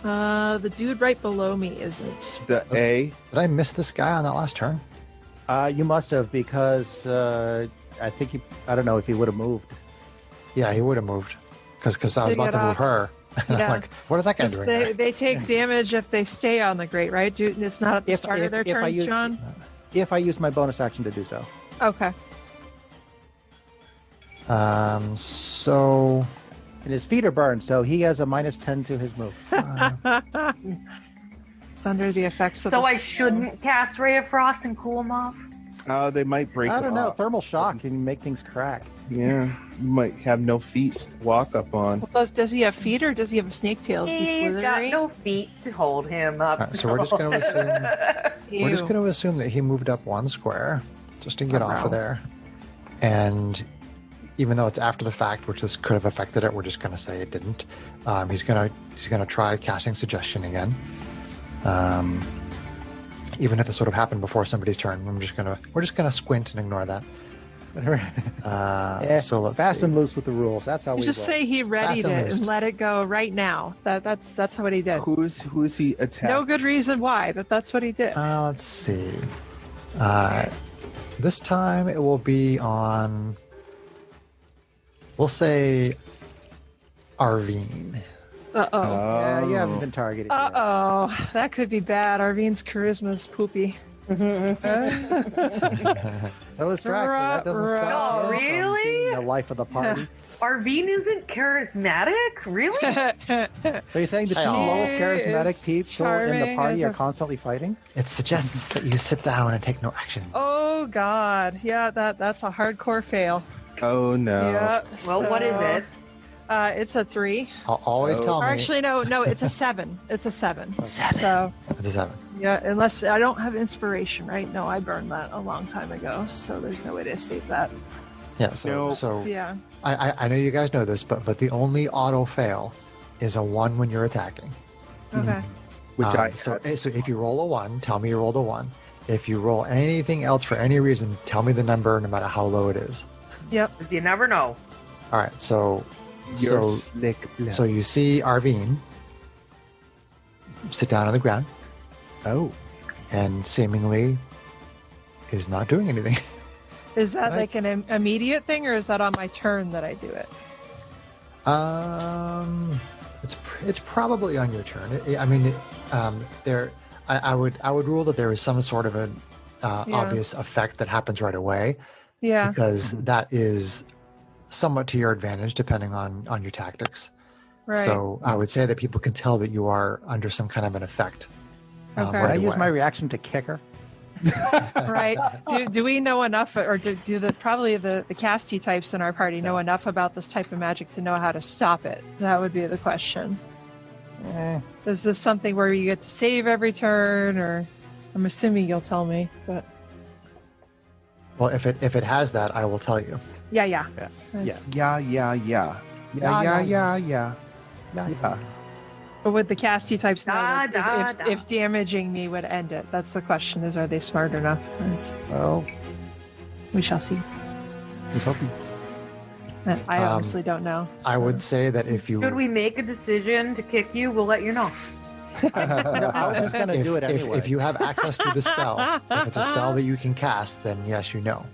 The dude right below me isn't. The A. Did I miss this guy on that last turn? You must have, because I think I don't know if he would have moved. Yeah, he would have moved. Because I was They about to get move off. her. And Yeah. I'm like, what is that guy 'Cause doing there? they take damage if they stay on the grate, right? Dude, it's not at the start of their if I turns, use- John? If I use my bonus action to do so. Okay. So And his feet are burned, so he has a -10 to his move. It's under the effects of So the I snow. shouldn't cast Ray of Frost and cool him off? They might break. I don't it know. off. Thermal shock can make things crack. Yeah, you might have no feet to walk up on. Well, does he have feet or does he have a snake tail? Is he He's got slithery? no feet to hold him up. Alright, so we're just going to assume we're just Ew. going to assume that he moved up one square just to get off Around. of there. And even though it's after the fact, which this could have affected it, we're just going to say it didn't. He's gonna try casting suggestion again. Even if it sort of happened before somebody's turn, we're just gonna squint and ignore that. So let's fast see. and loose with the rules. That's how You we just roll. say he readied Fast and it loose. and let it go right now. That's what he did. Who is he attacking? No good reason why, but that's what he did. Let's see. This time it will be on. We'll say Arvine. Uh-oh. Yeah, you haven't been targeted yet. Uh-oh. That could be bad. Arvine's charisma's poopy. So is Drax, but that doesn't Ruh-roh. stop Oh, him from really? being the life of the party. Arvine isn't charismatic? Really? So you're saying the two She lowest charismatic is people in the charming party as are a- constantly fighting? It suggests that you sit down and take no action. Oh, God. Yeah, that's a hardcore fail. Oh no. Yeah. Well, what is it? It's a 3. Always Oh. tell Or me. actually, no, it's a 7. It's a 7. 7. So, It's a 7. yeah, unless I don't have inspiration, right? No, I burned that a long time ago, so there's no way to save that. Yeah. So No. so Yeah. I know you guys know this, but the only auto fail is a 1 when you're attacking. Okay. Which I so if you roll a 1, tell me you rolled a 1. If you roll anything else for any reason, tell me the number, no matter how low it is. Yep. Because you never know. All right. So You're so slick. so you see Arvine sit down on the ground Oh. and seemingly is not doing anything. Is that Right. like an immediate thing, or is that on my turn that I do it? It's probably on your turn. I mean, I would rule that there is some sort of an obvious effect that happens right away, Yeah. because that is somewhat to your advantage depending on your tactics. Right. So I would say that people can tell that you are under some kind of an effect. Okay. Can I right use away. my reaction to kick her? Right. Do we know enough, or do the casty types in our party know enough about this type of magic to know how to stop it? That would be the question. Is this something where you get to save every turn, or I'm assuming you'll tell me, but Well, if it has that, I will tell you. yeah. Yeah. That's- Yeah. But would the casty types know Da, that da, if, da. if damaging me would end it? That's the question: is are they smart enough? Well, We shall see. he's hoping. I honestly don't know. I so- would say that if you Should we make a decision to kick you, we'll let you know. I was just going to do it anyway. if you have access to the spell, if it's a spell that you can cast, then yes, you know.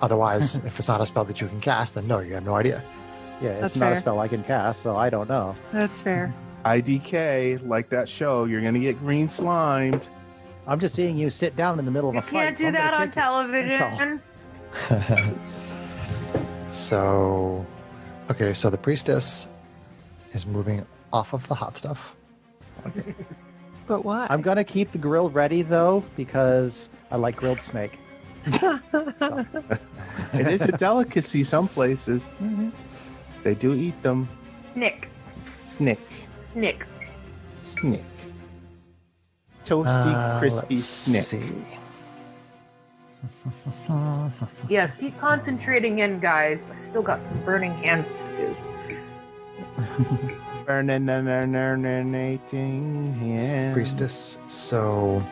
Otherwise, if it's not a spell that you can cast, then no, you have no idea. Yeah, it's That's not fair. a spell I can cast, so I don't know. That's fair. IDK, like that show, you're gonna get green slimed. I'm just seeing you sit down in the middle of You a fight. can't do I'm gonna that on kick you. television. So, okay, so the priestess is moving off of the hot stuff. But why? I'm going to keep the grill ready, though, because I like grilled snake. It is a delicacy some places. They do eat them. Nick. Snick. Nick. Snick. Toasty, crispy Let's snick. see. Yes, keep concentrating in, guys. I still got some burning hands to do. Burning hands. Priestess. So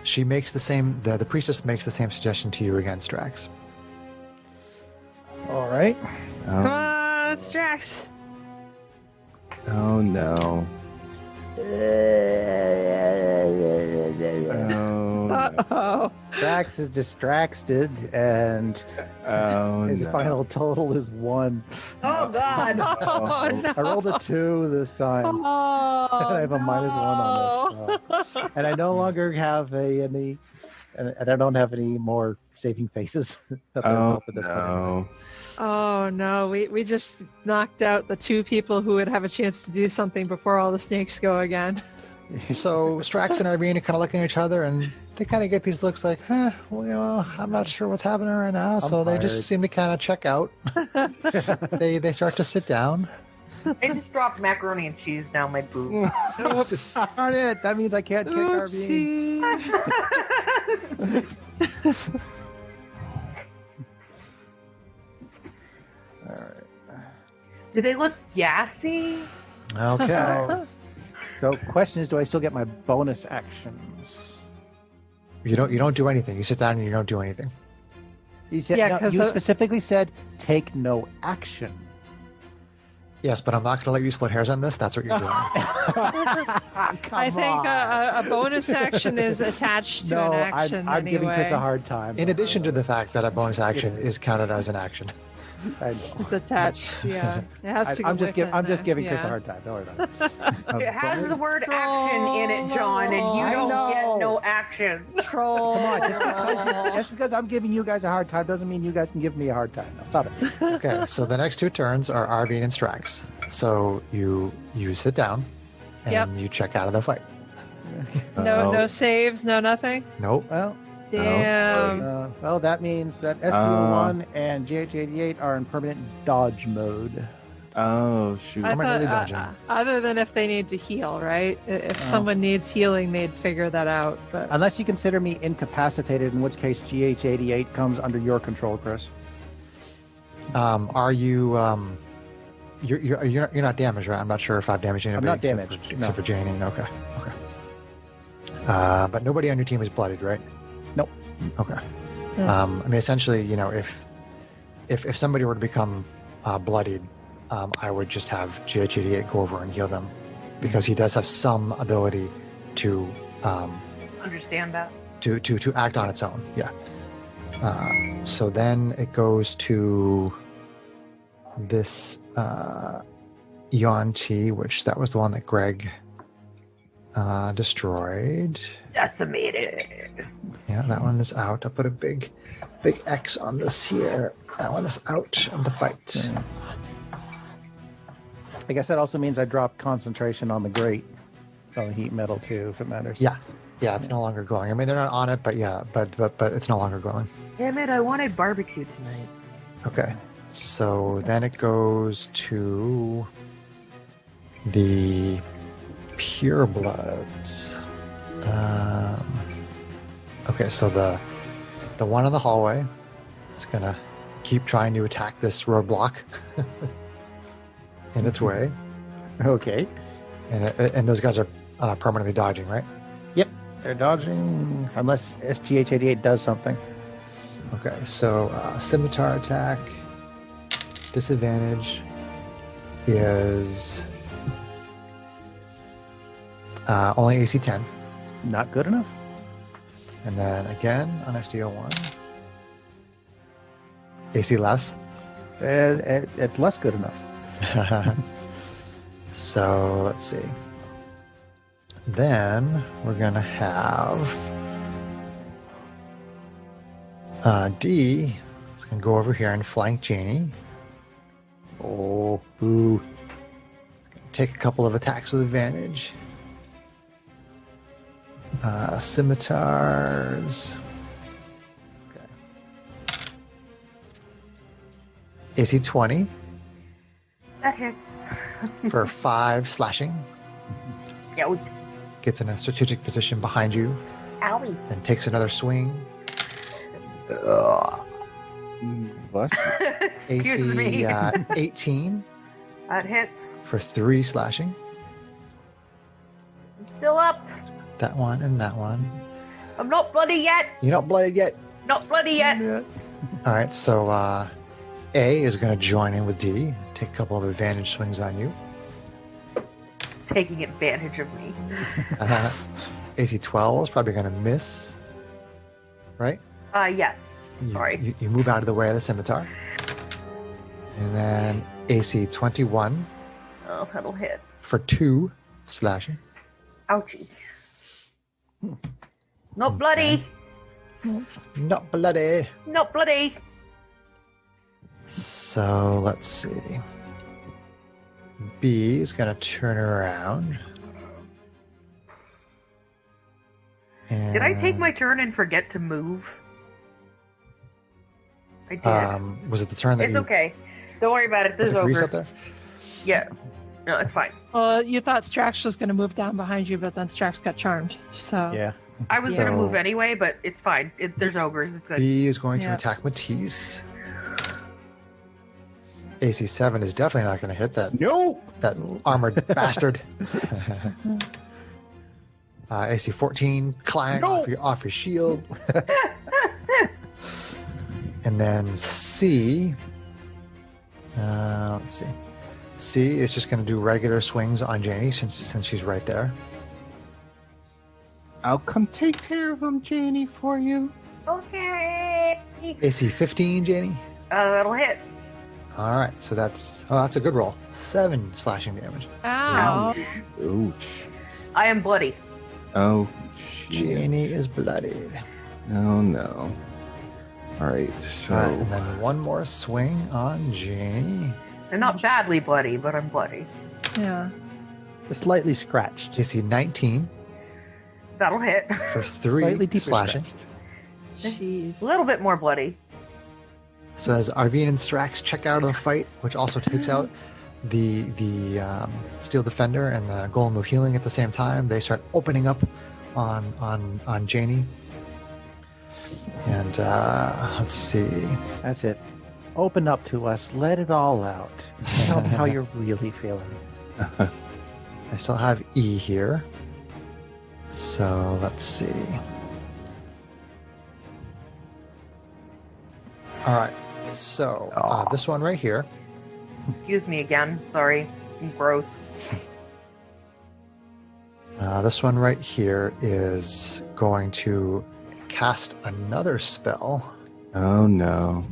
she makes the same. The priestess makes the same suggestion to you again, Strax. All right. Come on, Strax. Oh no. Oh, no. Uh-oh. Drax is distracted, and Oh, his no. final total is 1. Oh, God. Oh, no. I rolled a 2 this time. Oh, And I have a -1 on it. And I no longer have any, and I don't have any more saving faces. that I Oh, rolled at this point. no. Oh no, we just knocked out the 2 people who would have a chance to do something before all the snakes go again. So Strax and Irene are kind of looking at each other, and they kind of get these looks like, well, I'm not sure what's happening right now. So they tired. just seem to kind of check out. They start to sit down. I just dropped macaroni and cheese down my boob. Oops. Darn it! That means I can't kick Irene. Oopsie. All right. Do they look gassy? Okay. So, question is, do I still get my bonus actions? You don't do anything. You sit down and you don't do anything. You said, Yeah, no, 'cause you specifically said take no action. Yes, but I'm not going to let you split hairs on this. That's what you're doing. I think a bonus action is attached to no, an action I'm anyway. giving Chris a hard time. In addition to the fact that a bonus action is counted as an action. I know. It's attached, yeah. It has to go I'm just with giving it, Chris a yeah. hard time. Don't worry about it. It has the word action in it, John, and you I don't know. get no action. Troll. Come on, just because I'm giving you guys a hard time doesn't mean you guys can give me a hard time. Now, stop it. Okay, so the next 2 turns are Arvine and Strax. So you sit down and Yep. you check out of the fight. No saves, no nothing. Nope. Well, Damn. well, that means that SDO1 and GH88 are in permanent dodge mode. Oh, shoot. I permanently thought, dodging. other than if they need to heal, right? If someone needs healing, they'd figure that out. But Unless you consider me incapacitated, in which case GH88 comes under your control, Chris. Are you? You're not damaged, right? I'm not sure if I've damaged anybody. not except damaged, For, no. Except for Janine. Okay. But nobody on your team is bloodied, right? Nope. Okay. Yeah. I mean, essentially, if somebody were to become bloodied, I would just have GH88 go over and heal them, because he does have some ability to Understand that? to act on its own. Yeah. So then it goes to this Yuan-Ti, which that was the one that Greg destroyed. Decimated. Yeah, that one is out. I'll put a big X on this here. That one is out of the fight. I guess that also means I dropped concentration on the grate, on the heat metal too, if it matters. Yeah, it's no longer glowing. I mean, they're not on it, but yeah, but it's no longer glowing. Damn it, I wanted barbecue tonight. Okay, so then it goes to the purebloods. Okay, so the one in the hallway is gonna keep trying to attack this roadblock in its way, Okay. and those guys are permanently dodging, right? Yep. They're dodging unless SGH88 does something. Okay, so scimitar attack disadvantage is only AC 10, Not good enough. and then again on SDO1 AC less. It's less good enough. So let's see. Then we're gonna have D is gonna go over here and flank Janie. Oh, boo. Take a couple of attacks with advantage. Scimitars. Okay. AC 20 That hits. for 5 slashing. Out. Gets in a strategic position behind you. Owie. then takes another swing. Bless you. Excuse me. 18 That hits. for 3 slashing. I'm still up. That one and that one. I'm not bloody yet. You're not blooded yet. Not bloody yet. All right, so A is going to join in with D, take a couple of advantage swings on you. Taking advantage of me. AC 12 is probably going to miss, right? Yes. Sorry. You move out of the way of the scimitar. And then AC 21 Oh, that'll hit. for 2 slashing. Ouchie. Not bloody. Not bloody. Not bloody. So let's see. B is going to turn around. And, Did I take my turn and forget to move? I did. Was it the turn that It's you okay. Don't worry about it. put There's the grease up ogres. there? Yeah. No, it's fine. Well, you thought Strax was going to move down behind you, but then Strax got charmed. So Yeah. I was gonna So- move anyway, but it's fine. There's ogres. It's good. B is going to Yeah. attack Matisse. AC 7 is definitely not going to hit Nope. that armored bastard. AC 14, clang No. off your shield. And then C, let's see. C is just going to do regular swings on Janie since she's right there. I'll come take care of them, Janie, for you. Okay. AC 15, Janie. That'll hit. All right, so that's a good roll. 7 slashing damage. ow. Ouch. I am bloody. Oh, shit. Janie is bloodied. Oh, no. All right, so... All right, and then one more swing on Janie. I'm not badly bloody, but I'm bloody. Yeah. Slightly scratched. AC 19 That'll hit. for 3 Slightly deeper slashing. scratched. Jeez. A little bit more bloody. So as Arvine and Strax check out of the fight, which also takes out the Steel Defender and the Golem of Healing at the same time, they start opening up on Janie. And let's see. That's it. Open up to us. Let it all out. Tell me how you're really feeling. I still have E here. So let's see. All right. So this one right here. Excuse me again. Sorry. I'm gross. This one right here is going to cast another spell. Oh, no.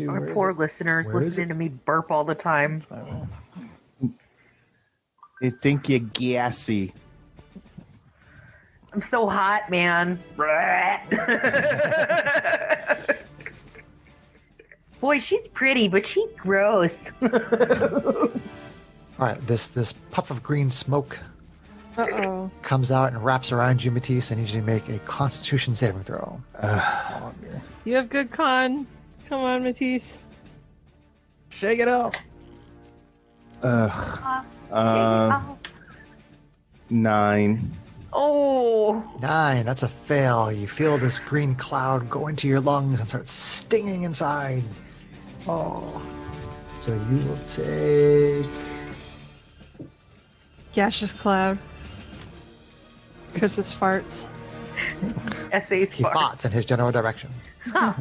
Our Where is poor it? listeners Where is listening to me burp all the time. I think you're gassy. I'm so hot, man. Boy, she's pretty, but she's gross. All right, this puff of green smoke Uh-oh. comes out and wraps around you, Matisse. I need you to make a Constitution saving throw. You have good con. Come on, Matisse. Shake it up. Ugh. Oh, 9. 9. That's a fail. You feel this green cloud go into your lungs and start stinging inside. Oh. So you will take... Gaseous cloud. Because it's farts. essays He farts in his general direction. I'll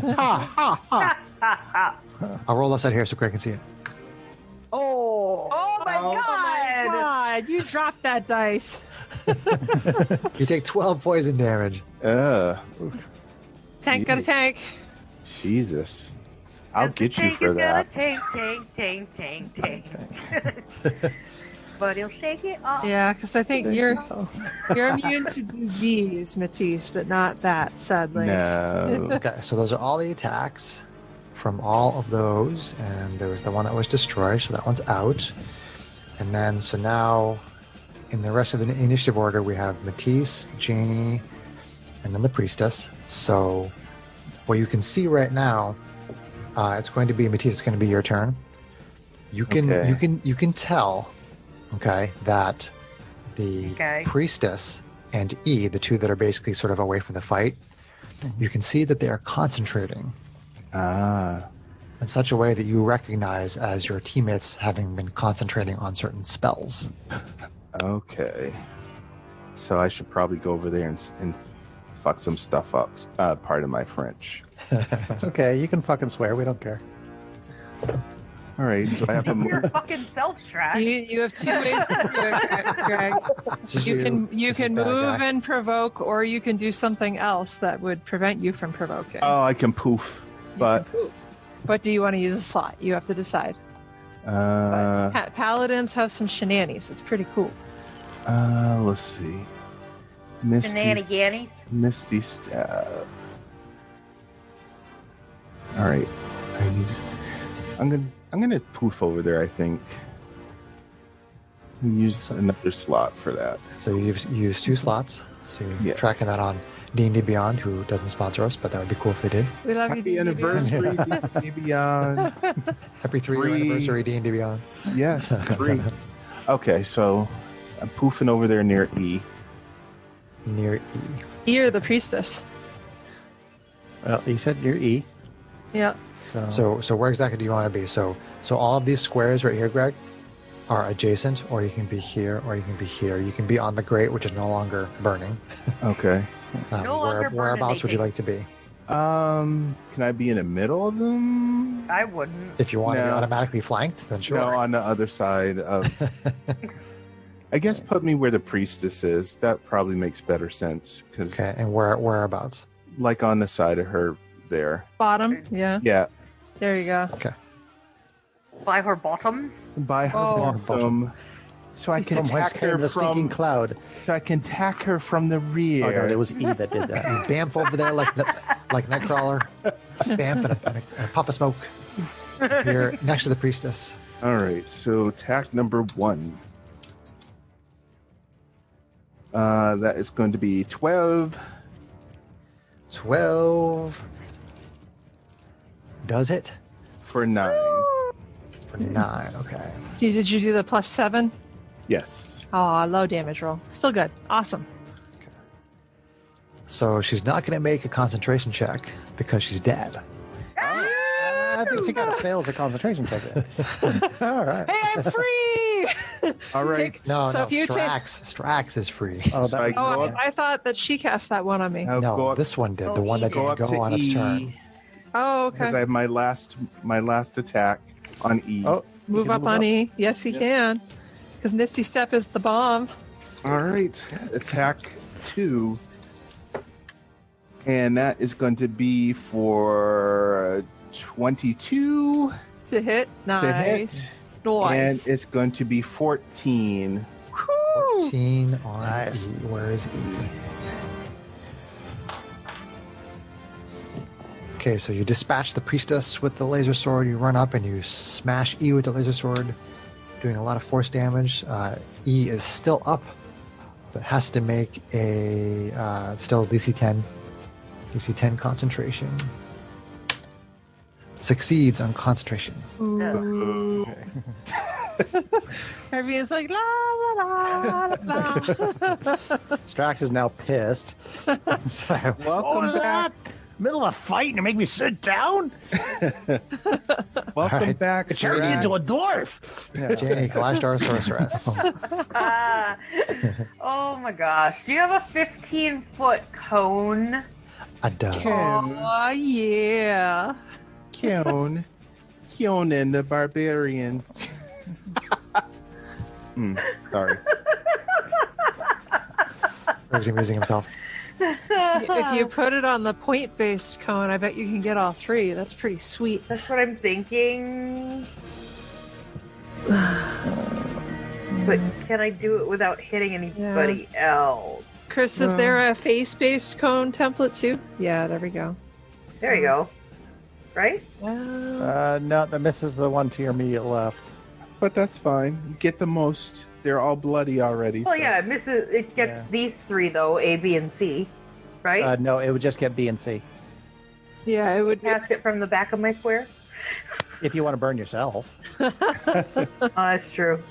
roll outside here so Craig can see it. Oh! Oh my god! God, you dropped that dice. You take 12 poison damage. Tank got a tank. Jesus. I'll get you for that. Tank. But he'll shake it off. Yeah, because I think you're immune to disease, Matisse, but not that, sadly. No. Okay, so those are all the attacks from all of those, and there was the one that was destroyed, so that one's out. And then, so now, in the rest of the initiative order, we have Matisse, Janie, and then the Priestess. So, what you can see right now, it's going to be, Matisse, it's going to be your turn. You can tell, okay, that the priestess and E, the two that are basically sort of away from the fight, you can see that they are concentrating. In such a way that you recognize as your teammates having been concentrating on certain spells. Okay. So I should probably go over there and fuck some stuff up. Pardon my French. It's okay. You can fucking swear. We don't care. All right. Do I have a Your move? fucking self-track. You have two ways to do it, Greg. You can move and provoke, or you can do something else that would prevent you from provoking. Oh, I can poof. But But do you want to use a slot? You have to decide. Paladins have some shenanigans. It's pretty cool. Let's see. Shenanigans. Misty stab. All right. I'm gonna poof over there. I think. Use another slot for that. So you've used 2 slots. So you're tracking that on D&D Beyond, who doesn't sponsor us, but that would be cool if they did. We love you, Happy D&D anniversary, D&D Beyond. Happy 3-year anniversary, D&D Beyond. Yes, 3. Okay, so I'm poofing over there near E. Near E. You're the priestess. Well, you said you're E. Yeah. So where exactly do you want to be? So all of these squares right here, Greg, are adjacent, or you can be here, or you can be here. You can be on the grate, which is no longer burning. Okay. No longer whereabouts would you like to be? Can I be in the middle of them? I wouldn't. If you want to be No. automatically flanked, then sure. No, on the other side of. I guess put me where the priestess is. That probably makes better sense. Cause Okay, and whereabouts? like on the side of her there. Bottom. Yeah. Yeah. There you go. Okay. By her bottom. By her Oh. bottom. So I can From whence attack came her the stinking from. cloud? So I can attack her from the rear. Oh no, it was E that did that. Bamf over there like Nightcrawler. Bamf and a puff of smoke. You're next to the priestess. All right. So attack number 1. That is going to be 12. 12. Does it? For 9. For 9, okay. Did you do the +7? Yes. Oh, low damage roll. Still good. Awesome. So she's not going to make a concentration check because she's dead. I think she got to fail as a concentration check. All right. Hey, I'm free! All right. No, So if you take- Strax is free. Oh, So I that, go Oh, up, I thought that she cast that one on me. I'll go No, up, this one did. The one that go didn't up go to on its E turn. Oh, because I okay. have my last attack on E. oh, you Move can up on E. Yes, he can. Because Misty Step is the bomb. All right. Attack 2. And that is going to be for 22 To hit. Nice. to hit. Nice. And it's going to be 14. Whew. 14 on Nice. E. Where is E? Okay, so you dispatch the priestess with the laser sword. You run up and you smash E with the laser sword, doing a lot of force damage. E is still up, but has to make a still DC 10. DC 10 concentration. Succeeds on concentration. Ooh. Everyone's like, la, la, la, la, la. Strax is now pissed. It's like, Welcome what was back. that? Middle of a fight and you make me sit down? Welcome Alright. back, It turned me into a Strax. dwarf. Janie, Kalashtar Sorceress. Oh my gosh. Do you have a 15-foot cone? A dove. Oh, yeah. Kyonen the barbarian. Sorry. Greg's amusing himself. If you put it on the point-based cone, I bet you can get all 3. That's pretty sweet. That's what I'm thinking. But can I do it without hitting anybody else? Chris, is there a face-based cone template too? Yeah, there we go. There you go. Right? No, that misses the one to your immediate left. But that's fine. You get the most. They're all bloody already. Well, so- yeah, it gets these 3 though, A, B, and C. Right? No, it would just get B and C. Yeah, it would. Cast it from the back of my square. If you want to burn yourself. That's true.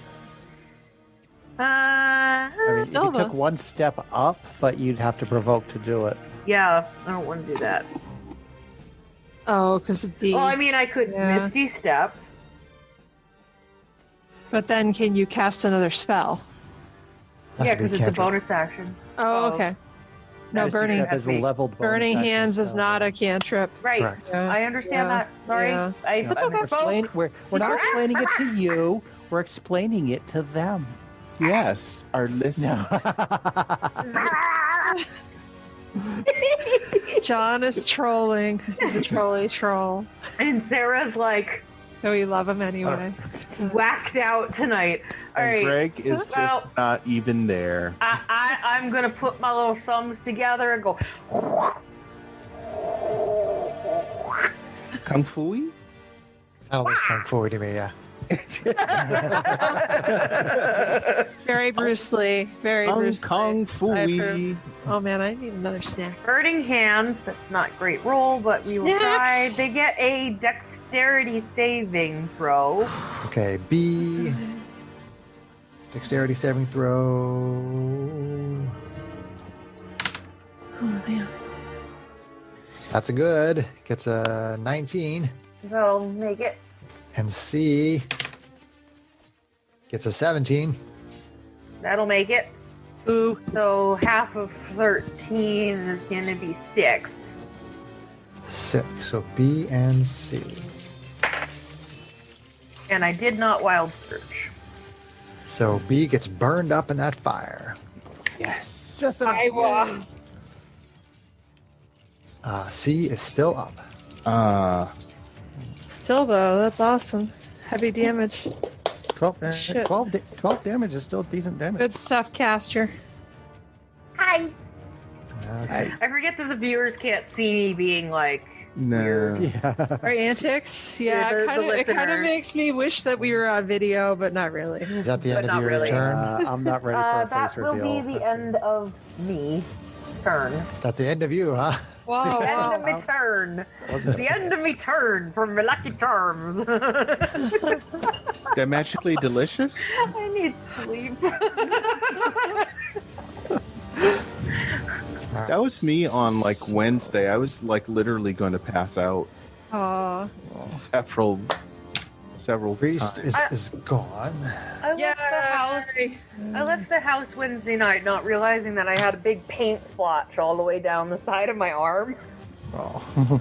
I mean, if Still you took though. one step up, but you'd have to provoke to do it. Yeah, I don't want to do that. Oh, because of D. Well, I mean, I could Yeah. Misty Step. But then can you cast another spell? Has Yeah, to be a because it's a cantrip. bonus action. Oh, okay. No, Misty burning Step That is a leveled bonus burning action hands is spell. not a cantrip. Right. Correct. Yeah. I understand Yeah. that. Sorry. Yeah. I We're, misspoke. we're not explaining it to you. We're explaining it to them. Yes, our listeners. John is trolling because he's a trolly troll. And Sarah's like So we love him anyway. whacked out tonight. All And right. Greg is just Well- not even there. I'm gonna put my little thumbs together and go. Kung Fu-y? That'll just come forward to me, yeah. Very Bruce Lee. Very Bruce Kung Lee. I Fu-y. approve. Oh man, I need another snack. Burning hands. That's not great roll, but we will try. Snacks. They get a dexterity saving throw. Okay, B. Dexterity saving throw. Oh man. That's a good. Gets a 19. That'll make it. And C gets a 17. That'll make it. Ooh. So half of 13 is gonna be 6. 6. So B and C. And I did not wild search. So B gets burned up in that fire. Yes. Just Iowa. C is still up. Still though, that's awesome. Heavy damage. 12, Shit. 12 damage is still decent damage. Good stuff, caster. Hi. Okay. I forget that the viewers can't see me being like No. Yeah. Our antics, yeah, The it kind of listeners. makes me wish that we were on video, but not really. Is that the But end of not your really. turn? I'm not ready for a that face will reveal. be the end of me turn. That's the end of you, huh? Wow, The end wow. of me turn. Was it? The end of me turn from my lucky charms. They're magically delicious? I need sleep. That was me on like Wednesday. I was like literally going to pass out Aw. several Priest times. is gone. I left the house. I left the house Wednesday night, not realizing that I had a big paint splotch all the way down the side of my arm. Oh.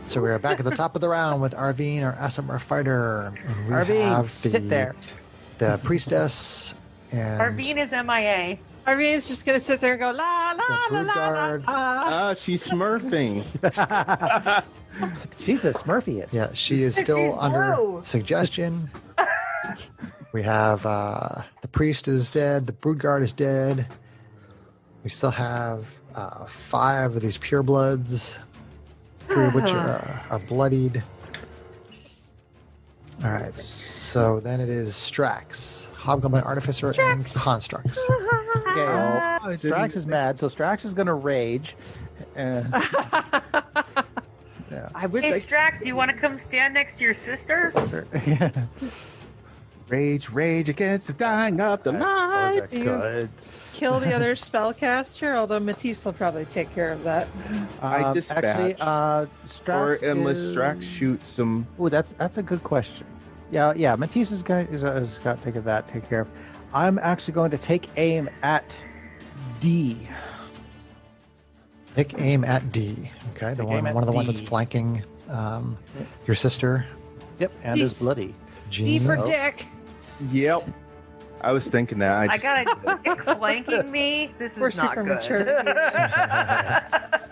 So we're back at the top of the round with Arvine, our Asimar fighter. And we Arvine, have sit there. The priestess and Arvine is MIA. Arvine's just gonna sit there and go la the la la brood la la. guard. Ah, she's smurfing. She's the Smurfiest. Yeah, she is She's still under blue. suggestion. We have the priest is dead. The brood guard is dead. We still have 5 of these purebloods, 3 of which are bloodied. All right, so then it is Strax, Hobgoblin Artificer, and Constructs. Okay, well, I didn't Strax is mad, so Strax is going to rage. Yeah. I would Hey, like. Strax, you want to come stand next to your sister? Yeah. Rage, rage against the dying of the light. That's good. Kill the other spellcaster, although Matisse will probably take care of that. I dispatch. Actually, Strax Or unless is... Strax shoots some. Ooh, that's a good question. Yeah. Matisse is got to take care of. I'm actually going to take aim at D. Take aim at D. Okay, Take aim at one of the ones that's D. flanking your sister, Yep, and is bloody. Jean. D for Oh. dick. Yep. I was thinking that. I got a dick flanking me. This is We're not super good. mature.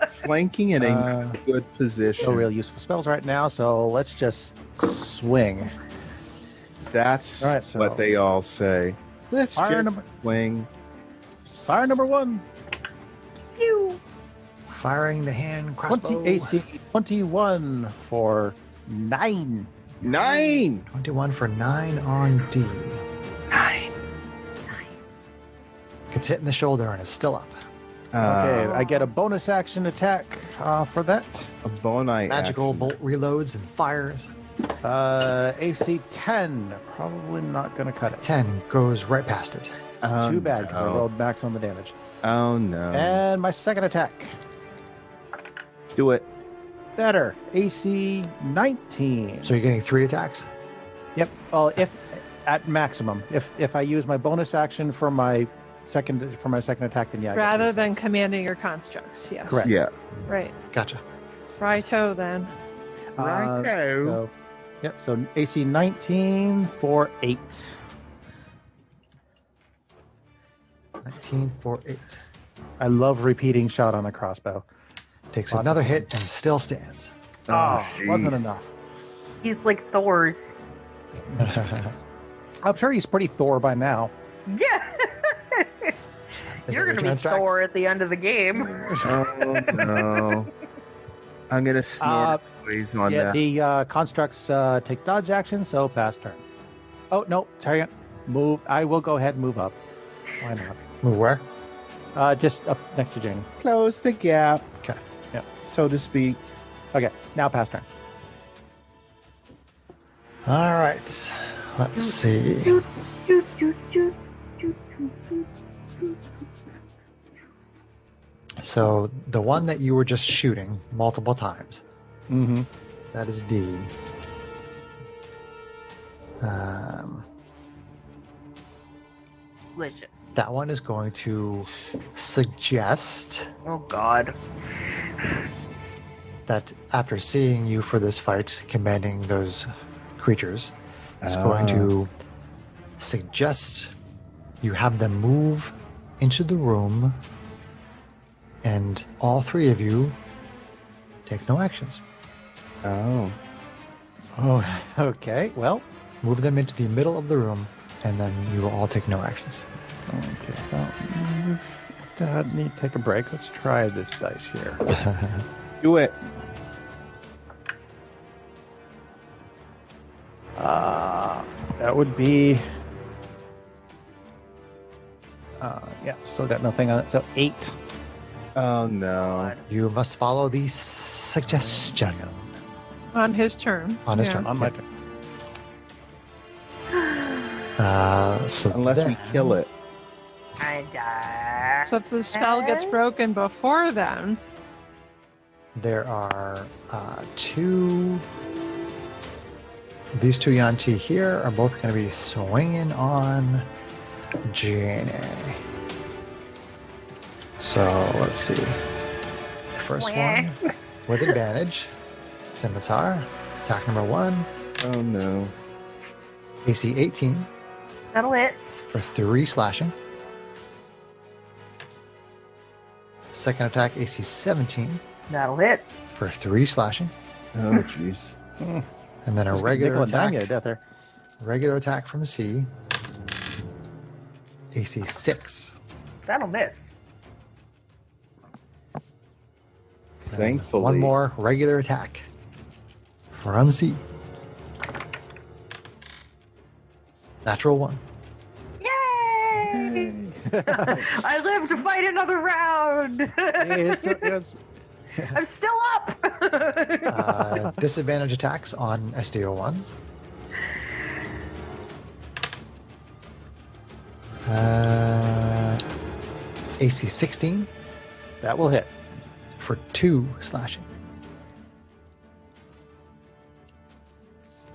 flanking in a good position. No real useful spells right now, so let's just swing. That's All right, so- what they all say. Let's Fire just number- swing. Fire number 1. Pew. Firing the hand crossbow. 20 AC 21 for 9. 9! 21 for 9 on D. 9. Gets hit in the shoulder and is still up. Okay, I get a bonus action attack for that. A bone Magical bolt reloads and fires. AC 10. Probably not going to cut it. 10 goes right past it. Too bad, because I rolled max on the damage. Oh, no. And my second attack. Do it. Better. AC 19. So you're getting 3 attacks? Yep. Well, if at maximum. If I use my bonus action for my second attack, then yeah. Rather than commanding your constructs, yes. Correct. Yeah. Right. Gotcha. Righto then. Righto. Yep. So AC 19 for 8. 19 for 8. I love repeating shot on a crossbow. Takes Lots another of hit and still stands. Wasn't enough. He's like Thor's. I'm sure he's pretty Thor by now. Yeah. Is You're that going to your be turn, Strax? Thor at the end of the game. Oh, no. I'm going to snort ways on Yeah, that. the constructs take dodge action, so pass turn. Oh, no, sorry. Move. I will go ahead and move up. Why not? Move where? Just up next to Janie. Close the gap. Okay. Yep. So to speak. Okay, now pass turn. All right. Let's see. So the one that you were just shooting multiple times, Mm-hmm. that is D. Delicious. That one is going to suggest Oh, God. that after seeing you for this fight, commanding those creatures, it's going to suggest you have them move into the room, and all 3 of you take no actions. Oh. Oh, okay. Well, Move them into the middle of the room, and then you will all take no actions. okay. Well, need to take a break. Let's try this dice here. Do it. That would be. Yeah, still got nothing on it. So 8. Oh, no. You must follow the suggestion On his turn. on his Yeah. turn. On my Yeah. turn. So Unless we then- kill it. I die. So if the spell gets broken before then, There are 2. These 2 Yanti here are both going to be swinging on Janie. So let's see. First one with advantage. Scimitar. Attack number 1. Oh, no. AC 18 That'll hit. for 3 slashing. Second attack, AC 17 That'll hit. for 3 slashing. Oh, jeez. And then a regular Nickel and dime attack. you to death there. Regular attack from C. AC 6. That'll miss. And Thankfully. one more regular attack from C. Natural 1. Yay! I live to fight another round. I'm still up. Disadvantage attacks on SDO1. AC 16 That will hit. for 2 slashing.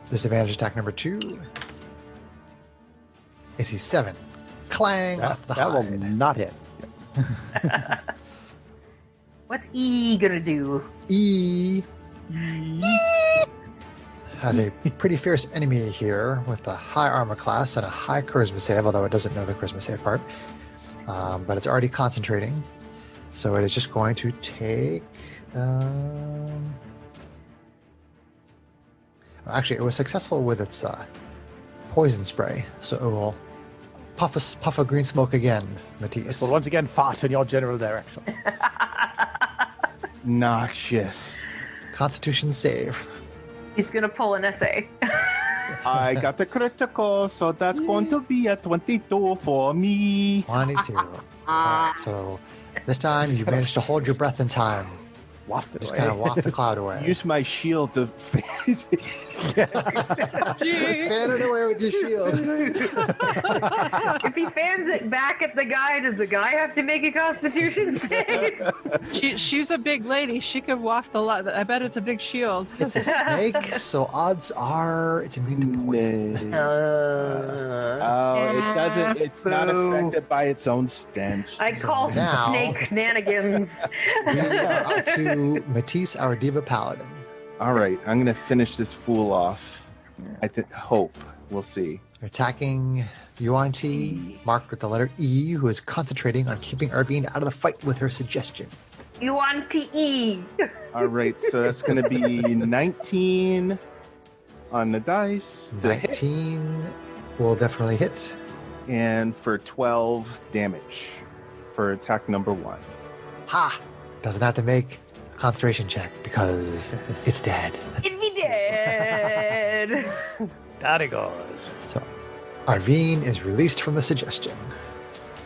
Disadvantage attack number 2. AC 7. Clang off the That will hide. not hit. What's E gonna do? E has a pretty fierce enemy here with a high armor class and a high charisma save, although it doesn't know the charisma save part. But it's already concentrating. So it is just going to take... actually, it was successful with its poison spray. So it will puff of green smoke again, Matisse. Well, once again, fart in your general direction. Noxious. Constitution save. He's gonna pull an essay. I got the critical, so that's going to be a 22 for me. 22. Alright, so this time you managed to hold your breath in time. waft it Just away. kind of waft the cloud away. Use my shield to. Fan it away with your shield. If he fans it back at the guy, does the guy have to make a Constitution save? She's a big lady. She could waft a lot. I bet it's a big shield. It's a snake, so odds are it's immune to poison. It doesn't. It's not Boo. affected by its own stench. I call now- snake shenanigans. We are up to Matisse, our diva paladin. All right, I'm gonna finish this fool off. I hope we'll see. Attacking Yuan Ti, marked with the letter E, who is concentrating on keeping Arvine out of the fight with her suggestion. You want to eat? All right, so that's gonna be 19 on the dice to hit, 19 will definitely hit. and for 12 damage for attack number 1. Ha! Doesn't have to make a concentration check because it's dead. It'd be dead. That it goes. So Arvine is released from the suggestion.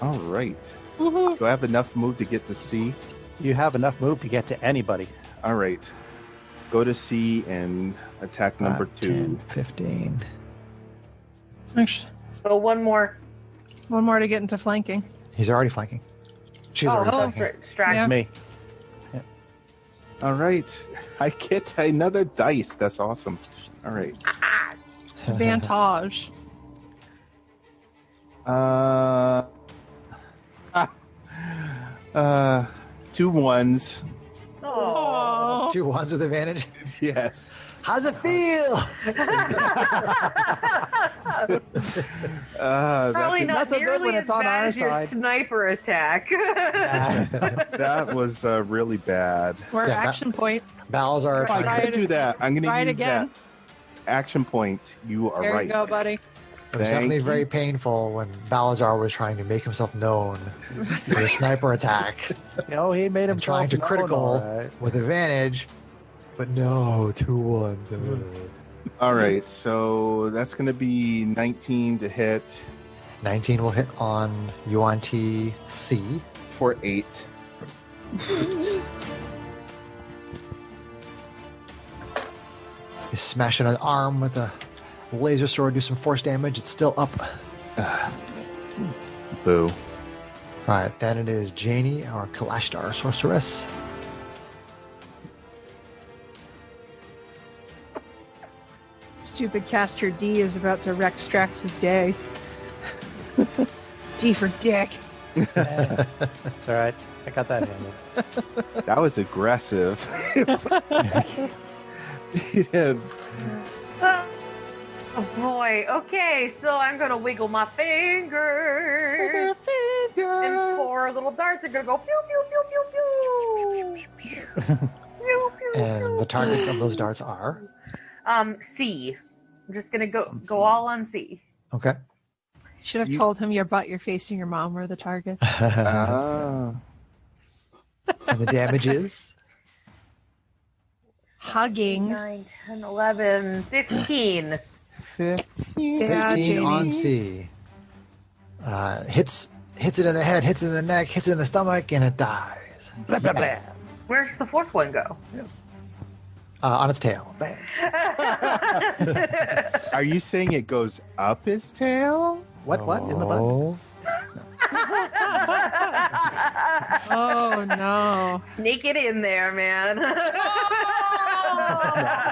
All right. Woohoo. Do I have enough move to get to C? You have enough move to get to anybody. All right. Go to C and attack number 5, 2. 10, 15. Actually, So one more. one more to get into flanking. He's already flanking. She's already flanking. Distract. Yeah. Me. All right. I get another dice. That's awesome. All right. Vantage. Two ones. Oh. 2 ones with advantage. Yes. How's it feel? Probably not Not so good nearly when as it's on bad our as your side. sniper attack. That was really bad. Or Yeah, action point. Balazar. Oh, I Try could it- do that. I'm going try it to use again. that. Action point. You are There right. you go, buddy. It was Thank definitely you. very painful when Balazar was trying to make himself known with a sniper attack Oh, he made and himself trying to known, critical all right. with advantage. But no, 2 ones. All right. So that's going to be 19 to hit 19 will hit on Yuan Ti C. for 8. You smash it on the arm with a laser sword, do some force damage. It's still up. Boo. Alright, then it is Janie, our Kalashtar sorceress. Stupid caster D is about to wreck Strax's day. D for dick. It's all right. I got that handled. That was aggressive. Yeah. Oh boy. Okay, so I'm gonna wiggle my fingers. And 4 little darts are gonna go pew pew pew pew pew. Pew, pew, And the targets of those darts are. C. I'm just gonna go all on C. Okay. Should have told him your butt, your face, and your mom were the targets. Ah. And the damage is. Hugging. 9, 10, 11, 15. 15. Yeah, 15 on Janie. C. Hits it in the head, hits it in the neck, hits it in the stomach, and it dies. Blah, blah, blah. Where's the 4th one go? On its tail. Bang. Are you saying it goes up his tail? What? In the butt? Oh. Oh no. Sneak it in there, man.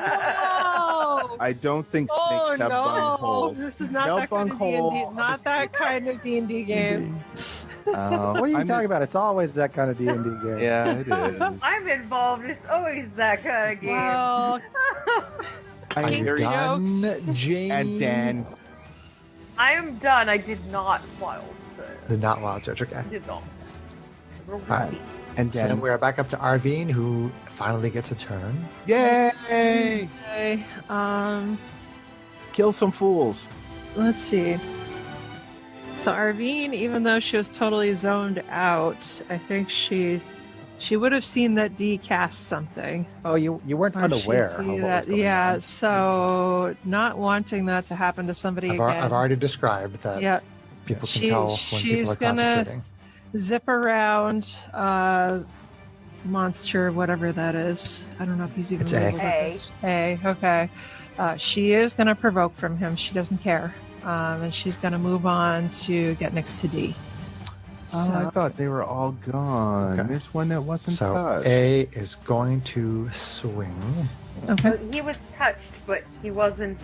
Oh, I don't think snakes oh have bung no. holes. This is not No that kind of bunghole. D&D. Not that kind of D&D game. What are you talking about? It's always that kind of D&D game. Yeah, it is. I'm involved. It's always that kind of game. Well, Are you very- done, Janie? And Dan. I am done. I did not wild. The not wild search, okay. I did not. Alright. And So then Dan. we're back up to Arvine, who finally gets a turn. Yay! okay. Kill some fools. Let's see. So Arvine, even though she was totally zoned out, I think she would have seen that D cast something. Oh, you weren't Or unaware. she'd of see what that. was going Yeah, on. so not wanting that to happen to somebody I've again. already described that Yeah, people can She- tell when people she's are gonna- concentrating. zip around, monster, whatever that is. I don't know if he's even It's A. labeled as A. Okay. She is going to provoke from him. She doesn't care. And she's going to move on to get next to D. Oh, I thought they were all gone. Okay. There's one that wasn't So touched. A is going to swing. Okay. He was touched, but he wasn't.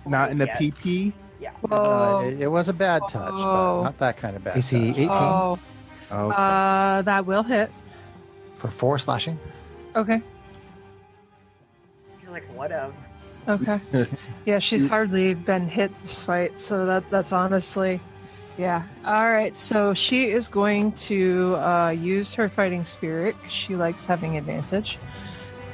Not in the Yeah. PP? Yeah. Whoa. It was a bad touch, Oh. but not that kind of bad. AC touch. 18 Oh, Oh, that will hit. for 4 slashing. Okay. He's like, whatevs. Okay. Yeah, she's hardly been hit this fight, so that's honestly, yeah. All right, so she is going to use her fighting spirit. She likes having advantage.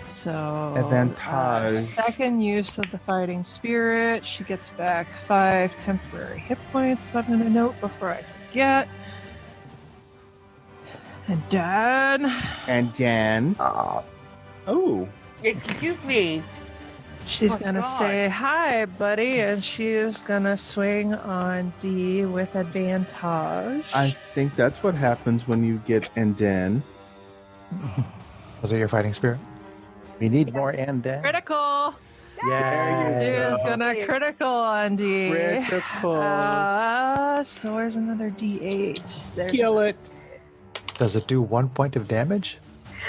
So Advantage. second use of the fighting spirit. She gets back 5 temporary hit points. I'm going to note before I forget. And then and then. Oh. Excuse me. she's Oh, going to God. say, hi, buddy, and she is going to swing on D with advantage. I think that's what happens when you get and then. Was it your fighting spirit? We need more and then. Critical! Yeah. She There you is going to critical on D. Critical. So where's another D8? There's Kill it. Does it do 1 point of damage?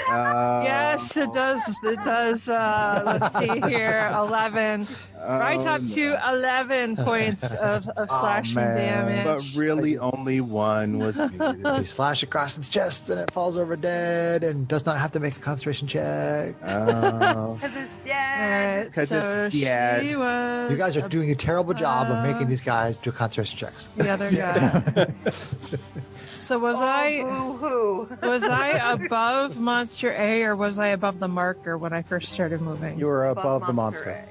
Yes, it does. It does. Let's see here. 11. Right up to 11 points of slashing man. damage. But really, only one was needed. You slash across its chest and it falls over dead and does not have to make a concentration check. Oh. Because it's All dead. right, 'Cause so it's dead. she was You guys are doing a terrible job of making Uh, these guys do concentration checks. the other guy. So was Boo-hoo. was I above Monster A or was I above the marker when I first started moving? You were above the monster.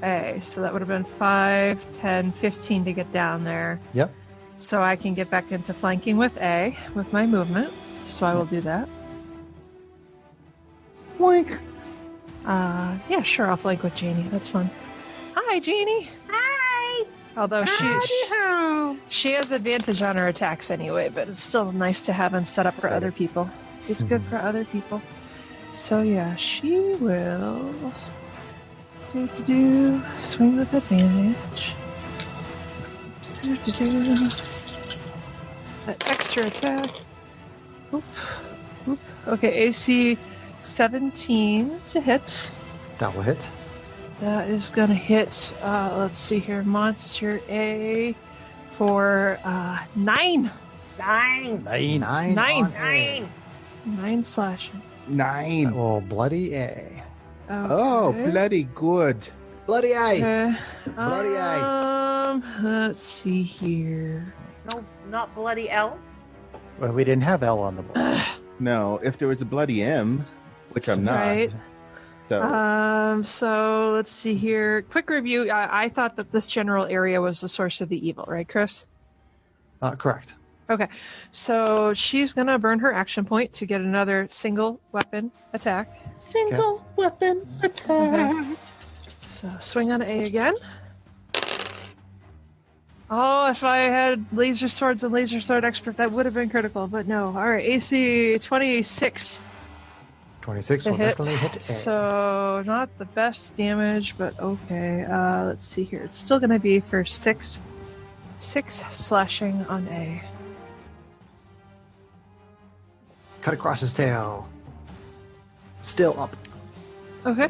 A. So that would have been 5, 10, 15 to get down there. Yep. So I can get back into flanking with A with my movement. So I will do that. Boink. Yeah, sure, I'll flank with Janie. That's fun. Hi, Janie. Hi. Although she has advantage on her attacks anyway, but it's still nice to have and set up for other people. It's good for other people. So yeah, she will swing with advantage. That extra attack. Oop. Oop. Okay, AC 17 to hit. That will hit. That is gonna hit. Let's see here, Monster A for 9. 9. 9. 9. Nine. on A. 9. 9 slashing. 9. That will bloody A. Oh, Okay. bloody good. Bloody A. Okay. Bloody Let's see here. No, not bloody L. Well, we didn't have L on the board. No, if there was a bloody M, which I'm not. Right. So So let's see here. Quick review. I thought that this general area was the source of the evil, right, Chris? Correct. Okay. So she's gonna burn her action point to get another single weapon attack. single weapon attack. Okay. So swing on A again. Oh, if I had laser swords and laser sword expert, that would have been critical, but no. All right, AC 26 26 to will hit. definitely hit A. So not the best damage, but okay. Let's see here. It's still going to be for 6 slashing on A. Cut across his tail. Still up. Okay.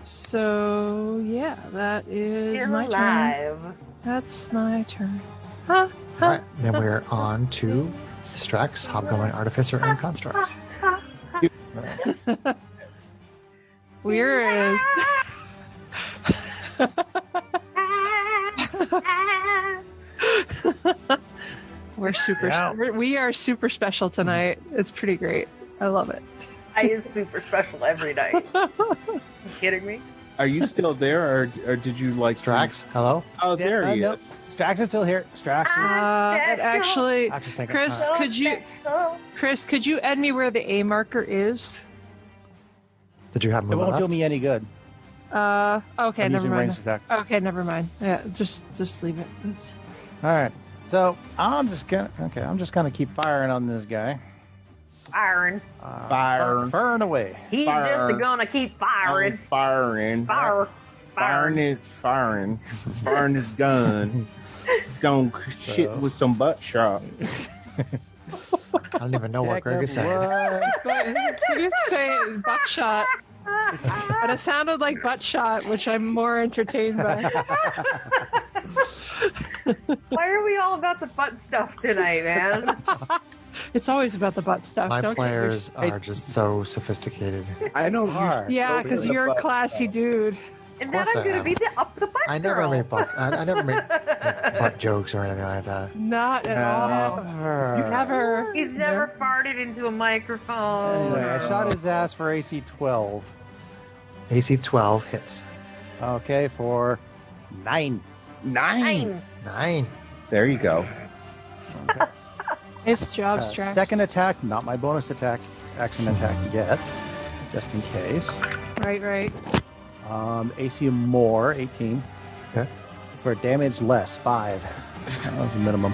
So yeah, that is You're my turn. alive. That's my turn. Huh? All right. Then we're on to Strax, Hobgoblin, Artificer, and Constructs. We're we're super. Yeah. We are super special tonight. It's pretty great. I love it. I is super special every night. You kidding me? Are you still there, or did you like Strax, hello? Oh, there he Nope. is. Strax is still here. Strax is It actually, actually taking Chris, time. could you add me where the A marker is? Did you have It movement won't do left? me any good. Okay, I'm never using mind. ranged attack. Okay, never mind. Yeah, just leave it. It's, All right. So I'm just gonna keep firing on this guy. Firing. Fire. Burn away. He's Fire. just gonna keep firing. Firing. Fire. Firing his gun. Don't shit with some butt shot. I don't even know what Greg is saying. You say buckshot, but it sounded like butt shot, which I'm more entertained by. Why are we all about the butt stuff tonight, man? It's always about the butt stuff. My don't players are just so sophisticated. I don't. Yeah, because you're a classy dude. And then course I'm I gonna am. be the up the butt I never girl. make I never make butt jokes or anything like that. Not at all. You never. He's never farted into a microphone. Anyway, I shot his ass for AC 12. AC 12 hits. Okay, for 9. 9. 9. There you go. Nice job, Strax. Second attack, not my bonus attack, action attack yet, just in case. Right. AC more, 18. Okay. For damage less, 5. That was the minimum.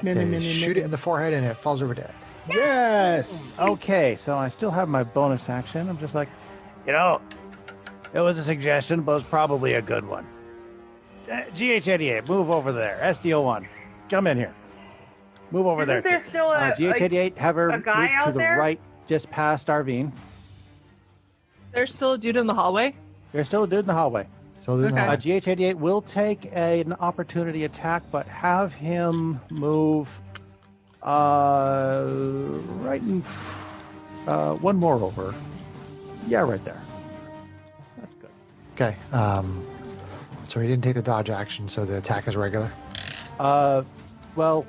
Okay, shoot it in the forehead and it falls over dead. Yes. Okay, so I still have my bonus action. I'm just like, it was a suggestion, but it's probably a good one. GH88, move over there. SDO1, come in here. Move over Isn't there. there still a GH88, have her a move guy to out the there? right, just past Arvine. There's still a dude in the hallway. There's still a dude in the hallway. So there's Okay. no- GH88 will take an opportunity attack, but have him move right in one more over. Yeah, right there. That's good. Okay. So he didn't take the dodge action, so the attack is regular. Well,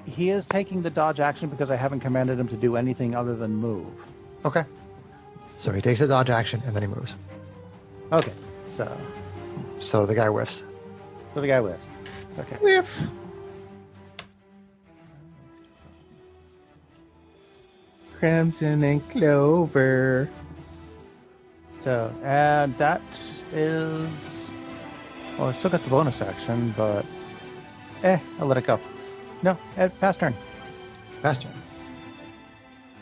he is taking the dodge action because I haven't commanded him to do anything other than move. Okay. So he takes the dodge action and then he moves. Okay, so So the guy whiffs. the guy whiffs. Okay. Whiff. Crimson and Clover. So, and that is... Well, I still got the bonus action, but... I'll let it go. No, pass turn. Faster.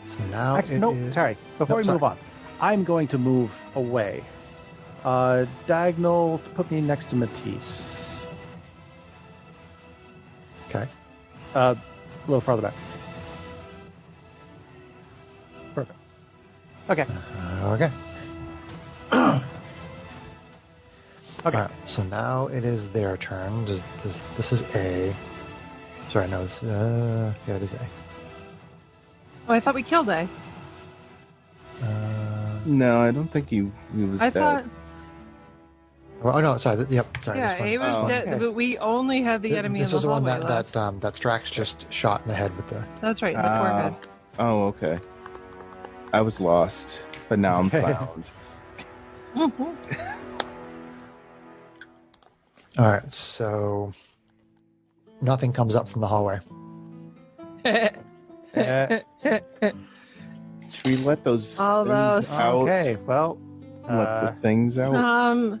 So now Actually, it no, is- sorry. Before we sorry. move on, I'm going to move away. Diagonal to put me next to Matisse. Okay. A little farther back. Perfect. Okay. Okay. Okay. All right. So now it is their turn. This is A. Sorry, no. It's yeah, it is A. Oh, I thought we killed A. No, I don't think he was I dead. thought, Oh no, sorry. Yep, sorry. yeah, this A one. was Oh, dead, okay. but we only have the enemy This in was the the one hallway that left. that Strax just shot in the head with the. That's right, in the forehead. Oh, okay. I was lost, but now I'm found. Mhm. All right. So nothing comes up from the hallway. Should we let those All things those- out? Okay, well... Let the things out. Arvine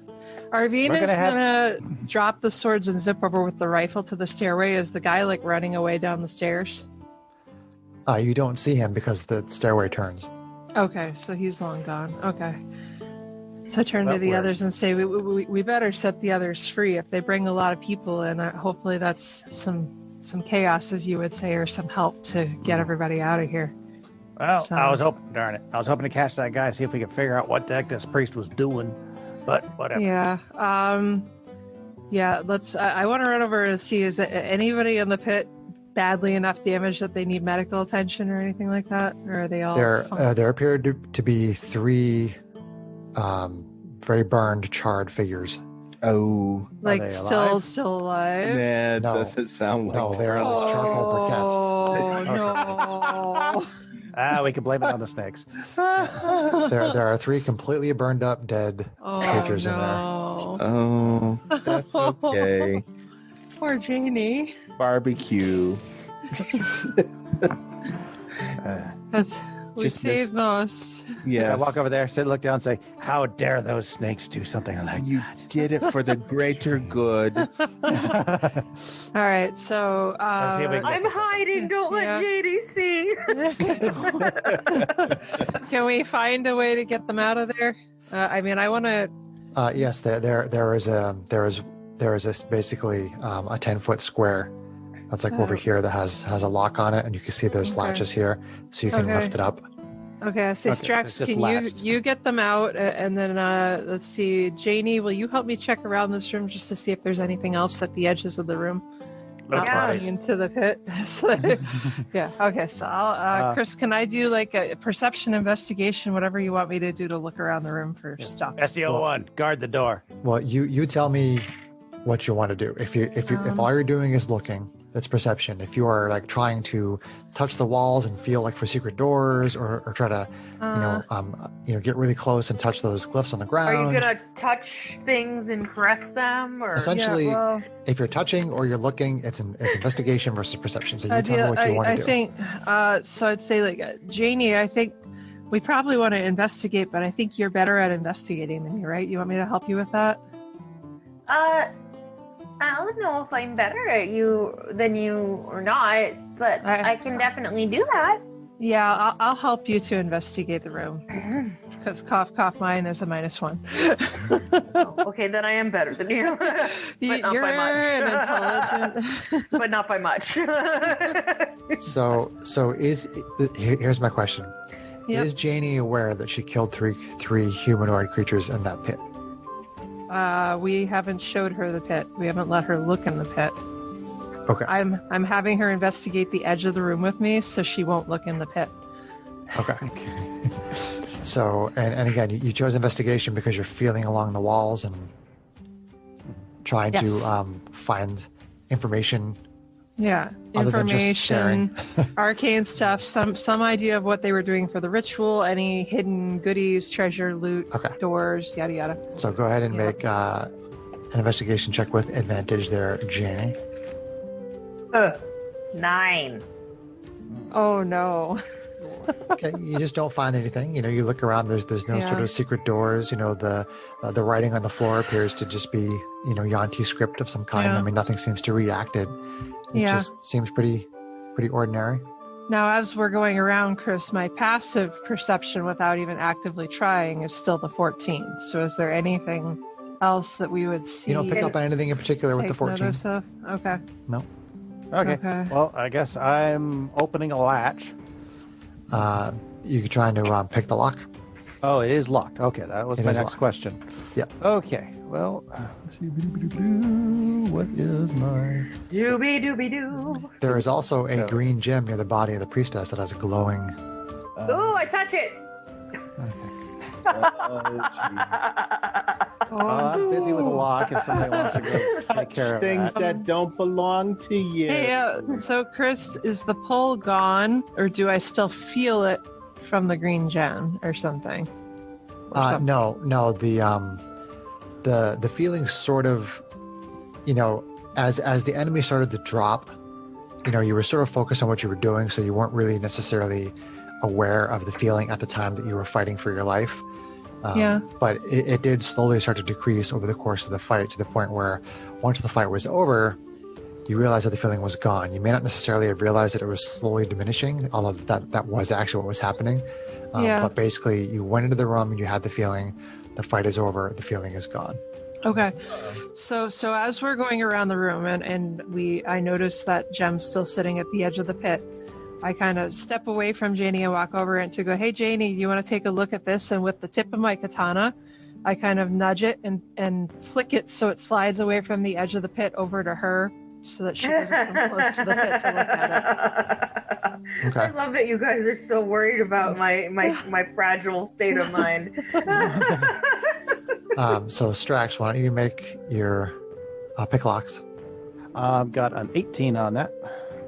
We're is gonna have- gonna drop the swords and zip over with the rifle to the stairway. Is the guy like running away down the stairs? You don't see him because the stairway turns. Okay, so he's long gone. Okay. So I turn to That the works. others and say, we better set the others free. If they bring a lot of people in, hopefully that's some chaos, as you would say, or some help to get everybody out of here. Well, So- I was hoping, darn it. I was hoping to catch that guy, see if we could figure out what the heck this priest was doing. But whatever. Yeah. Yeah. Let's. I want to run over and see is anybody in the pit badly enough damaged that they need medical attention or anything like that, or are they all? There appeared to be 3 very burned, charred figures. Oh, like Are they still alive? alive? nah, it No. doesn't sound like No, that. they're charcoal briquettes. Oh no. We can blame it on the snakes. There are 3 completely burned up, dead Oh creatures in there. no. Oh, that's okay. Poor Janie. Barbecue. That's We just saved missed. most. Yes. I walk over there, look down, and say, "How dare those snakes do something like You did it for the greater good. that?" All right, so Let's see if we can- I'm hiding. Don't Yeah. let JD see. can we find a way to get them out of there? I mean, I want to. Yes, there is basically a 10-foot square that's like over Oh. here that has a lock on it, and you can see there's Okay. latches here, so you can Okay. lift it up. Okay, I say, Okay, so Strax, it's just can latched. you get them out, and then let's see, Janie, will you help me check around this room just to see if there's anything else at the edges of the room? Little Yeah. bodies. Into the pit. So- yeah. Okay. So, I'll, Chris, can I do like a perception investigation, whatever you want me to do to look around the room for stuff? SDO1, guard the door. Well, you tell me what you want to do. If all you're doing is looking, that's perception. If you are like trying to touch the walls and feel like for secret doors, or try to get really close and touch those glyphs on the Are ground. you gonna touch things and caress them, or Essentially, Yeah, well, if you're touching or you're looking, it's investigation versus perception. So you I tell me what you want to do. think so. I'd say like Janie. I think we probably want to investigate, but I think you're better at investigating than me, right? You want me to help you with that? I don't know if I'm better at you than you or not, but I can definitely do that. Yeah, I'll help you to investigate the room because cough, cough. Mine is a -1. Oh, okay, then I am better than you, but not You're by much. an intelligent. But not by much. So here's my question: Yep. Is Janie aware that she killed three humanoid creatures in that pit? We haven't showed her the pit. We haven't let her look in the pit. Okay. I'm having her investigate the edge of the room with me, so she won't look in the pit. Okay. So and again, you chose investigation because you're feeling along the walls and trying Yes. to find information. Yeah, Other than just staring. arcane stuff, some idea of what they were doing for the ritual, any hidden goodies, treasure, loot, Okay. doors, yada yada. So go ahead and Yeah. make an investigation check with advantage there, Janie. 9. Oh no. Okay, you just don't find anything. You look around. There's no sort Yeah. of secret doors. The writing on the floor appears to just be Yanti script of some kind. Yeah. I mean, nothing seems to react it. It Yeah. just seems pretty ordinary. Now, as we're going around, Chris, my passive perception without even actively trying is still the 14. So is there anything else that we would see? You don't pick up on anything in particular with the take 14. notice of? Okay. No. Okay. Well, I guess I'm opening a latch. You could try to pick the lock. Oh, it is locked. Okay, that was It my is next locked. question. Yeah. Okay. Well, what is my? Doobie doobie doo. There is also a So- green gem near the body of the priestess that has a glowing. Ooh, I touch it. I'm busy with a lock. If somebody wants to go take care of Things that. that don't belong to you. Hey, so Chris, is the pull gone, or do I still feel it from the green gem or something? Or something? No. The feeling sort of, as the enemy started to drop, you were sort of focused on what you were doing, so you weren't really necessarily aware of the feeling at the time that you were fighting for your life. Yeah. But it did slowly start to decrease over the course of the fight, to the point where once the fight was over, you realized that the feeling was gone. You may not necessarily have realized that it was slowly diminishing, although that was actually what was happening. Yeah. But basically, you went into the room and you had the feeling. The fight is over. The feeling is gone. Okay. So as we're going around the room and I notice that gem's still sitting at the edge of the pit, I kind of step away from Janie and walk over and to go, hey Janie, you want to take a look at this? And with the tip of my katana, I kind of nudge it and flick it so it slides away from the edge of the pit over to her, so that she doesn't come close to the pit to look at it. Okay. I love that you guys are so worried about my fragile state of mind. So Strax, why don't you make your pick locks? I've got an 18 on that.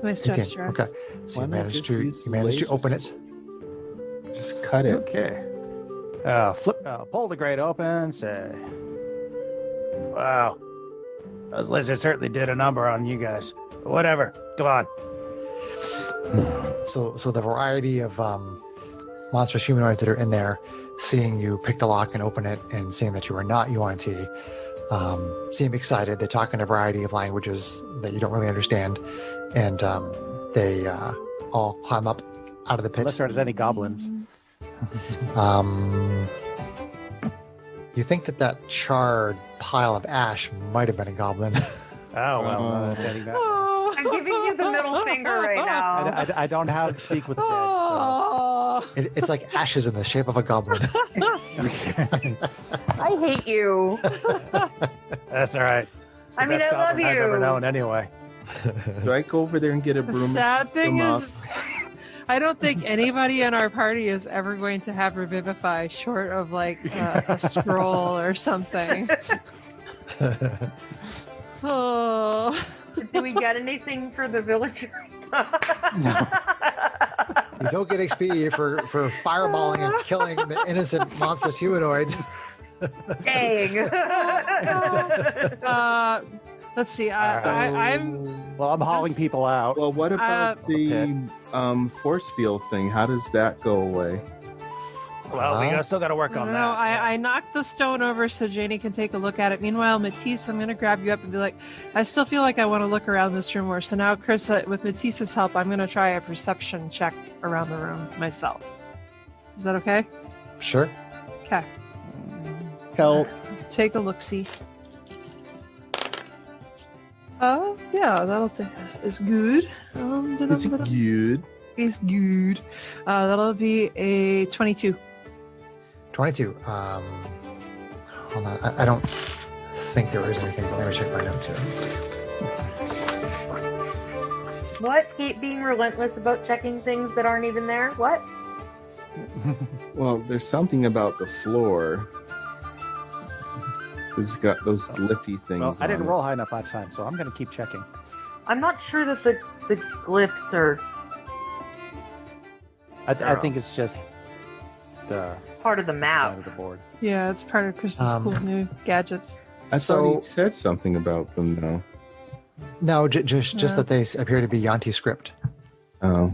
Nice job, 18. Strax. Okay. So Why you not managed just to use open lasers? it. Just cut it. Okay. Pull the grate open. Say, wow, those lizards certainly did a number on you guys. But whatever. Come on. So the variety of monstrous humanoids that are in there, seeing you pick the lock and open it and seeing that you are not UNT, seem excited. They talk in a variety of languages that you don't really understand, and they all climb up out of the pit. Unless there's any goblins. You think that charred pile of ash might have been a goblin. Oh, well, getting that. I'm giving you the middle finger right now. I don't know how to speak with the dead, so. It's like ashes in the shape of a goblin. I hate you. That's all right. It's the I mean, best I love goblin I've ever you. known anyway. Do I go over there and get a broom? The and sad sweep thing them is, up? I don't think anybody in our party is ever going to have Revivify short of like a scroll or something. Oh. Do we get anything for the villagers? You don't get XP for fireballing and killing the innocent monstrous humanoids. Dang. Let's see. I'm Well, I'm hauling people out. Well, what about the force field thing? How does that go away? Well, we still got to work on that. I knocked the stone over so Janie can take a look at it. Meanwhile, Matisse, I'm going to grab you up and be like, I still feel like I want to look around this room more. So now, Chris, with Matisse's help, I'm going to try a perception check around the room myself. Is that okay? Sure. Okay. Help. Take a look-see. Oh, yeah, that'll take is good. Is it good? It's good. That'll be a 22. 22. Hold on. I don't think there is anything, but let me check my notes here. What? Keep being relentless about checking things that aren't even there? What? Well, there's something about the floor. It's got those glyphy things. Well, I didn't on roll high enough last time, so I'm going to keep checking. I'm not sure that the glyphs are I think it's just the part of the side map. of the board. Yeah, it's part of Chris's cool new gadgets. I So- thought he said something about them, though. No, just that they appear to be Yanti script. Oh,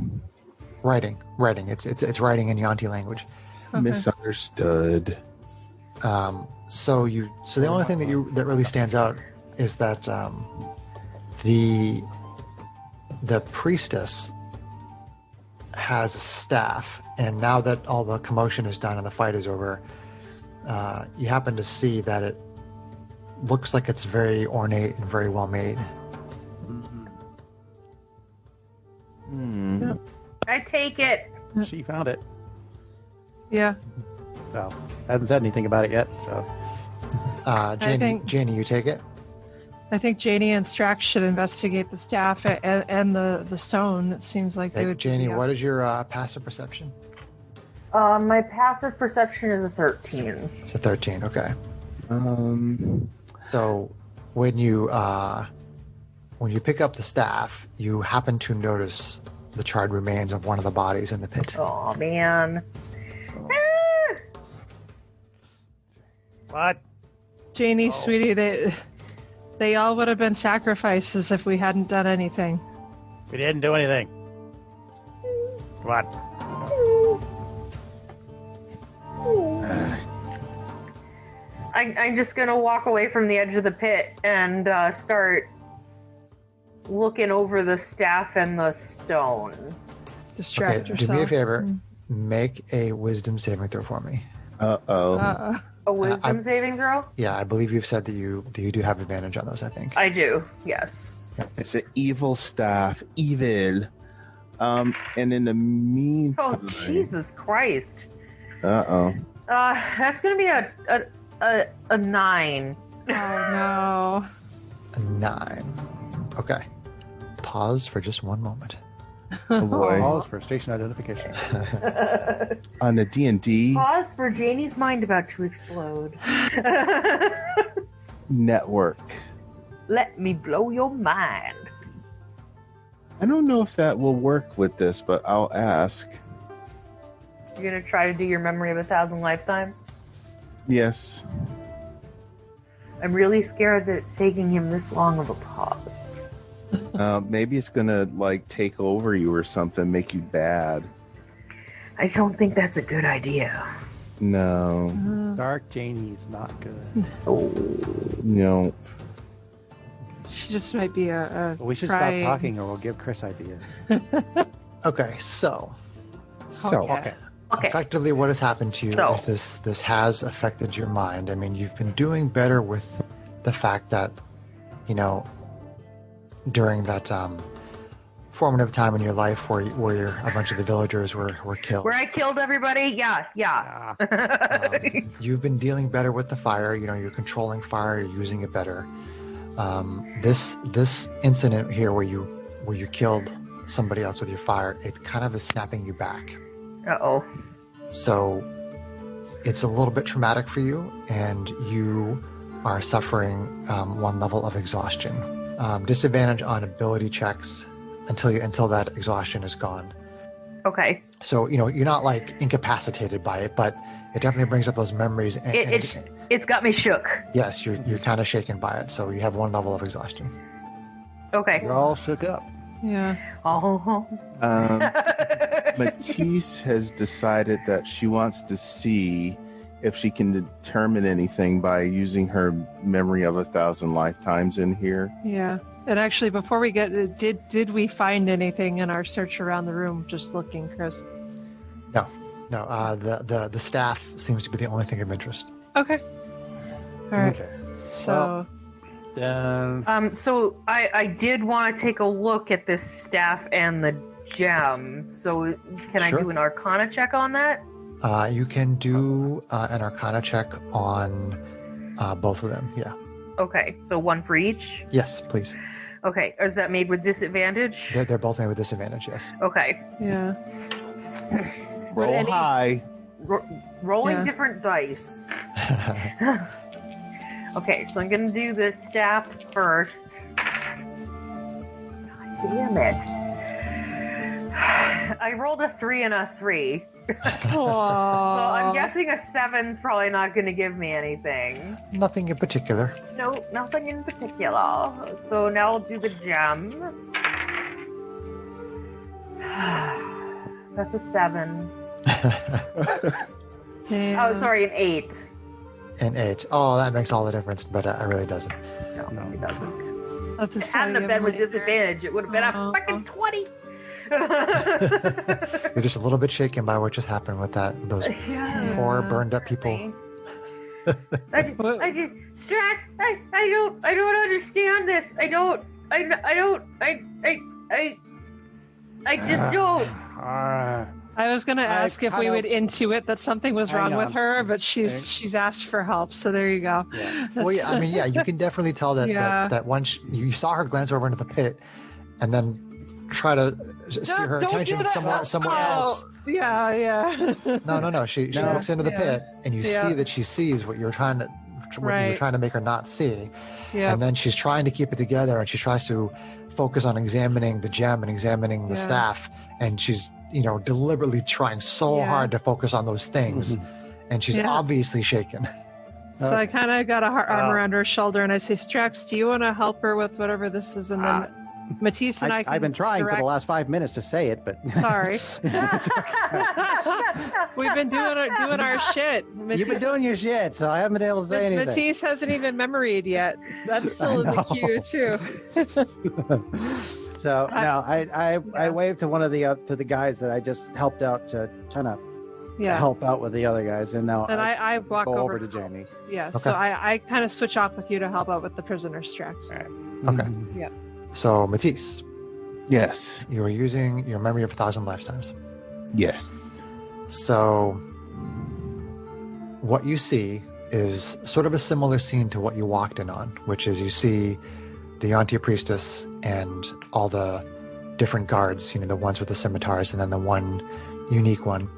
Writing. It's writing in Yanti language. Okay. misunderstood. So the only thing that really stands out is that the priestess has a staff, and now that all the commotion is done and the fight is over, you happen to see that it looks like it's very ornate and very well made. Hmm. I take it. She found it. Yeah. So, hasn't said anything about it yet, so. Janie, you take it? I think Janie and Strax should investigate the staff and the stone. It seems like they Hey, would. Janie, what is your passive perception? My passive perception is a 13. It's a 13. Okay. Um. So when you pick up the staff, you happen to notice the charred remains of one of the bodies in the pit. Oh man. What? Janie, sweetie, they all would have been sacrifices if we hadn't done anything. We didn't do anything. Come on. I'm just gonna walk away from the edge of the pit and start looking over the staff and the stone. Distract Okay, yourself. do me a favor. Make a wisdom saving throw for me. Uh-oh. A wisdom I- saving throw? Yeah, I believe you've said that you do have advantage on those, I think. I do, yes. It's an evil staff. Evil. And in the Oh, meantime... Jesus Christ. Uh-oh. That's gonna be a 9. Oh no. A 9. Okay. Pause for just one moment. Oh, boy. Pause for station identification. On the D&D Pause for Janie's mind about to explode. network. Let me blow your mind. I don't know if that will work with this, but I'll ask. You're gonna try to do your memory of 1,000 lifetimes? Yes. I'm really scared that it's taking him this long of a pause. Maybe it's gonna, like, take over you or something, make you bad. I don't think that's a good idea. No. Dark Janie's not good. No. She just might be a We should crying. stop talking or we'll give Chris ideas. Okay, so So, Okay. Okay. effectively what has happened to you So- is this has affected your mind. I mean, you've been doing better with the fact that, you know, during that formative time in your life where a bunch of the villagers were killed. Where I killed everybody? Yeah. Ah, You've been dealing better with the fire. You know, you're controlling fire. You're using it better. This incident here where you killed somebody else with your fire, it kind of is snapping you back. Uh-oh. So it's a little bit traumatic for you, and you are suffering one level of exhaustion. Disadvantage on ability checks until that exhaustion is gone. Okay. So, you know, you're not like incapacitated by it, but it definitely brings up those memories. And, It's got me shook. yes, you're kind of shaken by it. So you have one level of exhaustion. Okay. you're all shook up. Yeah. Oh. Matisse has decided that she wants to see if she can determine anything by using her memory of 1,000 lifetimes in here. Yeah. And actually, before we get, did we find anything in our search around the room? Just looking, Chris. No, the staff seems to be the only thing of interest. Okay. All right. Okay. So. Then So I did want to take a look at this staff and the gem. So can I Sure. do an Arcana check on that? You can do an Arcana check on both of them. Yeah. Okay. So one for each. Yes, please. Okay. Is that made with disadvantage? They're both made with disadvantage. Yes. Okay. Yeah. Roll any- high. Rolling Yeah. different dice. Okay, so I'm gonna do the staff first. God damn it. I rolled a 3 and a 3. So I'm guessing a 7's probably not gonna give me anything. Nothing in particular. No, nothing in particular. So now I'll do the gem. That's a 7. Yeah. Oh, sorry, an 8. An 8. Oh, that makes all the difference, but it really doesn't. No, it doesn't. That's a It hadn't have been with disadvantage. It would have been a fucking 20. You're just a little bit shaken by what just happened with those Yeah. poor burned up people. I just, Strax, I don't understand this. I just don't. I was gonna ask if we kinda- would intuit that something was wrong with her, but she's asked for help. So there you go. Yeah. Well, yeah, I mean, yeah, you can definitely tell that Yeah. that once you saw her glance over into the pit, and then try to steer her Don't do attention that. somewhere Oh, else. Yeah. No. She No. looks into the Yeah. pit, and you Yeah. see that she sees what you're trying to Right. make her not see. Yeah. And then she's trying to keep it together, and she tries to focus on examining the gem and examining the Yeah. staff, and she's deliberately trying so Yeah. hard to focus on those things, and she's Yeah. obviously shaken. So I kind of got a arm around her shoulder, and I say, "Strax, do you want to help her with whatever this is?" And then Matisse and I can I've been trying for direct- the last 5 minutes to say it, but Sorry. We've been doing our shit. you've been doing your shit, so I haven't been able to say anything. Matisse hasn't even memoried yet. That's still in the know. queue too. So no, I waved to one of the guys that I just helped out to kind of Yeah. help out with the other guys, and now And I walk go over over to Jamie. Yeah. So I kind of switch off with you to help out with the prisoner Strax. Okay. Yeah. So Matisse, Yes. you are using your memory of 1,000 lifetimes. Yes. So what you see is sort of a similar scene to what you walked in on, which is you see the Auntie Priestess and all the different guards, the ones with the scimitars, and then the one unique one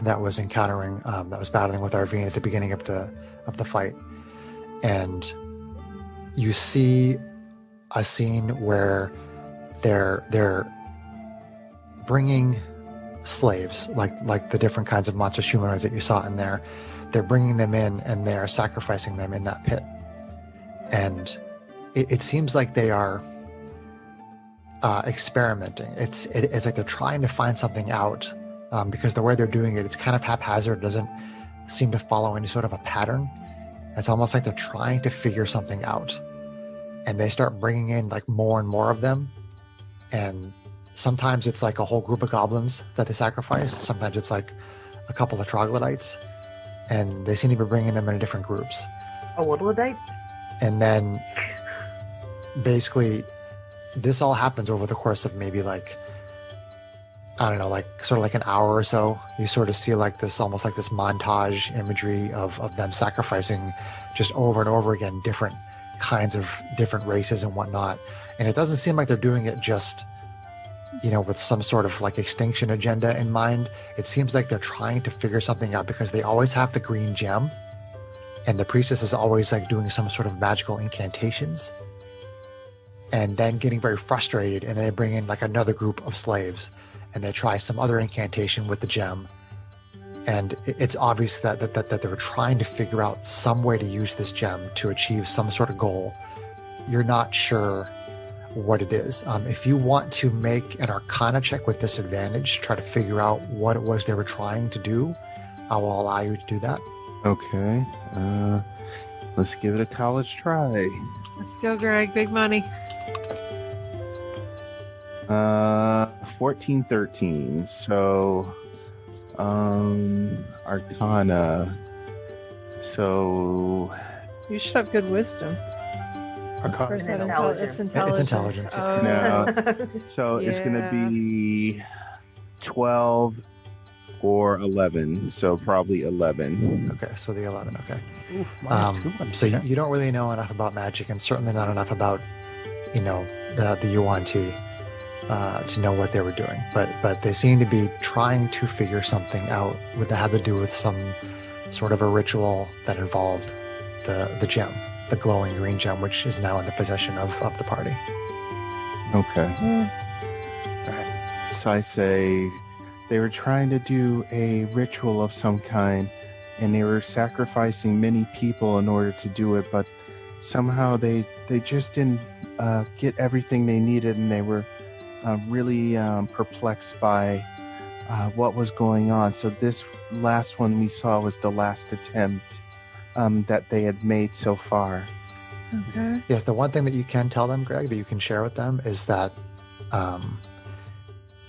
that was encountering, that was battling with Arvine at the beginning of the fight. And you see a scene where they're bringing slaves, like the different kinds of monstrous humanoids that you saw in there. They're bringing them in, and they are sacrificing them in that pit. And it seems like they are experimenting. It's like they're trying to find something out because the way they're doing it, it's kind of haphazard. It doesn't seem to follow any sort of a pattern. It's almost like they're trying to figure something out. And they start bringing in like more and more of them. And sometimes it's like a whole group of goblins that they sacrifice. Sometimes it's like a couple of troglodytes. And they seem to be bringing them in different groups. A Woodlandite? And then basically this all happens over the course of maybe like, I don't know, like sort of like an hour or so. You sort of see like this, almost like this montage imagery of them sacrificing just over and over again different kinds of different races and whatnot. And it doesn't seem like they're doing it just, you know, with some sort of like extinction agenda in mind. It seems like they're trying to figure something out because they always have the green gem. And the priestess is always like doing some sort of magical incantations. And then getting very frustrated. And they bring in like another group of slaves. And they try some other incantation with the gem. And it's obvious that they're trying to figure out some way to use this gem to achieve some sort of goal. You're not sure what it is. If you want to make an Arcana check with disadvantage, try to figure out what it was they were trying to do, I will allow you to do that. Okay. Let's give it a college try. Let's go, Greg. Big money. 14, 13. So, Arcana. So, You should have good wisdom. Or is that Intelligence. it's intelligence. It's intelligence. Oh. No. So it's going to be 12 or 11. So probably 11. Okay, so the 11, okay. Oof, -2. So you don't really know enough about magic, and certainly not enough about, you know, the Yuan Ti to know what they were doing. But they seem to be trying to figure something out that had to do with some sort of a ritual that involved the gem, the glowing green gem, which is now in the possession of the party. Okay. All right. So I say they were trying to do a ritual of some kind, and they were sacrificing many people in order to do it, but somehow they just didn't get everything they needed, and they were really perplexed by what was going on. So this last one we saw was the last attempt that they had made so far. Okay. Yes, the one thing that you can tell them, Greg, that you can share with them is that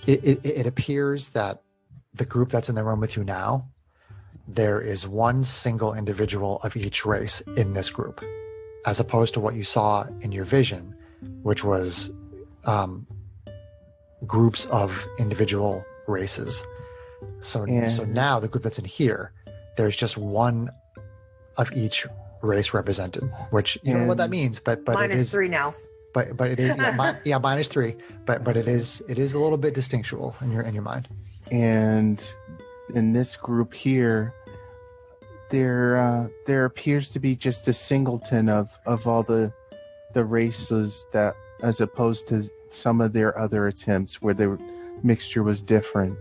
it appears that the group that's in the room with you now, there is one single individual of each race in this group, as opposed to what you saw in your vision, which was groups of individual races. So now the group that's in here, there's just one of each race represented, which you don't know what that means, but it is -3 now. But it is -3, but it is a little bit distinctual in your mind. And in this group here, there appears to be just a singleton of all the races, that as opposed to some of their other attempts where the mixture was different.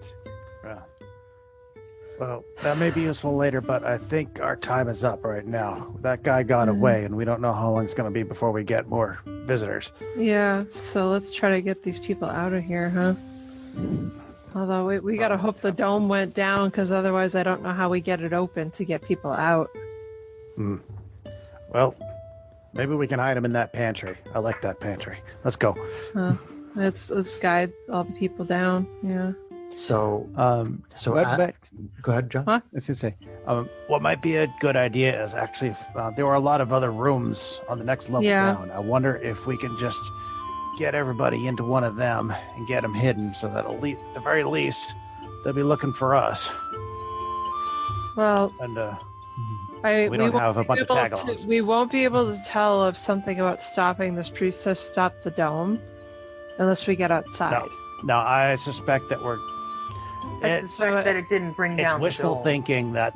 Well, that may be useful later, but I think our time is up right now. That guy got away, and we don't know how long it's going to be before we get more visitors. Yeah, so let's try to get these people out of here, huh? Although we gotta hope the dome went down, because otherwise I don't know how we get it open to get people out. Well, maybe we can hide them in that pantry. I like that pantry. Let's go. Let's guide all the people down. Yeah. So go ahead, John. Huh? I was going to say, what might be a good idea is actually, there were a lot of other rooms on the next level down. I wonder if we can just get everybody into one of them and get them hidden, so that at the very least, they'll be looking for us. Well, And we don't won't have a be bunch of able tag-alongs. We won't be able to tell if something about stopping this priestess stopped the dome, unless we get outside. No, I suspect that I suspect that it didn't bring down it's the wishful dome. thinking that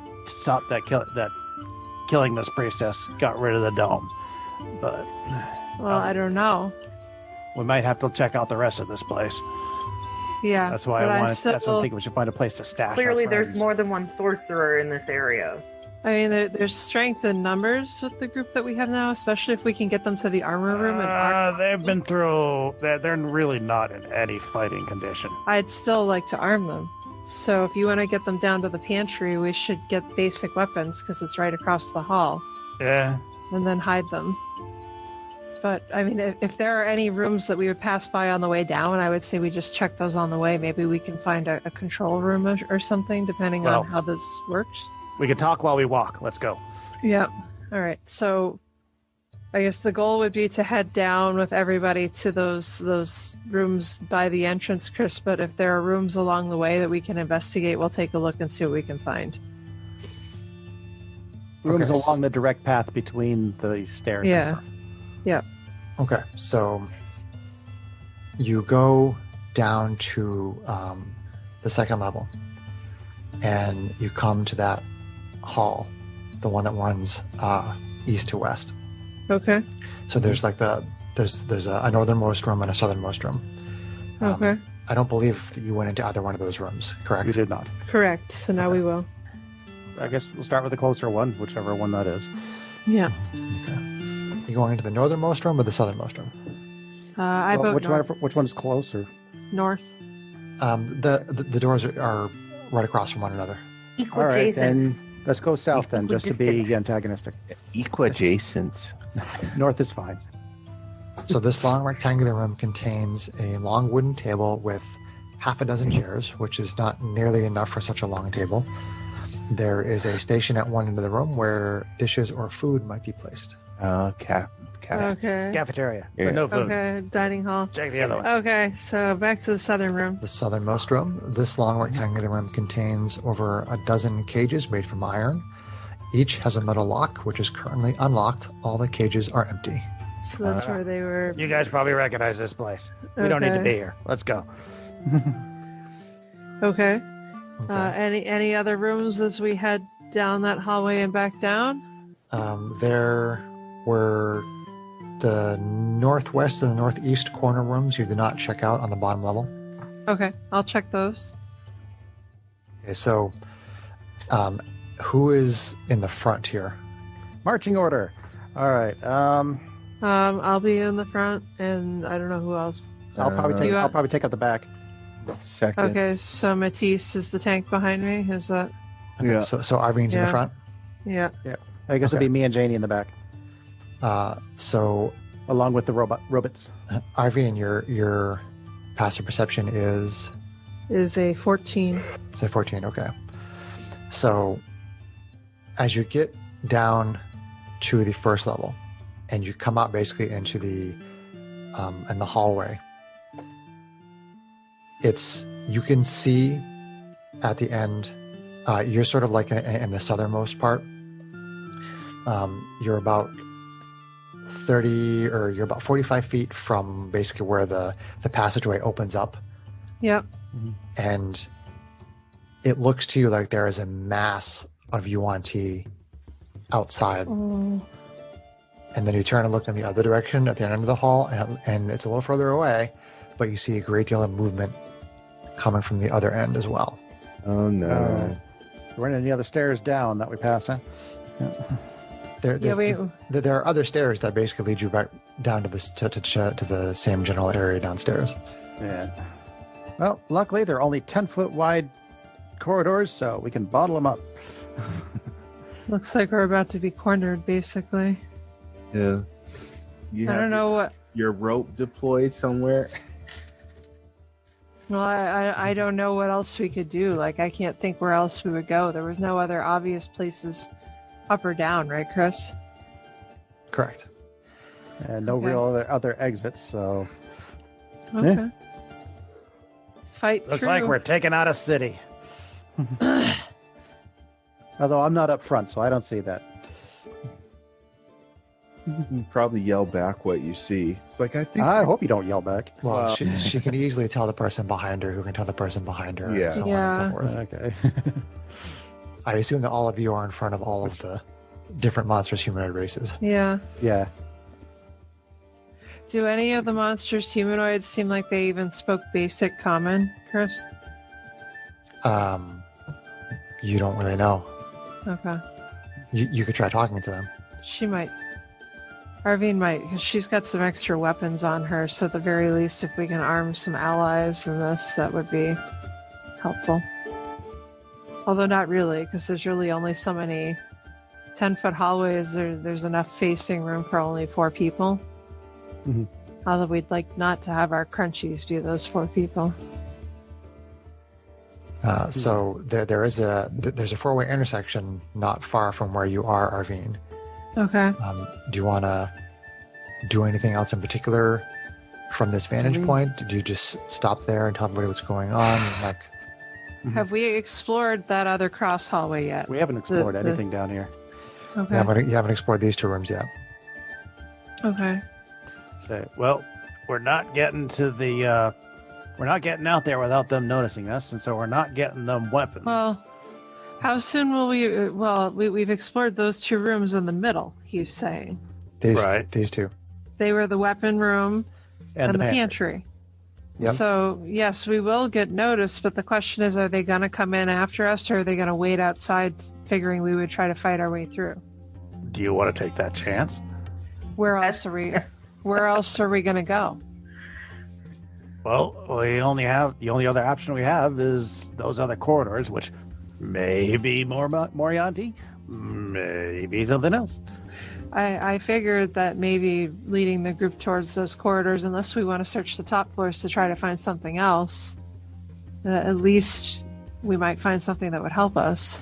killing this priestess got rid of the dome. But Well, I don't know. we might have to check out the rest of this place. Yeah. That's why but that's why I'm thinking we should find a place to stash. Clearly, our there's friends. more than one sorcerer in this area. I mean, there's strength in numbers with the group that we have now, especially if we can get them to the armor room. And They've been through. They're really not in any fighting condition. I'd still like to arm them, So if you want to get them down to the pantry, we should get basic weapons because it's right across the hall. Yeah. And then hide them. But, I mean, if there are any rooms that we would pass by on the way down, I would say we just check those on the way. Maybe we can find a control room or something, depending on how this works. We can talk while we walk. Let's go. Yeah. All right. So I guess the goal would be to head down with everybody to those rooms by the entrance, Chris. But if there are rooms along the way that we can investigate, we'll take a look and see what we can find. Rooms Okay. along the direct path between the stairs. and Yeah. stuff. Yeah. Okay, so you go down to the second level, and you come to that hall, the one that runs east to west. Okay. So there's like there's a northernmost room and a southernmost room. Okay. I don't believe that you went into either one of those rooms, correct? We did not. Correct. So now we will. I guess we'll start with the closer one, whichever one that is. Yeah. You going into the northernmost room or the southernmost room? I Well, vote which one is closer? north. The doors are right across from one another. All right, Equidjacent. then let's go south then, just to be antagonistic. Equadjacent. North is fine. So this long rectangular room contains a long wooden table with half a dozen chairs, which is not nearly enough for such a long table. There is a station at one end of the room where dishes or food might be placed. Cat. Okay. Cafeteria, Yeah. but no food. Okay. Dining hall. Check the other one. Okay. So back to the southern room. The southernmost room, this long rectangular room contains over a dozen cages made from iron. Each has a metal lock, which is currently unlocked. All the cages are empty. So that's where they were. You guys probably recognize this place. We don't need to Okay. be here. Let's go. Okay. Okay. Any other rooms as we head down that hallway and back down? There were the northwest and the northeast corner rooms you did not check out on the bottom level. Okay. I'll check those. Okay, so who is in the front here? Marching order. All right. I'll be in the front, and I don't know who else. I'll You I'll got- probably take up the back. Second. Okay. So Matisse is the tank behind me. Is that? Okay, Yeah. So Arvine's in the Yeah. front. Yeah. I guess Okay. it'll be me and Janie in the back, So along with the robots. Arvine, your passive perception is Is a 14. say 14. Okay. So as you get down to the first level, and you come out basically into the in the hallway, you can see at the end. You're sort of like in the southernmost part. You're about 30, or you're about 45 feet from basically where the passageway opens up, Yep. and it looks to you like there is a mass of UNT outside. Oh. And then you turn and look in the other direction at the end of the hall, and it's a little further away, but you see a great deal of movement coming from the other end as well. Oh no. There weren't any other stairs down that we passed, huh? There are other stairs that basically lead you back down to the same general area downstairs. Yeah. Well, luckily they're only 10-foot wide corridors, so we can bottle them up. Looks like we're about to be cornered, basically. Yeah. You I have don't know what. your rope deployed somewhere. Well, I don't know what else we could do. Like, I can't think where else we would go. There was no other obvious places up or down, right, Chris? Correct. And no Okay. real other exits, so... Okay. Fight Looks through. like we're taking out a city. Although I'm not up front, so I don't see that. You probably yell back what you see. It's like I think. I hope you don't yell back. Well, Wow. she can easily tell the person behind her who can tell the person behind her, Yeah. and so on Yeah. and so forth. Okay. I assume that all of you are in front of all of the different monstrous humanoid races. Yeah. Yeah. Do any of the monsters humanoids seem like they even spoke basic common, Chris? You don't really know. Okay. You could try talking to them. She might. Arvine might, because she's got some extra weapons on her, so at the very least, if we can arm some allies in this, that would be helpful. Although not really, because there's really only so many 10-foot hallways. There's enough facing room for only 4 people. Mhm. Although we'd like not to have our crunchies be those 4 people. So there's a 4-way intersection not far from where you are, Arvine. Okay. Do you want to do anything else in particular from this vantage point? Do you just stop there and tell everybody what's going on? Like, Have we explored that other cross hallway yet? We haven't explored anything down here. Okay. you haven't explored these 2 rooms yet. Okay. So, well, we're not getting to the. We're not getting out there without them noticing us, and so we're not getting them weapons. Well, how soon will we? Well, we've explored those 2 rooms in the middle. He's saying These 2. they were the weapon room and the pantry. Yep. So yes, we will get noticed, but the question is, are they going to come in after us, or are they going to wait outside, figuring we would try to fight our way through? Do you want to take that chance? Where else are we? Where else are we going to go? Well, the only other option we have is those other corridors, which may be Moriarty, maybe something else. I figured that maybe leading the group towards those corridors, unless we want to search the top floors to try to find something else, at least we might find something that would help us.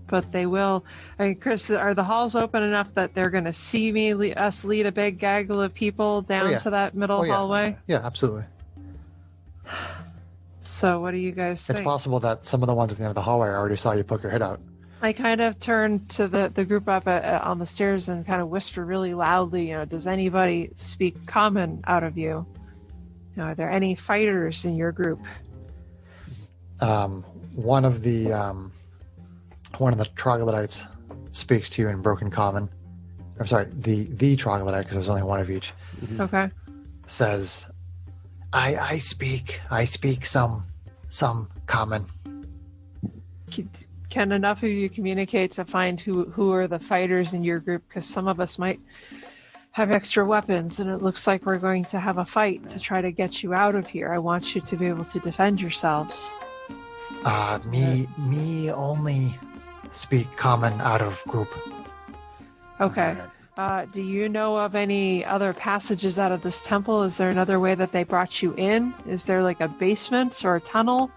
But they will. I mean, Chris, are the halls open enough that they're going to see us lead a big gaggle of people down to that middle hallway? Yeah, absolutely. So what do you guys think? It's possible that some of the ones at the end of the hallway already saw you poke your head out. I kind of turned to the group up on the stairs and kind of whispered really loudly, does anybody speak common out of you? Are there any fighters in your group? One of the troglodytes speaks to you in broken common. I'm sorry, the troglodyte, because there's only one of each. Okay. Says, I speak some common. Can enough of you communicate to find who are the fighters in your group? Because some of us might have extra weapons, and it looks like we're going to have a fight to try to get you out of here. I want you to be able to defend yourselves. Me only speak common out of group. Okay. Do you know of any other passages out of this temple? Is there another way that they brought you in? Is there like a basement or a tunnel?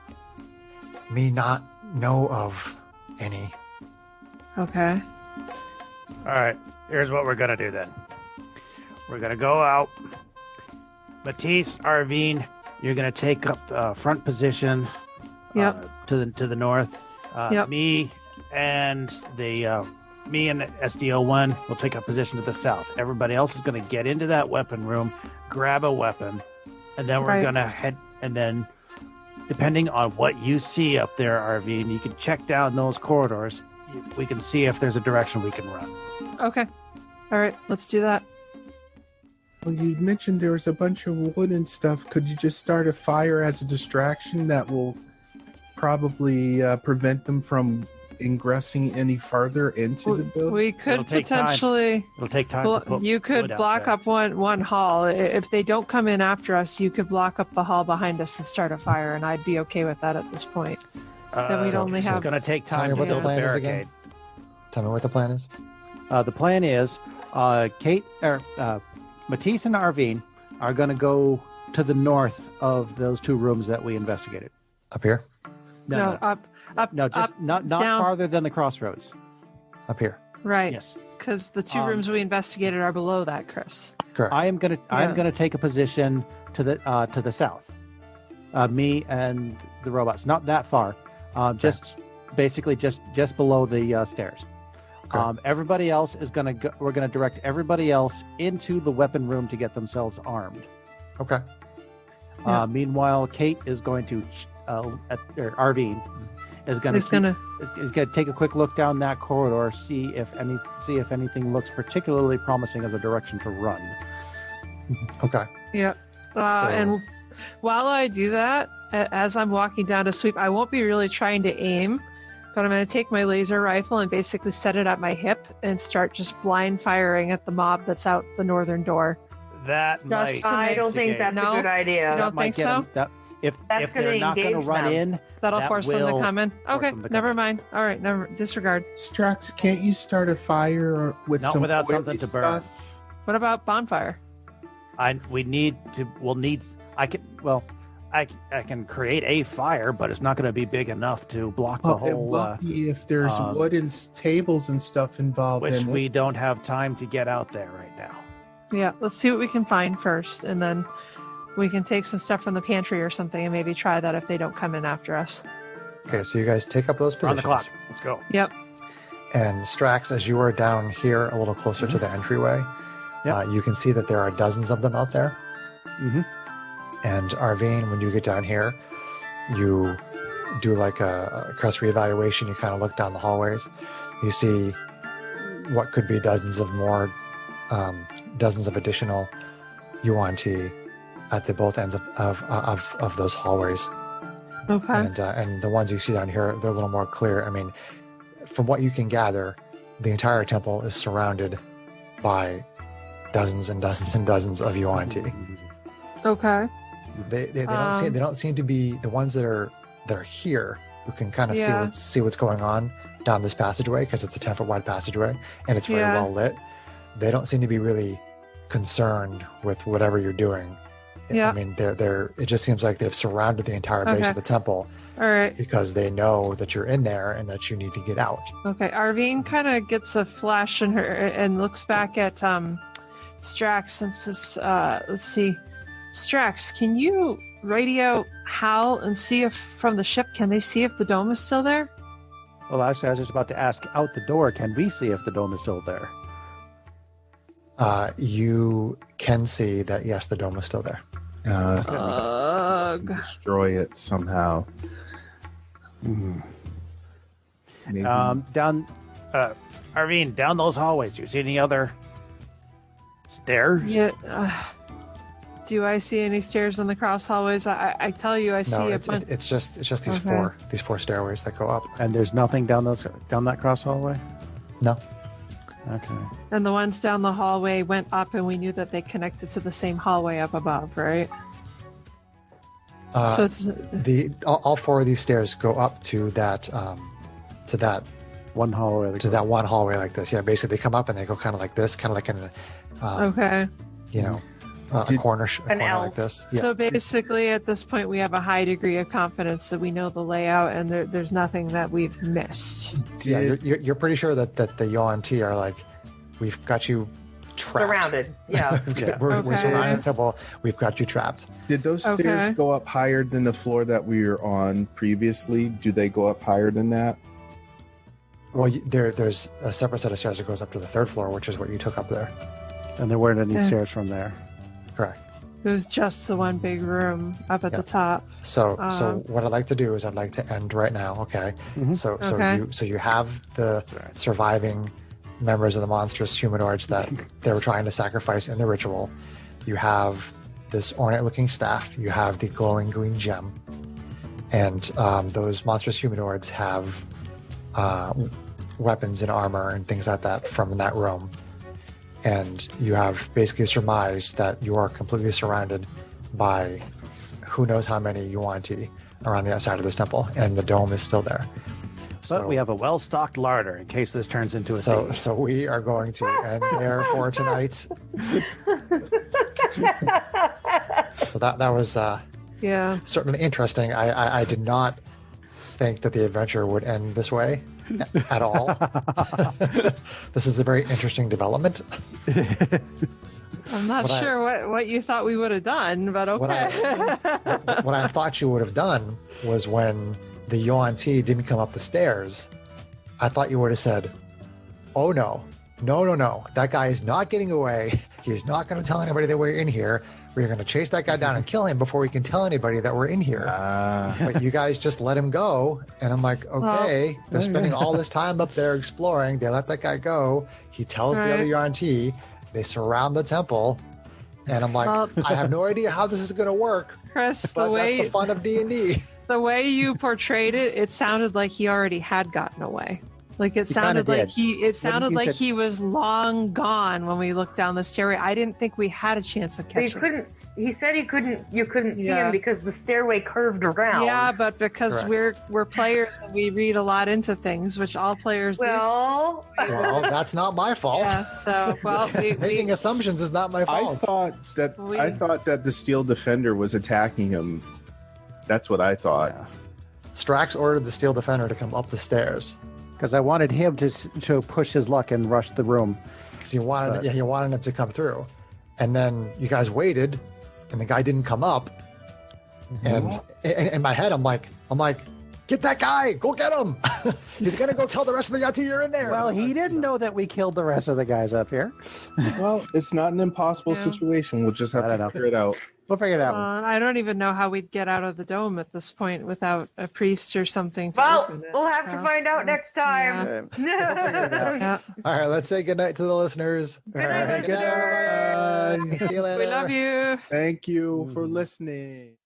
Me not know of any. Okay. All right, here's what we're going to do then. We're going to go out. Matisse, Arvine, you're going to take up front position to the north. Me and SDO1 will take up position to the south. Everybody else is going to get into that weapon room, grab a weapon, and then we're going to head, and then depending on what you see up there, Arvine, you can check down those corridors. We can see if there's a direction we can run. Okay. All right, let's do that. Well, you mentioned there was a bunch of wood and stuff. Could you just start a fire as a distraction that will probably prevent them from ingressing any farther into the building? We could potentially. It'll take time. You could block up one hall. If they don't come in after us, you could block up the hall behind us and start a fire, and I'd be okay with that at this point. Then we'd only have. It's going to take time Tell me to what the build a plan is barricade. again. Tell me what the plan is. The plan is, Matisse and Arvine are going to go to the north of those 2 rooms that we investigated. Up here? No, up. No, just up, not down. farther than the crossroads. Up here. Right. Yes. Because the 2 rooms we investigated are below that, Chris. Correct. I'm gonna take a position to the south. Me and the robots, not that far. Just below the stairs. Okay. Everybody else is we're gonna direct everybody else into the weapon room to get themselves armed. Okay. Meanwhile, Kate is going to Arvine is going to take a quick look down that corridor, see if anything looks particularly promising as a direction to run. Okay. Yeah. And while I do that, as I'm walking down to sweep, I won't be really trying to aim, but I'm going to take my laser rifle and basically set it at my hip and start just blind firing at the mob that's out the northern door. That might. I don't think that's a good idea. You don't think so? if That's gonna they're not going to engage run them. in, That'll that force them to will come in. force Okay, them to come never in. mind. All right, never disregard. Strax, can't you start a fire with Not some without oily something to burn. stuff? What about bonfire? We'll need. I can create a fire, but it's not going to be big enough to block the Well, it whole. will be if there's um, wood and tables and stuff involved Which in we it. don't have time to get out there right now. Yeah, let's see what we can find first, and then we can take some stuff from the pantry or something and maybe try that if they don't come in after us. Okay, so you guys take up those We're on the positions. clock. Let's go. Yep. And Strax, as you are down here a little closer to the entryway, Yep. you can see that there are dozens of them out there. Mm-hmm. And Arvine, when you get down here, you do like a crest reevaluation. You kind of look down the hallways. You see what could be dozens of additional UNT at the both ends of those hallways. Okay. And the ones you see down here, they're a little more clear. I mean, from what you can gather, the entire temple is surrounded by dozens and dozens and dozens of UNT. Okay. They don't seem to be the ones that are here who can kind of Yeah. see what's going on down this passageway, because it's a 10-foot wide passageway and it's very Yeah. well lit. They don't seem to be really concerned with whatever you're doing. Yeah. I mean, they're it just seems like they've surrounded the entire base Okay. of the temple All right. because they know that you're in there and that you need to get out. Okay. Arvine kind of gets a flash in her and looks back at Strax and says, let's see. Strax, can you radio Hal and see if from the ship, can they see if the dome is still there? Well, actually, I was just about to ask out the door, can we see if the dome is still there? You can see that, yes, the dome is still there. Ugh. Destroy it somehow. Maybe. Down, Arvine, down those hallways. Do you see any other stairs? Yeah. Do I see any stairs in the cross hallways? I tell you, I see No, a bunch. it's just these Okay. these four stairways that go up. And there's nothing down that cross hallway? No. Okay. And the ones down the hallway went up, and we knew that they connected to the same hallway up above, right? So it's All four of these stairs go up to that One hallway. to that one hallway like this. Yeah, basically they come up and they go kind of like this, kind of like in a okay. a corner An L. like this. Yeah. So basically, at this point, we have a high degree of confidence that we know the layout, and there's nothing that we've missed. Yeah, you're pretty sure that the UNT are like, we've got you trapped. Surrounded. Yeah. We're Okay. surrounded the temple. We've got you trapped. Did those Okay. stairs go up higher than the floor that we were on previously? Do they go up higher than that? Well, there's a separate set of stairs that goes up to the third floor, which is what you took up there. And there weren't any Yeah. stairs from there. Correct. It was just the one big room up at Yeah. the top. So Um, what I'd like to do is I'd like to end right now. Okay. Mhm. Okay. So you have the surviving members of the monstrous humanoids that they were trying to sacrifice in the ritual. You have this ornate-looking staff. You have the glowing green gem, and those monstrous humanoids have weapons and armor and things like that from that room. And you have basically surmised that you are completely surrounded by who knows how many UNT around the outside of this temple, and the dome is still there. But we have a well-stocked larder in case this turns into a So siege. we are going to end there for tonight. So that was Yeah. certainly interesting. I did not think that the adventure would end this way at all. This is a very interesting development. I'm not What I- sure what you thought we would have done, but What okay. What I thought you would have done was when the Yuan-Ti didn't come up the stairs, I thought you would have said, "Oh no, that guy is not getting away. He's not going to tell anybody that we're in here. We're going to chase that guy down and kill him before we can tell anybody that we're in here." But you guys just let him go, and I'm like, okay, they're spending all this time up there exploring. They let that guy go. He tells the other Yuan-Ti. They surround the temple, and I'm like, Well- I have no idea how this is going to work. Chris, But the that's the way fun of D&D. the way you portrayed it, it sounded like he already had gotten away. Like it He sounded kinda like did. it sounded you like said- he was long gone when we looked down the stairway. I didn't think we had a chance of But you catching. couldn't. He said you couldn't see Yeah. him because the stairway curved around. Yeah, but because Correct. we're players and we read a lot into things, which all players Well, Well, that's not my do. fault. Yeah, so well, Making assumptions is not my I fault. thought that the Steel Defender was attacking him. That's what I thought. Yeah. Strax ordered the Steel Defender to come up the stairs Because I wanted him to push his luck and rush the room. because he wanted But- he wanted him to come through, and then you guys waited, and the guy didn't come up, and in my head I'm like, get that guy, go get him. He's gonna go tell the rest of the YT you're in there. Well, he didn't know that we killed the rest of the guys up here. Well, it's not an impossible Yeah. situation. We'll just have I don't to know. figure it out. We'll figure it out. I don't even know how we'd get out of the dome at this point without a priest or something to well, open it. we'll have to so, find out next time. Yeah. All right, let's say goodnight to the listeners. All right. Good night, everybody. See you later. We love you. Thank you for listening.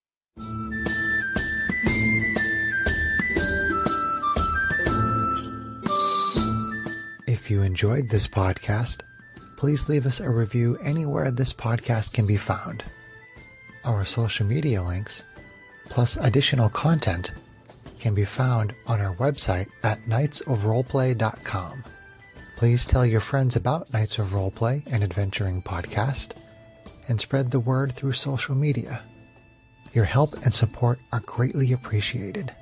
If you enjoyed this podcast, please leave us a review anywhere this podcast can be found. Our social media links, plus additional content, can be found on our website at knightsofroleplay.com. Please tell your friends about Knights of Roleplay and Adventuring Podcast, and spread the word through social media. Your help and support are greatly appreciated.